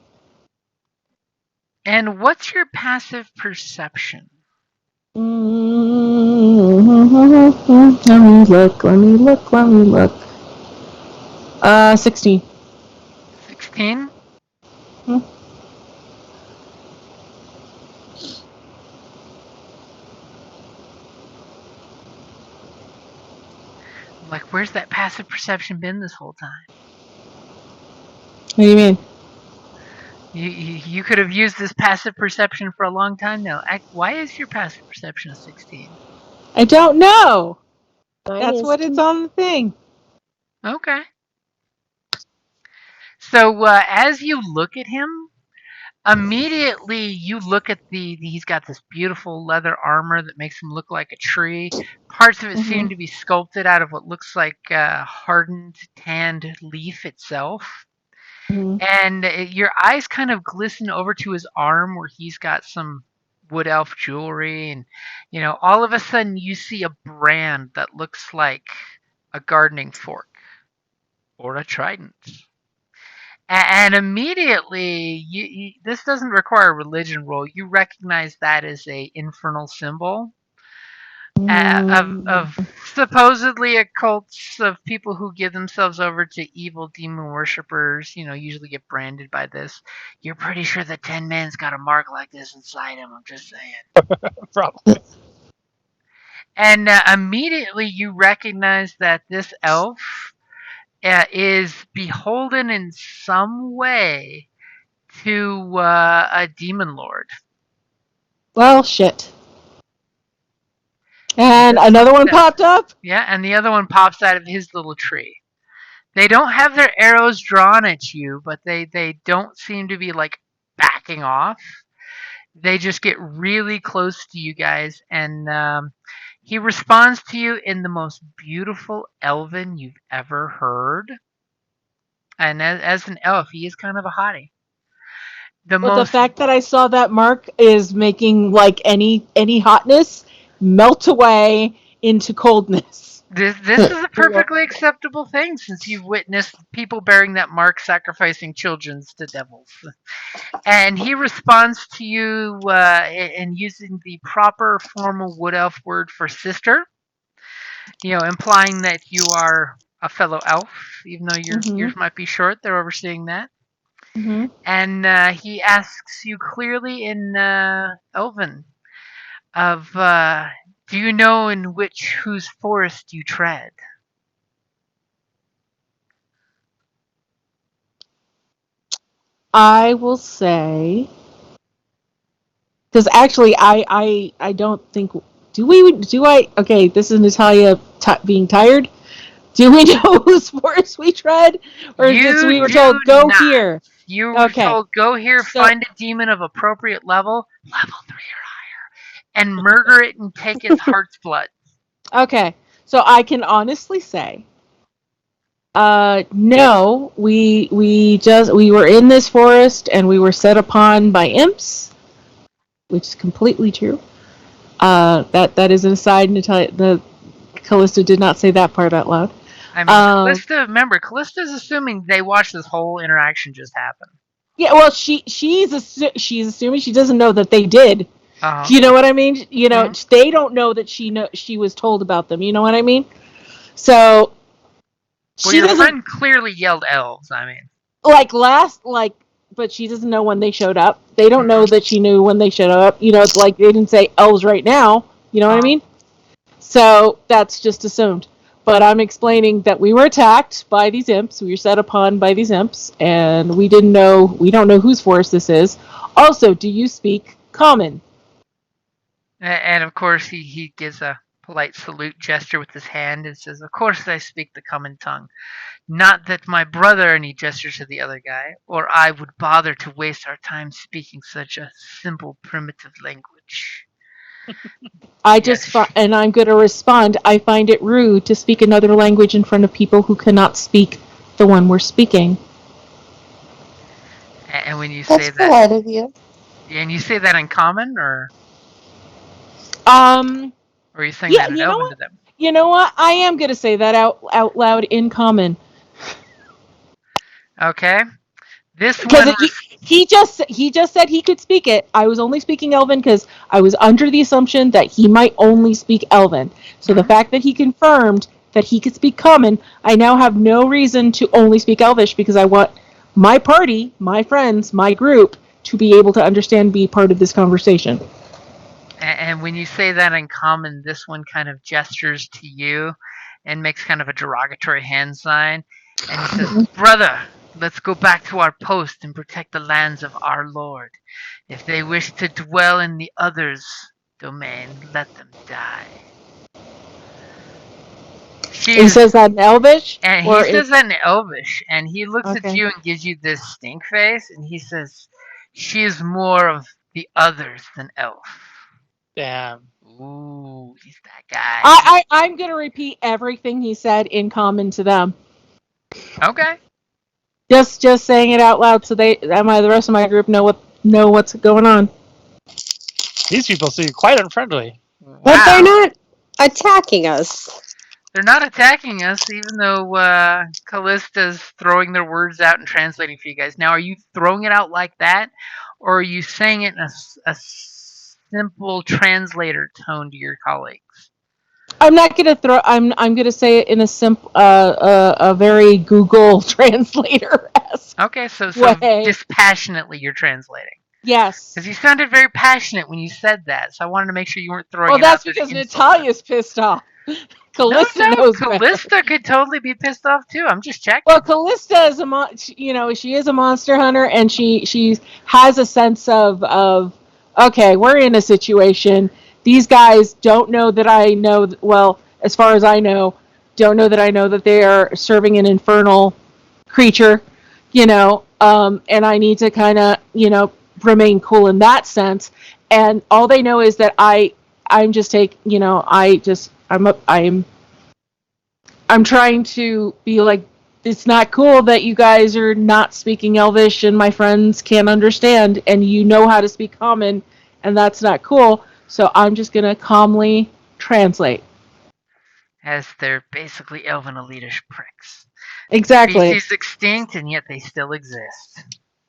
Speaker 2: And what's your passive perception?
Speaker 4: Let me look. 16.
Speaker 2: 16? Like, where's that passive perception been this whole time?
Speaker 4: What do you mean?
Speaker 2: You could have used this passive perception for a long time now. Why is your passive perception a 16?
Speaker 4: I don't know.
Speaker 3: Mine
Speaker 4: That's
Speaker 3: is
Speaker 4: what it's on the thing.
Speaker 2: Okay. So as you look at him, immediately you look at he's got this beautiful leather armor that makes him look like a tree. Parts of it seem to be sculpted out of what looks like hardened, tanned leaf itself. And your eyes kind of glisten over to his arm where he's got some wood elf jewelry, and all of a sudden you see a brand that looks like a gardening fork or a trident. And immediately, this doesn't require a religion roll. You recognize that as a infernal symbol of supposedly a cults of people who give themselves over to evil demon worshippers. Usually get branded by this. You're pretty sure the Tin Man's got a mark like this inside him. I'm just saying.
Speaker 5: Probably.
Speaker 2: And immediately you recognize that this elf is beholden in some way to a demon lord.
Speaker 4: Well, shit. And another one popped up?
Speaker 2: Yeah, and the other one pops out of his little tree. They don't have their arrows drawn at you, but they don't seem to be like backing off. They just get really close to you guys, and he responds to you in the most beautiful elven you've ever heard. And as an elf, he is kind of a hottie.
Speaker 4: The fact that I saw that mark is making like any hotness melt away into coldness.
Speaker 2: This is a perfectly acceptable thing since you've witnessed people bearing that mark sacrificing children to devils. And he responds to you in using the proper formal wood elf word for sister, implying that you are a fellow elf, even though your ears might be short. They're overseeing that. And he asks you clearly in Elven of, do you know in whose forest you tread?
Speaker 4: I will say, because actually, I don't think. Okay, this is Natalia being tired. Do we know whose forest we tread, or is this we were told go
Speaker 2: not.
Speaker 4: here?
Speaker 2: You were told go here, find a demon of appropriate level 3 or higher, and murder it and take its heart's blood.
Speaker 4: Okay, so I can honestly say, no, we were in this forest and we were set upon by imps, which is completely true. That is an aside. The Callista did not say that part out loud.
Speaker 2: I mean, Callista's assuming they watched this whole interaction just happen.
Speaker 4: Yeah, well, she's assuming she doesn't know that they did.
Speaker 2: Uh-huh.
Speaker 4: You know what I mean? They don't know that she was told about them. You know what I mean? So
Speaker 2: well, your friend clearly yelled elves. I mean,
Speaker 4: like but she doesn't know when they showed up. They don't know that she knew when they showed up. It's like they didn't say elves right now. You know what I mean? So that's just assumed. But I'm explaining that we were attacked by these imps. We were set upon by these imps, and we don't know whose force this is. Also, do you speak common?
Speaker 2: And of course, he gives a polite salute gesture with his hand and says, "Of course I speak the common tongue. Not that my brother," and he gestures to the other guy, "or I would bother to waste our time speaking such a simple, primitive language." Yes.
Speaker 4: And I'm going to respond. I find it rude to speak another language in front of people who cannot speak the one we're speaking.
Speaker 2: And when you
Speaker 3: That's
Speaker 2: say that,
Speaker 3: polite of you.
Speaker 2: and you say that in common, or
Speaker 4: Um,
Speaker 2: are you saying
Speaker 4: yeah,
Speaker 2: that in Elven to them?
Speaker 4: You know what? I am going to say that out loud in common.
Speaker 2: Okay. This
Speaker 4: Because
Speaker 2: one was
Speaker 4: he just said he could speak it. I was only speaking Elven because I was under the assumption that he might only speak Elven. So the fact that he confirmed that he could speak Common, I now have no reason to only speak Elvish because I want my party, my friends, my group to be able to understand, be part of this conversation.
Speaker 2: And when you say that in common, this one kind of gestures to you and makes kind of a derogatory hand sign. And he says, "Brother, let's go back to our post and protect the lands of our Lord. If they wish to dwell in the other's domain, let them die."
Speaker 4: He says that in Elvish,
Speaker 2: And he
Speaker 4: or in,
Speaker 2: says that in Elvish, and he looks at
Speaker 4: okay.
Speaker 2: you and gives you this stink face, and he says, "She is more of the others than elf."
Speaker 5: Damn.
Speaker 2: Ooh, he's that guy.
Speaker 4: I'm gonna repeat everything he said in common to them.
Speaker 2: Okay.
Speaker 4: Just saying it out loud so the rest of my group know what's going on.
Speaker 5: These people seem quite unfriendly.
Speaker 3: But they're
Speaker 2: Wow.
Speaker 3: not attacking us.
Speaker 2: They're not attacking us, even though Callista's throwing their words out and translating for you guys. Now, are you throwing it out like that, or are you saying it in a simple translator tone to your colleagues?
Speaker 4: I'm not gonna throw. I'm gonna say it in a simple, a very Google translator esque
Speaker 2: Okay, so
Speaker 4: way.
Speaker 2: dispassionately you're translating.
Speaker 4: Yes.
Speaker 2: Because you sounded very passionate when you said that, so I wanted to make sure you weren't throwing
Speaker 4: Well,
Speaker 2: it out
Speaker 4: that's
Speaker 2: there to
Speaker 4: because
Speaker 2: insult them.
Speaker 4: Natalia's pissed off.
Speaker 2: No,
Speaker 4: Callista
Speaker 2: no,
Speaker 4: knows better.
Speaker 2: Callista could totally be pissed off too. I'm just
Speaker 4: Well,
Speaker 2: checking.
Speaker 4: Callista is she is a monster hunter, and she has a sense of okay, we're in a situation. These guys don't know that I know. Well, as far as I know, don't know that I know that they are serving an infernal creature. And I need to kind of remain cool in that sense. And all they know is that I'm just I'm trying to be like, it's not cool that you guys are not speaking Elvish and my friends can't understand and you know how to speak Common, and that's not cool. So I'm just gonna calmly translate.
Speaker 2: As they're basically elven elitish pricks.
Speaker 4: Exactly.
Speaker 2: Species extinct, and yet they still exist.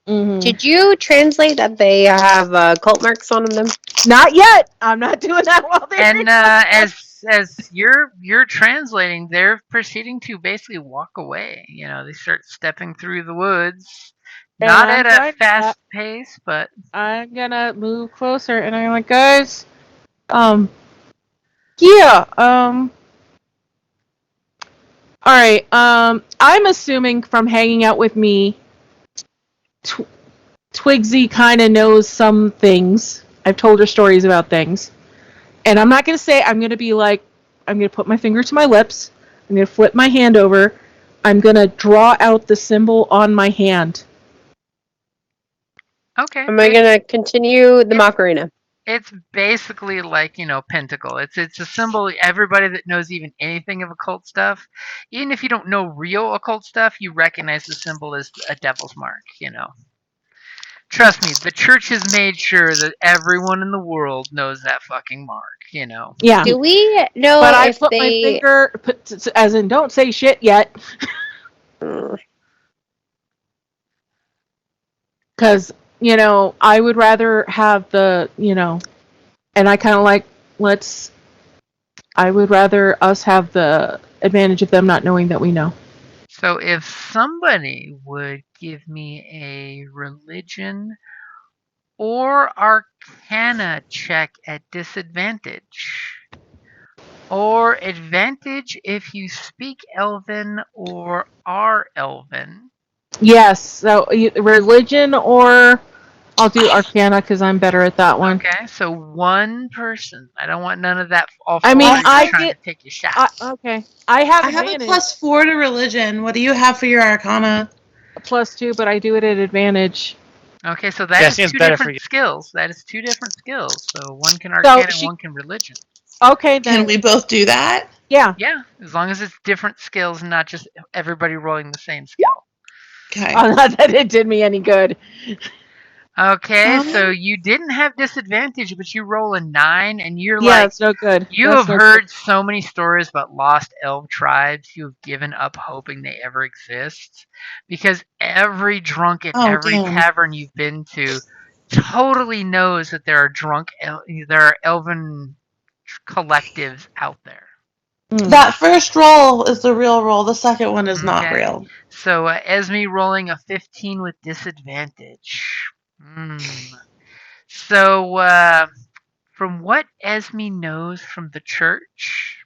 Speaker 4: Mm-hmm.
Speaker 3: Did you translate that they have cult marks on them?
Speaker 4: Not yet. I'm not doing that while they're.
Speaker 2: And as you're translating, they're proceeding to basically walk away. They start stepping through the woods,
Speaker 4: And
Speaker 2: not
Speaker 4: I'm
Speaker 2: at a
Speaker 4: fine with that.
Speaker 2: fast pace, but
Speaker 4: I'm gonna move closer, and I'm like, guys, um, yeah, all right, I'm assuming from hanging out with me, Twigsy kind of knows some things. I've told her stories about things, and I'm not gonna say. I'm gonna be like, I'm gonna put my finger to my lips. I'm gonna flip my hand over. I'm gonna draw out the symbol on my hand.
Speaker 2: okay.
Speaker 3: Am I gonna continue the Macarena?
Speaker 2: It's basically like pentacle. It's a symbol. Everybody that knows even anything of occult stuff, even if you don't know real occult stuff, you recognize the symbol as a devil's mark. Trust me, the church has made sure that everyone in the world knows that fucking mark.
Speaker 4: Yeah,
Speaker 3: Do we know
Speaker 4: but I
Speaker 3: if
Speaker 4: put my
Speaker 3: they?
Speaker 4: finger, as in, don't say shit yet. Because I would rather have and I kind of like I would rather us have the advantage of them not knowing that we know.
Speaker 2: So if somebody would give me a religion or arcana check at disadvantage. Or advantage if you speak Elven or are Elven.
Speaker 4: Yes. So religion, or I'll do Arcana because I'm better at that one.
Speaker 2: Okay, so one person. I don't want none of that. All
Speaker 4: I
Speaker 2: four
Speaker 4: mean,
Speaker 2: of you
Speaker 4: I
Speaker 2: trying
Speaker 4: get.
Speaker 2: to take your shots.
Speaker 4: Okay. I have
Speaker 1: I have a
Speaker 4: advantage
Speaker 1: +4 to religion. What do you have for your arcana?
Speaker 4: +2, but I do it at advantage.
Speaker 2: Okay, so that
Speaker 5: Yeah,
Speaker 2: is
Speaker 5: seems
Speaker 2: two
Speaker 5: better for
Speaker 2: different
Speaker 5: you.
Speaker 2: skills. That is two different skills. So one can
Speaker 4: So
Speaker 2: arcana and
Speaker 4: she.
Speaker 2: one can religion.
Speaker 4: Okay, then.
Speaker 1: Can we both do that?
Speaker 4: Yeah.
Speaker 2: Yeah, as long as it's different skills and not just everybody rolling the same skill.
Speaker 1: Okay.
Speaker 4: Not that it did me any good.
Speaker 2: Okay, so you didn't have disadvantage, but you roll a 9, and you're
Speaker 4: Yeah,
Speaker 2: like,
Speaker 4: it's no good.
Speaker 2: you
Speaker 4: That's
Speaker 2: have
Speaker 4: no
Speaker 2: heard so many stories about lost elf tribes. You have given up hoping they ever exist because every drunk at
Speaker 1: Oh,
Speaker 2: every
Speaker 1: damn.
Speaker 2: tavern you've been to totally knows that there are there are elven collectives out there.
Speaker 4: good.
Speaker 1: That first roll is the real roll. The second one is not
Speaker 2: Okay,
Speaker 1: real.
Speaker 2: so Esme rolling a 15 with disadvantage. So from what Esme knows from the church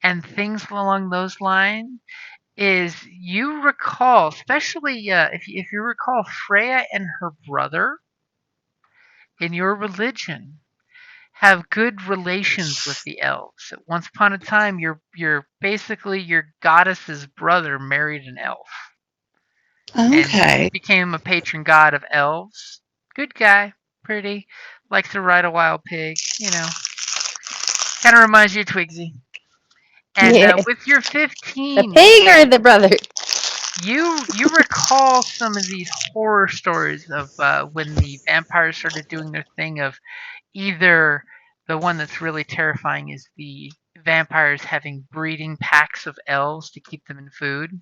Speaker 2: and things along those lines, is you recall, especially if you recall Freya and her brother in your religion have good relations with the elves. At once upon a time, your basically your goddess's brother married an elf, and he
Speaker 1: Okay.
Speaker 2: became a patron god of elves. Good guy, pretty, likes to ride a wild pig. Kind of reminds you of Twigsy. And
Speaker 3: Yeah.
Speaker 2: with your
Speaker 3: The
Speaker 2: 15,
Speaker 3: pig or the brother?
Speaker 2: you recall some of these horror stories of when the vampires started doing their thing of either the one that's really terrifying is the vampires having breeding packs of elves to keep them in food.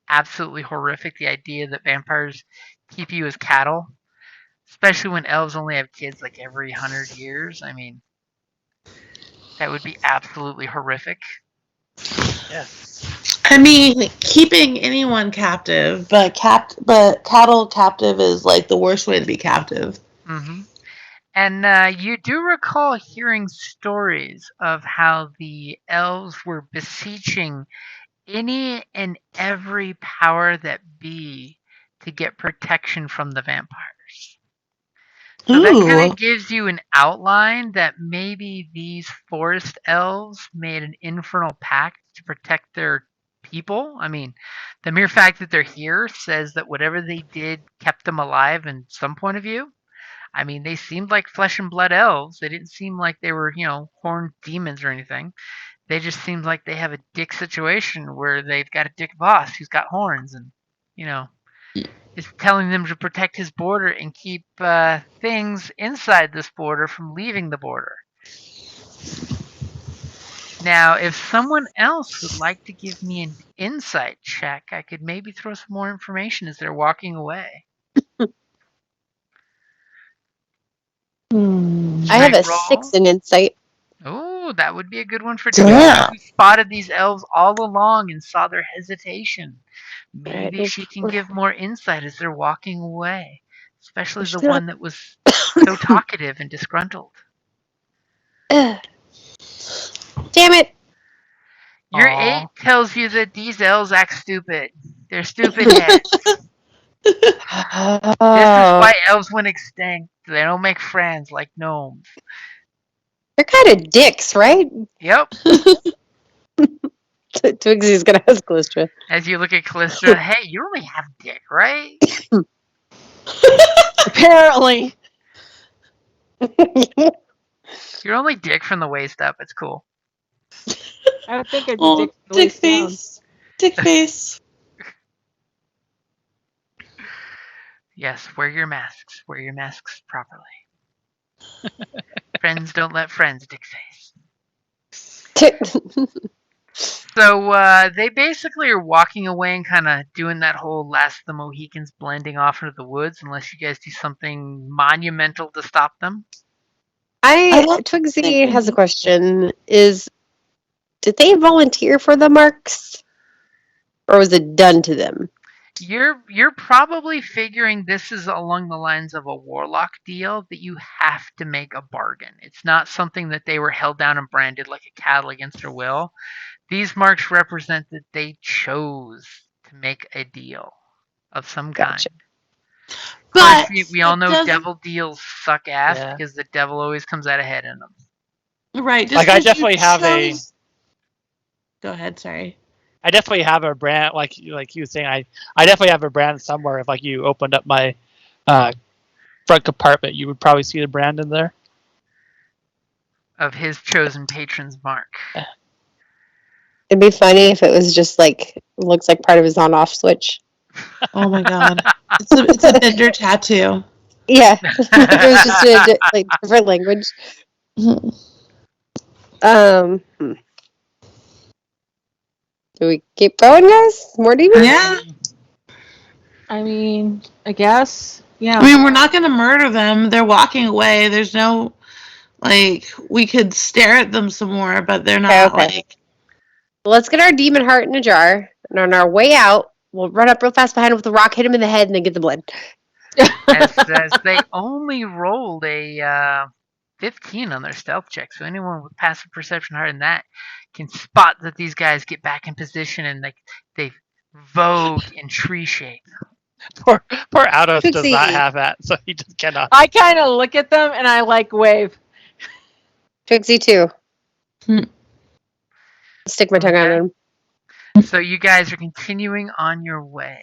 Speaker 2: Absolutely horrific. The idea that vampires keep you as cattle, especially when elves only have kids like every 100 years. I mean, that would be absolutely horrific.
Speaker 5: Yeah.
Speaker 1: I mean, keeping anyone captive, but cattle captive is like the worst way to be captive.
Speaker 2: hmm And you do recall hearing stories of how the elves were beseeching any and every power that be to get protection from the vampires. So that kind
Speaker 1: Ooh.
Speaker 2: of gives you an outline that maybe these forest elves made an infernal pact to protect their people. I mean, the mere fact that they're here says that whatever they did kept them alive in some point of view. I mean, they seemed like flesh and blood elves. They didn't seem like they were, horned demons or anything. They just seemed like they have a dick situation where they've got a dick boss who's got horns and, you know, is telling them to protect his border and keep things inside this border from leaving the border. Now, if someone else would like to give me an insight check, I could maybe throw some more information as they're walking away.
Speaker 4: Hmm.
Speaker 3: I
Speaker 2: Should I
Speaker 3: have a
Speaker 2: roll?
Speaker 3: 6 in insight.
Speaker 2: Oh, that would be a good one for Trixie,
Speaker 1: Damn.
Speaker 2: who spotted these elves all along and saw their hesitation.
Speaker 3: Alright,
Speaker 2: Maybe she can give more insight as they're walking away, especially the
Speaker 3: shut
Speaker 2: one
Speaker 3: up.
Speaker 2: that was so talkative and disgruntled.
Speaker 3: Damn it.
Speaker 2: Your 8
Speaker 5: Aw.
Speaker 2: tells you that these elves act stupid. They're stupid heads. This is
Speaker 3: Oh,
Speaker 2: why elves went extinct. They don't make friends like gnomes.
Speaker 3: they're kind of dicks, right?
Speaker 2: Yep.
Speaker 3: Twigsy's gonna ask Callistra.
Speaker 2: As you look at Callistra, hey, you only have dick, right?
Speaker 4: Apparently.
Speaker 2: You're only dick from the waist up. It's cool.
Speaker 4: I don't think I'd be
Speaker 1: Oh,
Speaker 4: dick the
Speaker 1: dick
Speaker 4: waist down.
Speaker 1: face. Dick face.
Speaker 2: Yes, wear your masks. Wear your masks properly. Friends don't let friends, dick face. So they basically are walking away and kind of doing that whole Last of the Mohicans blending off into the woods, unless you guys do something monumental to stop them.
Speaker 1: I don't think
Speaker 3: Twigsy
Speaker 1: we
Speaker 3: has a
Speaker 1: need.
Speaker 3: question. Did they volunteer for the marks? Or was it done to them?
Speaker 2: You're probably figuring this is along the lines of a warlock deal that you have to make a bargain. It's not something that they were held down and branded like a cattle against their will. These marks represent that they chose to make a deal of some kind.
Speaker 3: Gotcha.
Speaker 2: Of course,
Speaker 1: But
Speaker 2: we all
Speaker 1: it
Speaker 2: know
Speaker 1: doesn't.
Speaker 2: devil deals suck ass
Speaker 5: Yeah.
Speaker 2: because the devil always comes out ahead in them.
Speaker 1: Right. Just
Speaker 5: Like, I
Speaker 1: because you
Speaker 5: definitely have a.
Speaker 1: chose. Go ahead. Sorry.
Speaker 5: I definitely have a brand like you was saying. I definitely have a brand somewhere. If like you opened up my front compartment, you would probably see the brand in there.
Speaker 2: Of his chosen patron's mark.
Speaker 3: It'd be funny if it was just like looks like part of his on-off switch.
Speaker 1: Oh my god. It's a Bender tattoo.
Speaker 3: Yeah, it was just a like different language. Hmm. Do we keep going, guys? More demons?
Speaker 1: Yeah.
Speaker 4: I mean, I guess. Yeah.
Speaker 1: I mean, we're not going to murder them. They're walking away. There's no, we could stare at them some more, but they're not,
Speaker 3: Okay. Let's get our demon heart in a jar, and on our way out, we'll run up real fast behind him with a rock, hit him in the head, and then get the blood.
Speaker 2: as they only rolled a 15 on their stealth check, so anyone with passive perception higher than that can spot that these guys get back in position and they vogue in tree shape.
Speaker 5: Poor Autos does not
Speaker 3: Trixie.
Speaker 5: have that, so he just cannot.
Speaker 4: I kind of look at them and I like wave.
Speaker 3: Trixie too.
Speaker 1: Hmm.
Speaker 3: Stick my tongue out
Speaker 2: Okay.
Speaker 3: at him.
Speaker 2: So you guys are continuing on your way.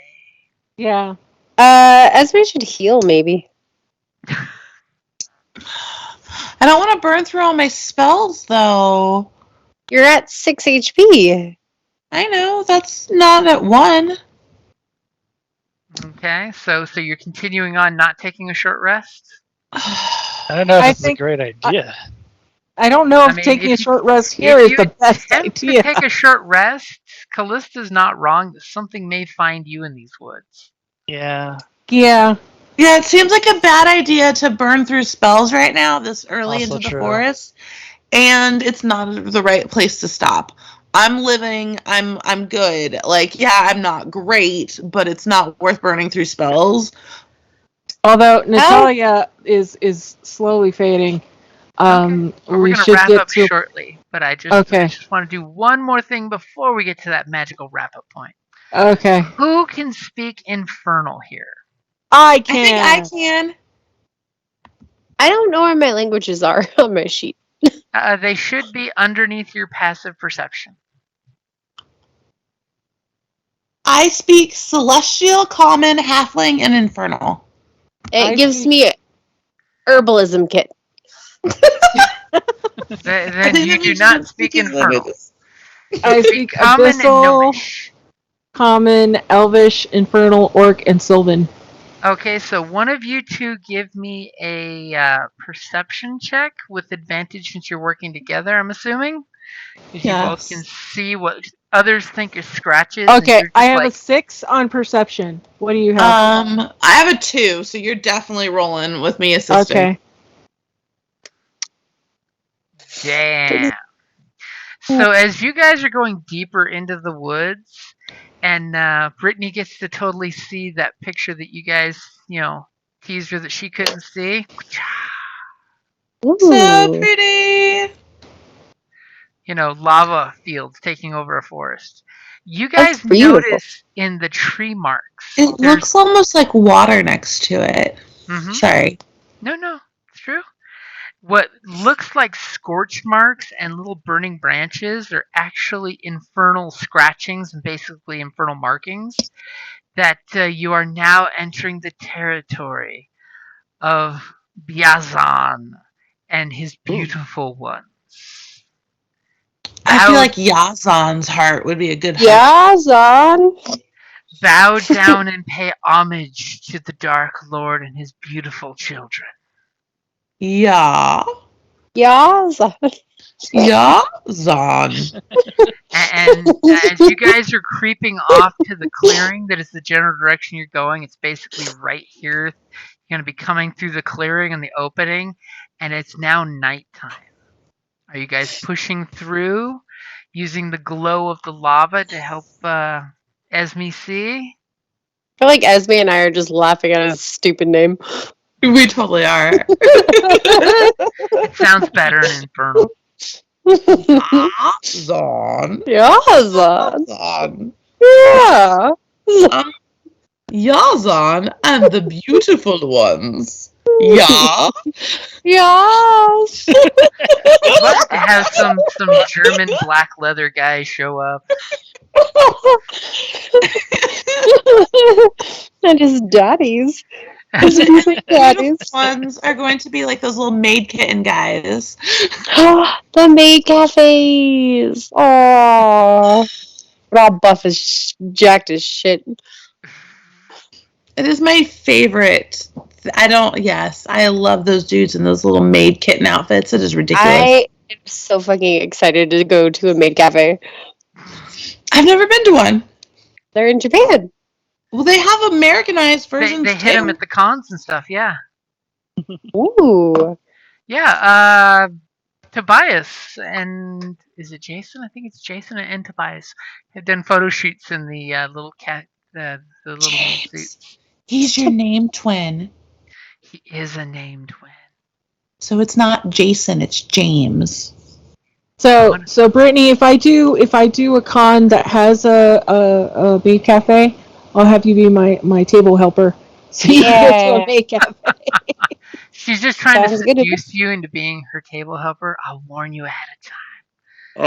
Speaker 4: Yeah.
Speaker 3: Esme should heal, maybe.
Speaker 1: I don't want to burn through all my spells, though.
Speaker 3: You're at 6 HP.
Speaker 1: I know, that's not at 1.
Speaker 2: Okay, so you're continuing on, not taking a short rest.
Speaker 5: I don't know if
Speaker 4: I
Speaker 5: this is a
Speaker 4: think-
Speaker 5: great idea.
Speaker 4: I don't know
Speaker 2: I
Speaker 4: if
Speaker 2: mean,
Speaker 4: taking
Speaker 2: if
Speaker 4: a
Speaker 2: you-
Speaker 4: short rest here
Speaker 2: If
Speaker 4: is
Speaker 2: you
Speaker 4: the best
Speaker 2: attempt to
Speaker 4: idea.
Speaker 2: take a short rest, Callista's not wrong that something may find you in these woods.
Speaker 5: Yeah.
Speaker 4: Yeah.
Speaker 1: Yeah, it seems like a bad idea to burn through spells right now, this early
Speaker 5: Also
Speaker 1: into the
Speaker 5: true.
Speaker 1: forest, and it's not the right place to stop. I'm living. I'm good. Like, yeah, I'm not great, but it's not worth burning through spells.
Speaker 4: Although Natalia is slowly fading.
Speaker 2: Okay. Well, we're
Speaker 4: We
Speaker 2: going to
Speaker 4: should
Speaker 2: wrap
Speaker 4: get
Speaker 2: up
Speaker 4: to.
Speaker 2: shortly, but I
Speaker 4: Okay.
Speaker 2: just want to do one more thing before we get to that magical wrap up point.
Speaker 4: Okay.
Speaker 2: Who can speak Infernal here?
Speaker 4: I
Speaker 1: I
Speaker 4: can.
Speaker 1: think I can.
Speaker 3: I don't know where my languages are on my sheet.
Speaker 2: They should be underneath your passive perception.
Speaker 1: I speak Celestial, Common, Halfling, and Infernal.
Speaker 3: It gives me herbalism kit.
Speaker 2: Then you do not speak Infernal.
Speaker 4: I speak
Speaker 2: Common and
Speaker 4: Abyssal,
Speaker 2: Gnomish.
Speaker 4: Common, Elvish, Infernal, Orc, and Sylvan.
Speaker 2: Okay, so one of you two give me a perception check with advantage since you're working together, I'm assuming? Because you both can
Speaker 1: Yes.
Speaker 2: see what others think are scratches. and
Speaker 4: Okay,
Speaker 2: you're
Speaker 4: I
Speaker 2: just
Speaker 4: have
Speaker 2: like,
Speaker 4: a 6 on perception. What do you have?
Speaker 1: I have a 2, so you're definitely rolling with me assisting.
Speaker 4: Okay.
Speaker 2: damn. So as you guys are going deeper into the woods, and Brittany gets to totally see that picture that you guys, teased her that she couldn't see.
Speaker 1: So
Speaker 3: Ooh.
Speaker 1: pretty.
Speaker 2: Lava fields taking over a forest. You
Speaker 3: That's
Speaker 2: guys
Speaker 3: beautiful.
Speaker 2: notice in the tree marks.
Speaker 1: It looks almost like water next to it.
Speaker 2: Mhm.
Speaker 1: Sorry.
Speaker 2: No, it's true. What looks like scorch marks and little burning branches are actually infernal scratchings and basically infernal markings that you are now entering the territory of Biazan and his beautiful ones.
Speaker 1: I feel like Yazan's heart would be a good heart.
Speaker 3: Yeah, Zon.
Speaker 2: Bow down and pay homage to the Dark Lord and his beautiful children.
Speaker 1: Yeah.
Speaker 3: Yeah, Zon.
Speaker 1: Yazan.
Speaker 2: And as you guys are creeping off to the clearing that is the general direction you're going, it's basically right here. You're going to be coming through the clearing and the opening, and it's now nighttime. Are you guys pushing through, using the glow of the lava to help Esme see?
Speaker 3: feel like Esme and I are just laughing at his stupid name.
Speaker 1: We totally are.
Speaker 2: It sounds better in Infernal.
Speaker 1: Yazan.
Speaker 3: Yazan.
Speaker 1: Yazan.
Speaker 3: Yeah.
Speaker 1: Yazan and the beautiful ones. Yeah.
Speaker 3: Yes.
Speaker 2: I'd love to have some German black leather guy show up.
Speaker 3: And his daddies. His
Speaker 1: And
Speaker 3: beautiful
Speaker 1: the beautiful
Speaker 3: daddies.
Speaker 1: ones are going to be like those little maid kitten guys.
Speaker 3: The maid cafes. Aww. Rob Buff is jacked as shit.
Speaker 1: It is my favorite. Yes, I love those dudes in those little maid kitten outfits. It is ridiculous.
Speaker 3: I am so fucking excited to go to a maid cafe.
Speaker 1: I've never been to one.
Speaker 3: They're in Japan.
Speaker 1: Well, they have Americanized versions
Speaker 2: They hit him
Speaker 1: too.
Speaker 2: at the cons and stuff. Yeah,
Speaker 3: Ooh.
Speaker 2: yeah. Tobias and is it Jason? I think it's Jason and Tobias have done photo shoots in the little cat, the little maid suits.
Speaker 1: He's your name twin.
Speaker 2: He is a named twin.
Speaker 1: So it's not Jason, it's James.
Speaker 4: So Brittany, if I do a con that has a maid cafe, I'll have you be my table helper. So you can go to a
Speaker 3: Yeah.
Speaker 4: maid cafe.
Speaker 2: She's just trying to
Speaker 3: Sounds good to me.
Speaker 2: seduce you into being her table helper. I'll warn you ahead of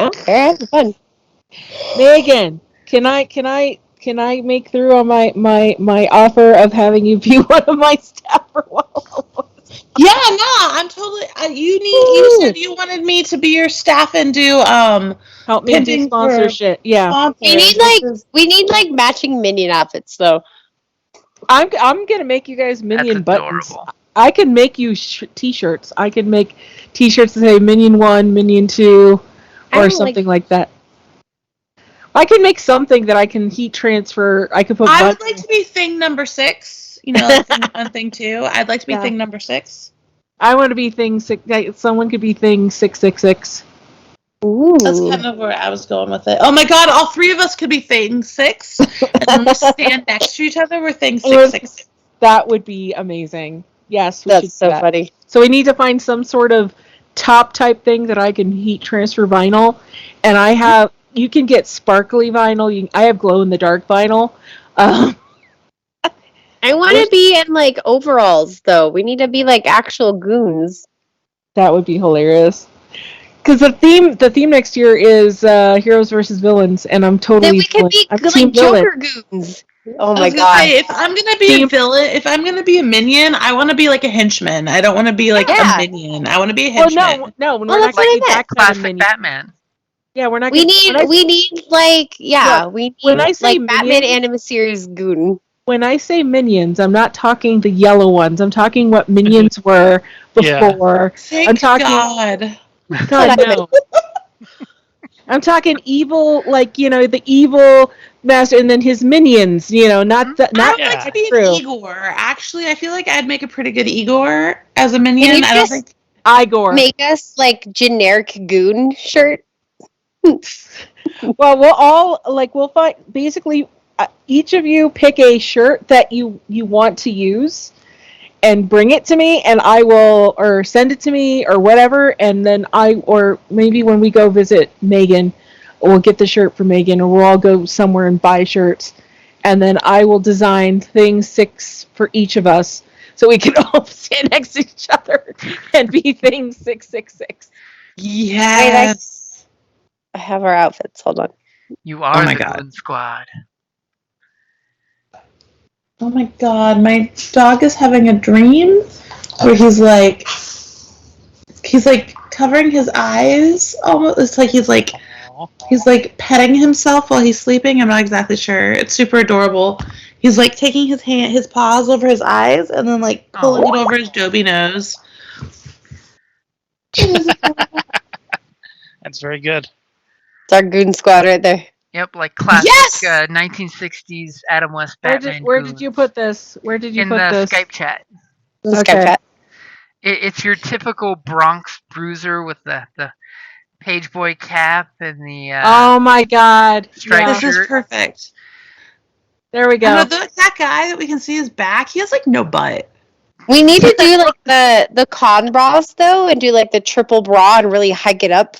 Speaker 2: time.
Speaker 3: Okay, that's fun.
Speaker 4: Megan, can I make through on my offer of having you be one of my staff for a while?
Speaker 1: Yeah, no, I'm totally. You said you wanted me to be your staff and do
Speaker 4: Help me do
Speaker 1: pimping for
Speaker 4: sponsorship. Yeah.
Speaker 1: sponsors.
Speaker 3: We need matching minion outfits though.
Speaker 4: I'm gonna make you guys minion
Speaker 2: That's
Speaker 4: buttons.
Speaker 2: adorable.
Speaker 4: I can make you t-shirts. I can make t-shirts that say Minion 1, Minion 2,
Speaker 3: I
Speaker 4: or
Speaker 3: don't
Speaker 4: something like that. I can make something that I can heat transfer. I could put.
Speaker 1: I would like to be thing number 6. You know, like thing 1, thing 2. I'd like to be
Speaker 4: Yeah.
Speaker 1: thing number 6.
Speaker 4: I want to be thing six. Someone could be thing 666.
Speaker 3: Ooh.
Speaker 1: That's kind of where I was going with it. Oh my god, all 3 of us could be thing 6, and then we stand next to each other. We're thing 666.
Speaker 4: That would be amazing. Yes, we should
Speaker 3: That's
Speaker 4: do
Speaker 3: so
Speaker 4: that.
Speaker 3: funny.
Speaker 4: So we need to find some sort of top type thing that I can heat transfer vinyl, and I have. You can get sparkly vinyl. I have glow in the dark vinyl.
Speaker 3: I want to be in like overalls though. We need to be like actual goons.
Speaker 4: That would be hilarious. Because the theme next year is heroes versus villains, and I'm totally.
Speaker 3: Then we could be
Speaker 4: I'm
Speaker 3: like
Speaker 4: team villain.
Speaker 3: Joker goons. Oh
Speaker 1: I
Speaker 3: my
Speaker 1: was gonna
Speaker 3: god.
Speaker 1: say, if I'm gonna be a villain, if I'm gonna be a minion, I want to be like a henchman. I don't want to be like
Speaker 3: Yeah.
Speaker 1: a minion. I want to be a
Speaker 4: Well,
Speaker 1: henchman.
Speaker 4: no,
Speaker 3: Well,
Speaker 4: we're not
Speaker 3: that's what
Speaker 4: going to
Speaker 3: I
Speaker 4: be
Speaker 3: meant.
Speaker 4: that kind of
Speaker 2: Classic
Speaker 4: minion.
Speaker 2: Batman.
Speaker 4: Yeah, we're not.
Speaker 3: We
Speaker 4: Gonna,
Speaker 3: need like
Speaker 4: Look,
Speaker 3: we
Speaker 4: when
Speaker 3: need
Speaker 4: I say
Speaker 3: like Batman
Speaker 4: minions-
Speaker 3: anime series goon.
Speaker 4: When I say minions, I'm not talking the yellow ones. I'm talking what minions were
Speaker 5: Yeah.
Speaker 4: before.
Speaker 1: Thank
Speaker 4: I'm talking.
Speaker 1: God.
Speaker 3: That's
Speaker 4: God
Speaker 3: what I meant.
Speaker 4: no. I'm talking evil, like the evil master, and then his minions. Not the
Speaker 1: I
Speaker 4: not
Speaker 1: would like
Speaker 5: Yeah.
Speaker 1: to be
Speaker 4: true.
Speaker 1: an Igor. Actually, I feel like I'd make a pretty good Igor as a
Speaker 3: Can
Speaker 1: minion.
Speaker 3: you
Speaker 1: I don't
Speaker 3: just
Speaker 1: think.
Speaker 4: Igor.
Speaker 3: make us like generic goon shirt?
Speaker 4: Well, we'll find basically each of you pick a shirt that you want to use and bring it to me, and I will, or send it to me or whatever, and then or maybe when we go visit Megan, we'll get the shirt for Megan, or we'll all go somewhere and buy shirts, and then I will design thing 6 for each of us so we can all stand next to each other and be thing 666.
Speaker 1: Yes.
Speaker 3: I have our outfits. Hold on.
Speaker 2: You are
Speaker 1: my
Speaker 2: the
Speaker 1: God.
Speaker 2: Goon Squad.
Speaker 1: Oh my God, my dog is having a dream where he's like covering his eyes. Almost, it's like he's like petting himself while he's sleeping. I'm not exactly sure. It's super adorable. He's like taking his paws over his eyes and then like pulling it over his Dobie nose.
Speaker 5: That's very good.
Speaker 3: It's our goon squad right there.
Speaker 2: Yep, like classic
Speaker 1: Yes!
Speaker 2: 1960s Adam West Batman.
Speaker 4: Where did you put this? Where did you
Speaker 2: in
Speaker 4: put
Speaker 2: the
Speaker 4: this?
Speaker 2: Skype chat?
Speaker 3: The Skype
Speaker 4: Okay.
Speaker 3: chat.
Speaker 2: It's your typical Bronx bruiser with the page boy cap and the
Speaker 4: Oh my God!
Speaker 2: striped
Speaker 1: This is
Speaker 2: shirt.
Speaker 1: perfect.
Speaker 4: There we
Speaker 1: And
Speaker 4: go.
Speaker 1: that guy that we can see his back, he has like no butt.
Speaker 3: We need to do like the con bras though, and do like the triple bra and really hike it up.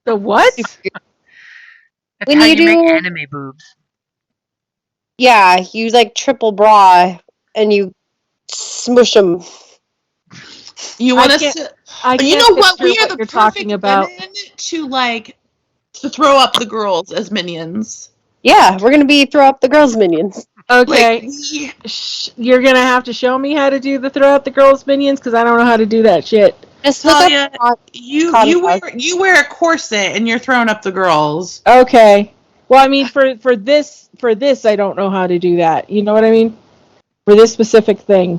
Speaker 4: The what?
Speaker 2: That's
Speaker 3: When
Speaker 2: how
Speaker 3: you
Speaker 2: you make
Speaker 3: do-
Speaker 2: anime boobs.
Speaker 3: Yeah, you like triple bra and you smush them.
Speaker 1: You
Speaker 4: I
Speaker 1: want us
Speaker 4: can't-
Speaker 1: to?
Speaker 4: I
Speaker 1: You
Speaker 4: can't
Speaker 1: know what?
Speaker 4: picture
Speaker 1: We are
Speaker 4: what
Speaker 1: the
Speaker 4: you're
Speaker 1: perfect
Speaker 4: talking about.
Speaker 1: women to throw up the girls as minions.
Speaker 3: Yeah, we're gonna be throw up the girls' minions.
Speaker 4: Okay,
Speaker 1: Like,
Speaker 4: you're gonna have to show me how to do the throw out the girls minions because I don't know how to do that shit.
Speaker 3: Just look
Speaker 1: Talia,
Speaker 3: up
Speaker 1: you
Speaker 3: con
Speaker 1: wear
Speaker 3: bras.
Speaker 1: a corset and you're throwing up the girls.
Speaker 4: Okay. Well, I mean, for this I don't know how to do that. You know what I mean? For this specific thing.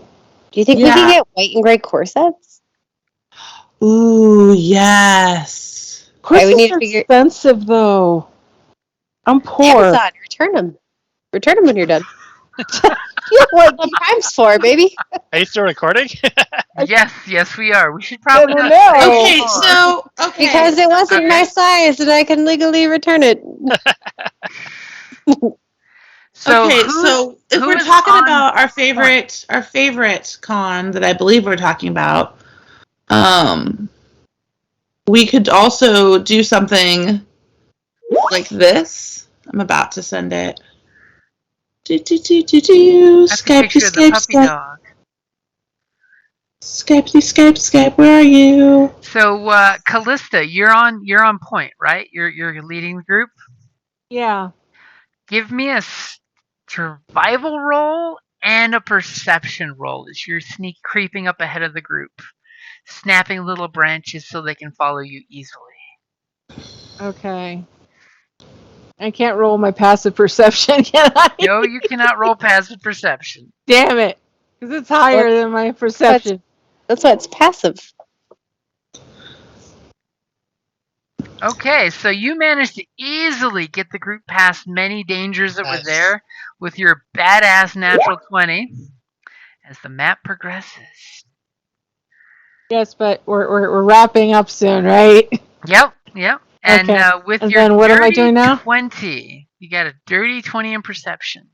Speaker 3: Do you think we can get white and gray corsets?
Speaker 1: Ooh, yes.
Speaker 3: Okay, we
Speaker 4: Corsets
Speaker 3: need to
Speaker 4: are
Speaker 3: figure.
Speaker 4: expensive though. I'm poor.
Speaker 3: Amazon, return them. Return them when you're done. Like times 4, baby.
Speaker 5: Are you still recording?
Speaker 2: Yes, we are. We should probably
Speaker 4: Never
Speaker 2: not
Speaker 4: know.
Speaker 2: say
Speaker 1: Okay,
Speaker 2: more.
Speaker 3: Because it wasn't
Speaker 2: Okay.
Speaker 3: my size, and I can legally return it.
Speaker 2: So
Speaker 1: so if
Speaker 2: who
Speaker 1: we're
Speaker 2: is
Speaker 1: talking
Speaker 2: on
Speaker 1: about our
Speaker 2: point?
Speaker 1: favorite con that I believe we're talking about, we could also do something like this. I'm about to send it.
Speaker 2: That's a
Speaker 1: Skype,
Speaker 2: picture of the
Speaker 1: Skype,
Speaker 2: puppy
Speaker 1: Skype.
Speaker 2: dog.
Speaker 1: Skype, Skype, where are you?
Speaker 2: So Callista, you're on point, right? You're leading the group.
Speaker 4: Yeah.
Speaker 2: Give me a survival roll and a perception roll as you're creeping up ahead of the group, snapping little branches so they can follow you easily.
Speaker 4: Okay. I can't roll my passive perception, can I?
Speaker 2: No, you cannot roll passive perception.
Speaker 4: Damn it. Because it's higher than my perception.
Speaker 3: That's why it's passive.
Speaker 2: Okay, so you managed to easily get the group past many dangers that were there with your badass natural 20 as the map progresses.
Speaker 4: Yes, but we're wrapping up soon, right?
Speaker 2: Yep. And
Speaker 4: Okay.
Speaker 2: with
Speaker 4: And
Speaker 2: your
Speaker 4: then what am I
Speaker 2: dirty
Speaker 4: doing now?
Speaker 2: 20, you got a dirty 20 in perception.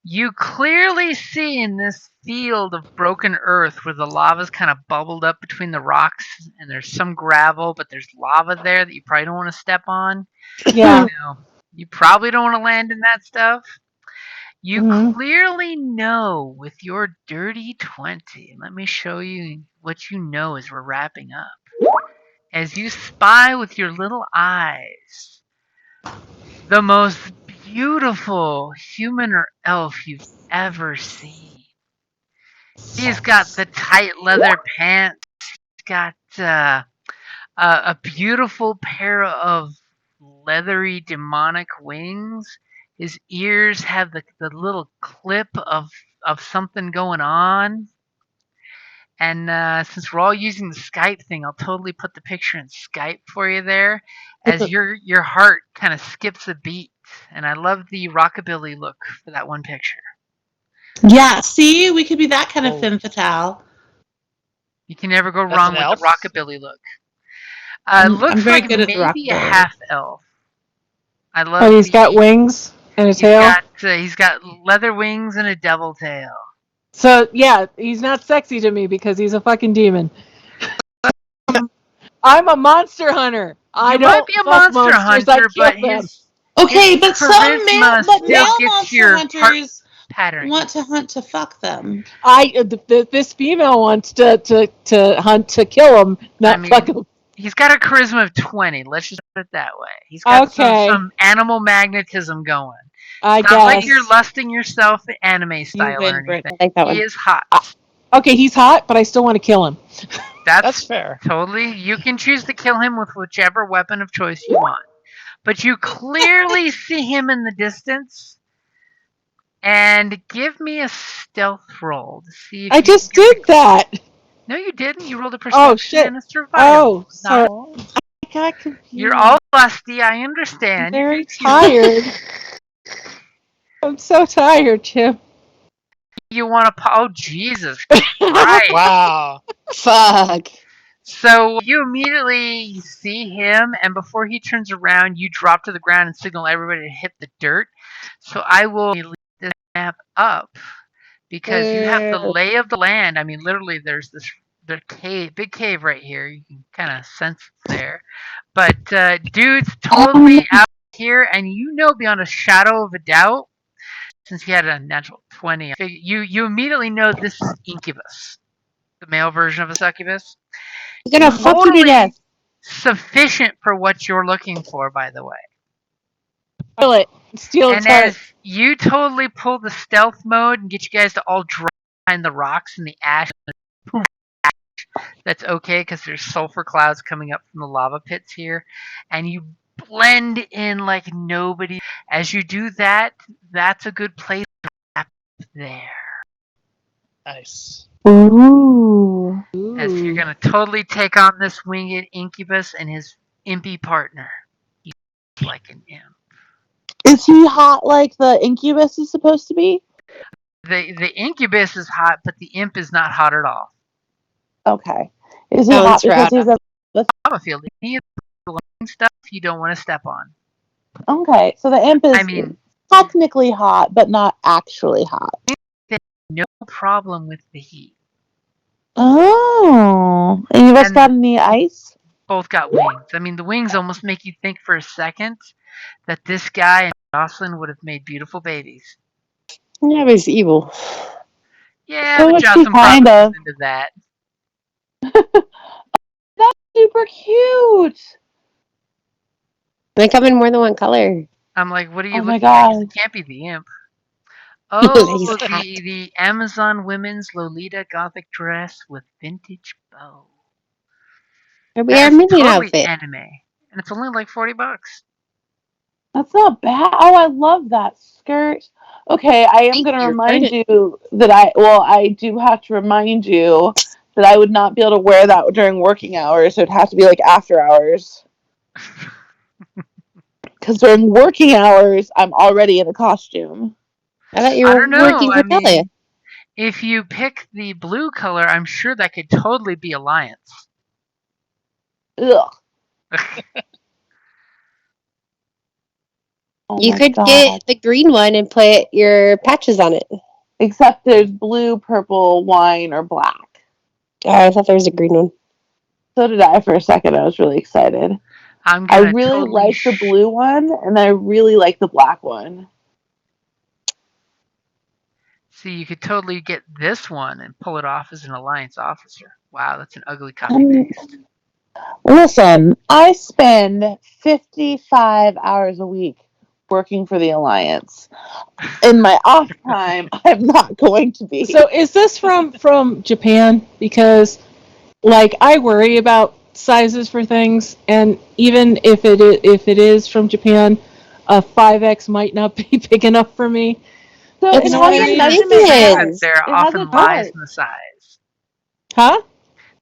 Speaker 2: You clearly see in this field of broken earth where the lava's kind of bubbled up between the rocks and there's some gravel, but there's lava there that you probably don't want to step on.
Speaker 4: Yeah.
Speaker 2: You probably don't want to land in that stuff. You
Speaker 4: Mhm.
Speaker 2: clearly know with your dirty 20, let me show you what you know as we're wrapping up. As you spy with your little eyes the most beautiful human or elf you've ever seen. He's got the tight leather pants. He's got a beautiful pair of leathery demonic wings. His ears have the little clip of something going on. And since we're all using the Skype thing, I'll totally put the picture in Skype for you there as your heart kind of skips a beat. And I love the rockabilly look for that one picture.
Speaker 1: Yeah, see, we could be that kind of femme fatale.
Speaker 2: You can never go
Speaker 5: That's
Speaker 2: wrong
Speaker 5: an
Speaker 2: with the
Speaker 5: elf?
Speaker 2: rockabilly look.
Speaker 1: I'm
Speaker 2: Looks
Speaker 1: very
Speaker 2: like
Speaker 1: good at the
Speaker 2: maybe a
Speaker 1: rockabilly.
Speaker 2: half elf. I love.
Speaker 4: Oh, he's got wings and a tail.
Speaker 2: He's got leather wings and a devil tail.
Speaker 4: So yeah, he's not sexy to me because he's a fucking demon. I'm a monster hunter. I
Speaker 2: You
Speaker 4: don't
Speaker 2: might be a
Speaker 4: fuck
Speaker 2: monster
Speaker 4: monsters. I
Speaker 2: hunter,
Speaker 4: kill
Speaker 2: but
Speaker 4: them.
Speaker 1: Okay,
Speaker 2: his
Speaker 1: but
Speaker 2: charisma still
Speaker 1: male
Speaker 2: gets
Speaker 1: monster
Speaker 2: your heart
Speaker 1: hunters
Speaker 2: pattern.
Speaker 1: want to hunt to fuck them.
Speaker 4: This female wants to hunt to kill him, not
Speaker 2: I mean,
Speaker 4: fuck him.
Speaker 2: He's got a charisma of 20. Let's just put it that way. He's got some animal magnetism going.
Speaker 4: I
Speaker 2: It's
Speaker 4: guess.
Speaker 2: not like you're lusting yourself anime style or
Speaker 1: win,
Speaker 2: anything.
Speaker 3: I like that one.
Speaker 2: He is hot.
Speaker 4: Okay, he's hot, but I still want to kill him.
Speaker 2: That's
Speaker 5: fair.
Speaker 2: Totally. You can choose to kill him with whichever weapon of choice you want. But you clearly see him in the distance. And give me a stealth roll to see if
Speaker 4: I
Speaker 2: you
Speaker 4: just
Speaker 2: can get
Speaker 4: did that.
Speaker 2: No, you didn't. You rolled a perception and a survival.
Speaker 4: Oh, sorry. I got confused.
Speaker 2: You're all lusty. I understand.
Speaker 4: I'm very tired. I'm so tired, Tim.
Speaker 2: You want to? Oh, Jesus Christ!
Speaker 5: Wow.
Speaker 3: Fuck.
Speaker 2: So you immediately see him, and before he turns around, you drop to the ground and signal everybody to hit the dirt. So I will lead this map up because you have the lay of the land. I mean, literally, there's this big cave right here. You can kind of sense it's there. But dude's totally out here, and you know beyond a shadow of a doubt, since he had a natural 20, you immediately know this is Incubus, the male version of a succubus.
Speaker 3: He's gonna fuck you to
Speaker 2: Totally
Speaker 3: death.
Speaker 2: sufficient for what you're looking for, by the way.
Speaker 4: Steal
Speaker 2: And
Speaker 4: its heart.
Speaker 2: as you totally pull the stealth mode and get you guys to all drop behind the rocks and the ash, that's okay because there's sulfur clouds coming up from the lava pits here, and you blend in like nobody. As you do that, that's a good place up there.
Speaker 5: Nice.
Speaker 3: Ooh.
Speaker 2: As you're gonna totally take on this winged incubus and his impy partner. He's like an imp.
Speaker 1: Is he hot like the incubus is supposed to be?
Speaker 2: The incubus is hot, but the imp is not hot at all.
Speaker 1: Okay. Is he
Speaker 3: Sounds
Speaker 1: hot because
Speaker 3: rad.
Speaker 1: he's a...
Speaker 2: Lava field. Any of the stuff you don't want to step on.
Speaker 1: Okay, so the imp is
Speaker 2: I mean,
Speaker 1: technically hot, but not actually hot.
Speaker 2: no problem with the heat.
Speaker 1: Oh. And you must
Speaker 2: And
Speaker 1: got any ice?
Speaker 2: both got wings. I mean, the wings almost make you think for a second that this guy and Jocelyn would have made beautiful babies.
Speaker 3: Yeah, but he's evil.
Speaker 2: Yeah,
Speaker 1: So
Speaker 2: but
Speaker 1: is she
Speaker 2: Jocelyn
Speaker 1: kind
Speaker 2: probably
Speaker 1: of.
Speaker 2: was into that.
Speaker 1: That's super cute.
Speaker 3: They come in more than one color.
Speaker 2: I'm like, what are you
Speaker 1: Oh my
Speaker 2: looking at? 'Cause
Speaker 1: god.
Speaker 2: it can't be the imp.
Speaker 3: He's
Speaker 2: Oh,
Speaker 3: hot.
Speaker 2: the Amazon women's Lolita Gothic dress with vintage bow.
Speaker 3: We
Speaker 2: That
Speaker 3: are a
Speaker 2: is
Speaker 3: minion
Speaker 2: totally
Speaker 3: outfit.
Speaker 2: anime, and it's only like $40.
Speaker 1: That's not bad. Oh, I love that skirt. Okay, I am
Speaker 3: Thank
Speaker 1: going to
Speaker 3: you.
Speaker 1: remind you that I do have to remind you that I would not be able to wear that during working hours. So it'd have to be like after hours. Because during working hours, I'm already in a costume.
Speaker 3: I thought you
Speaker 2: I
Speaker 3: were
Speaker 2: don't know.
Speaker 3: working
Speaker 2: I
Speaker 3: for Talia.
Speaker 2: mean, if you pick the blue color, I'm sure that could totally be Alliance.
Speaker 1: Ugh. Oh
Speaker 3: You
Speaker 1: my
Speaker 3: could
Speaker 1: god.
Speaker 3: get the green one and put your patches on it.
Speaker 1: Except there's blue, purple, wine, or black.
Speaker 3: Oh, I thought there was a green one.
Speaker 1: So did I for a second. I was really excited.
Speaker 2: I'm
Speaker 1: I
Speaker 2: gonna
Speaker 1: really
Speaker 2: totally.
Speaker 1: like the blue one, and I really like the black one.
Speaker 2: See, you could totally get this one and pull it off as an Alliance officer. Wow, that's an ugly copy paste.
Speaker 1: Listen, I spend 55 hours a week working for the Alliance. In my off time, I'm not going to be.
Speaker 4: So is this from Japan? Because like I worry about sizes for things, and even if it is from Japan, a 5X might not be big enough for me.
Speaker 1: So
Speaker 3: It's
Speaker 1: it
Speaker 4: know
Speaker 3: for
Speaker 4: what
Speaker 1: has
Speaker 4: I
Speaker 1: a
Speaker 3: your
Speaker 4: mean?
Speaker 1: measurement
Speaker 2: That
Speaker 1: chart.
Speaker 3: minions.
Speaker 2: there
Speaker 1: It has a
Speaker 2: often lies
Speaker 1: chart.
Speaker 2: in the size.
Speaker 4: Huh?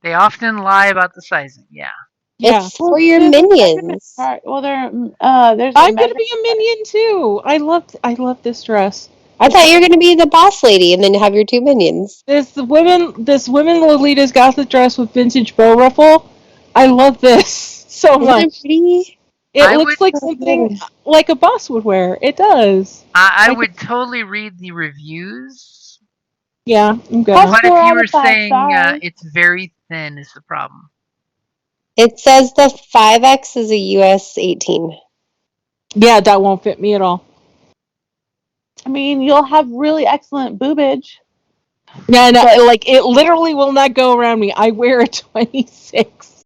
Speaker 2: They often lie about the sizing. Yeah.
Speaker 4: Yeah.
Speaker 3: It's
Speaker 1: Well,
Speaker 3: for your
Speaker 1: there's a measurement
Speaker 3: minions.
Speaker 1: chart. Well, there's a
Speaker 4: I'm gonna
Speaker 1: measurement.
Speaker 4: be a minion too. I love this dress.
Speaker 3: I thought you were going to be the boss lady and then have your two minions.
Speaker 4: This women Lolita's gothic dress with vintage bow ruffle. I love this so
Speaker 3: Isn't it
Speaker 4: much.
Speaker 3: pretty?
Speaker 4: It
Speaker 2: I would
Speaker 4: looks like something like a boss would wear. It does.
Speaker 2: I
Speaker 4: I
Speaker 2: would totally read the reviews.
Speaker 4: Yeah, I'm
Speaker 1: That's
Speaker 4: gonna.
Speaker 2: What if
Speaker 1: 4
Speaker 2: you
Speaker 1: out
Speaker 2: were
Speaker 1: of 5
Speaker 2: saying
Speaker 1: stars.
Speaker 2: it's very thin is the problem?
Speaker 3: It says the 5X is a US 18.
Speaker 4: Yeah, that won't fit me at all.
Speaker 1: I mean, you'll have really excellent boobage.
Speaker 4: Yeah, no, like it literally will not go around me. I wear a 26.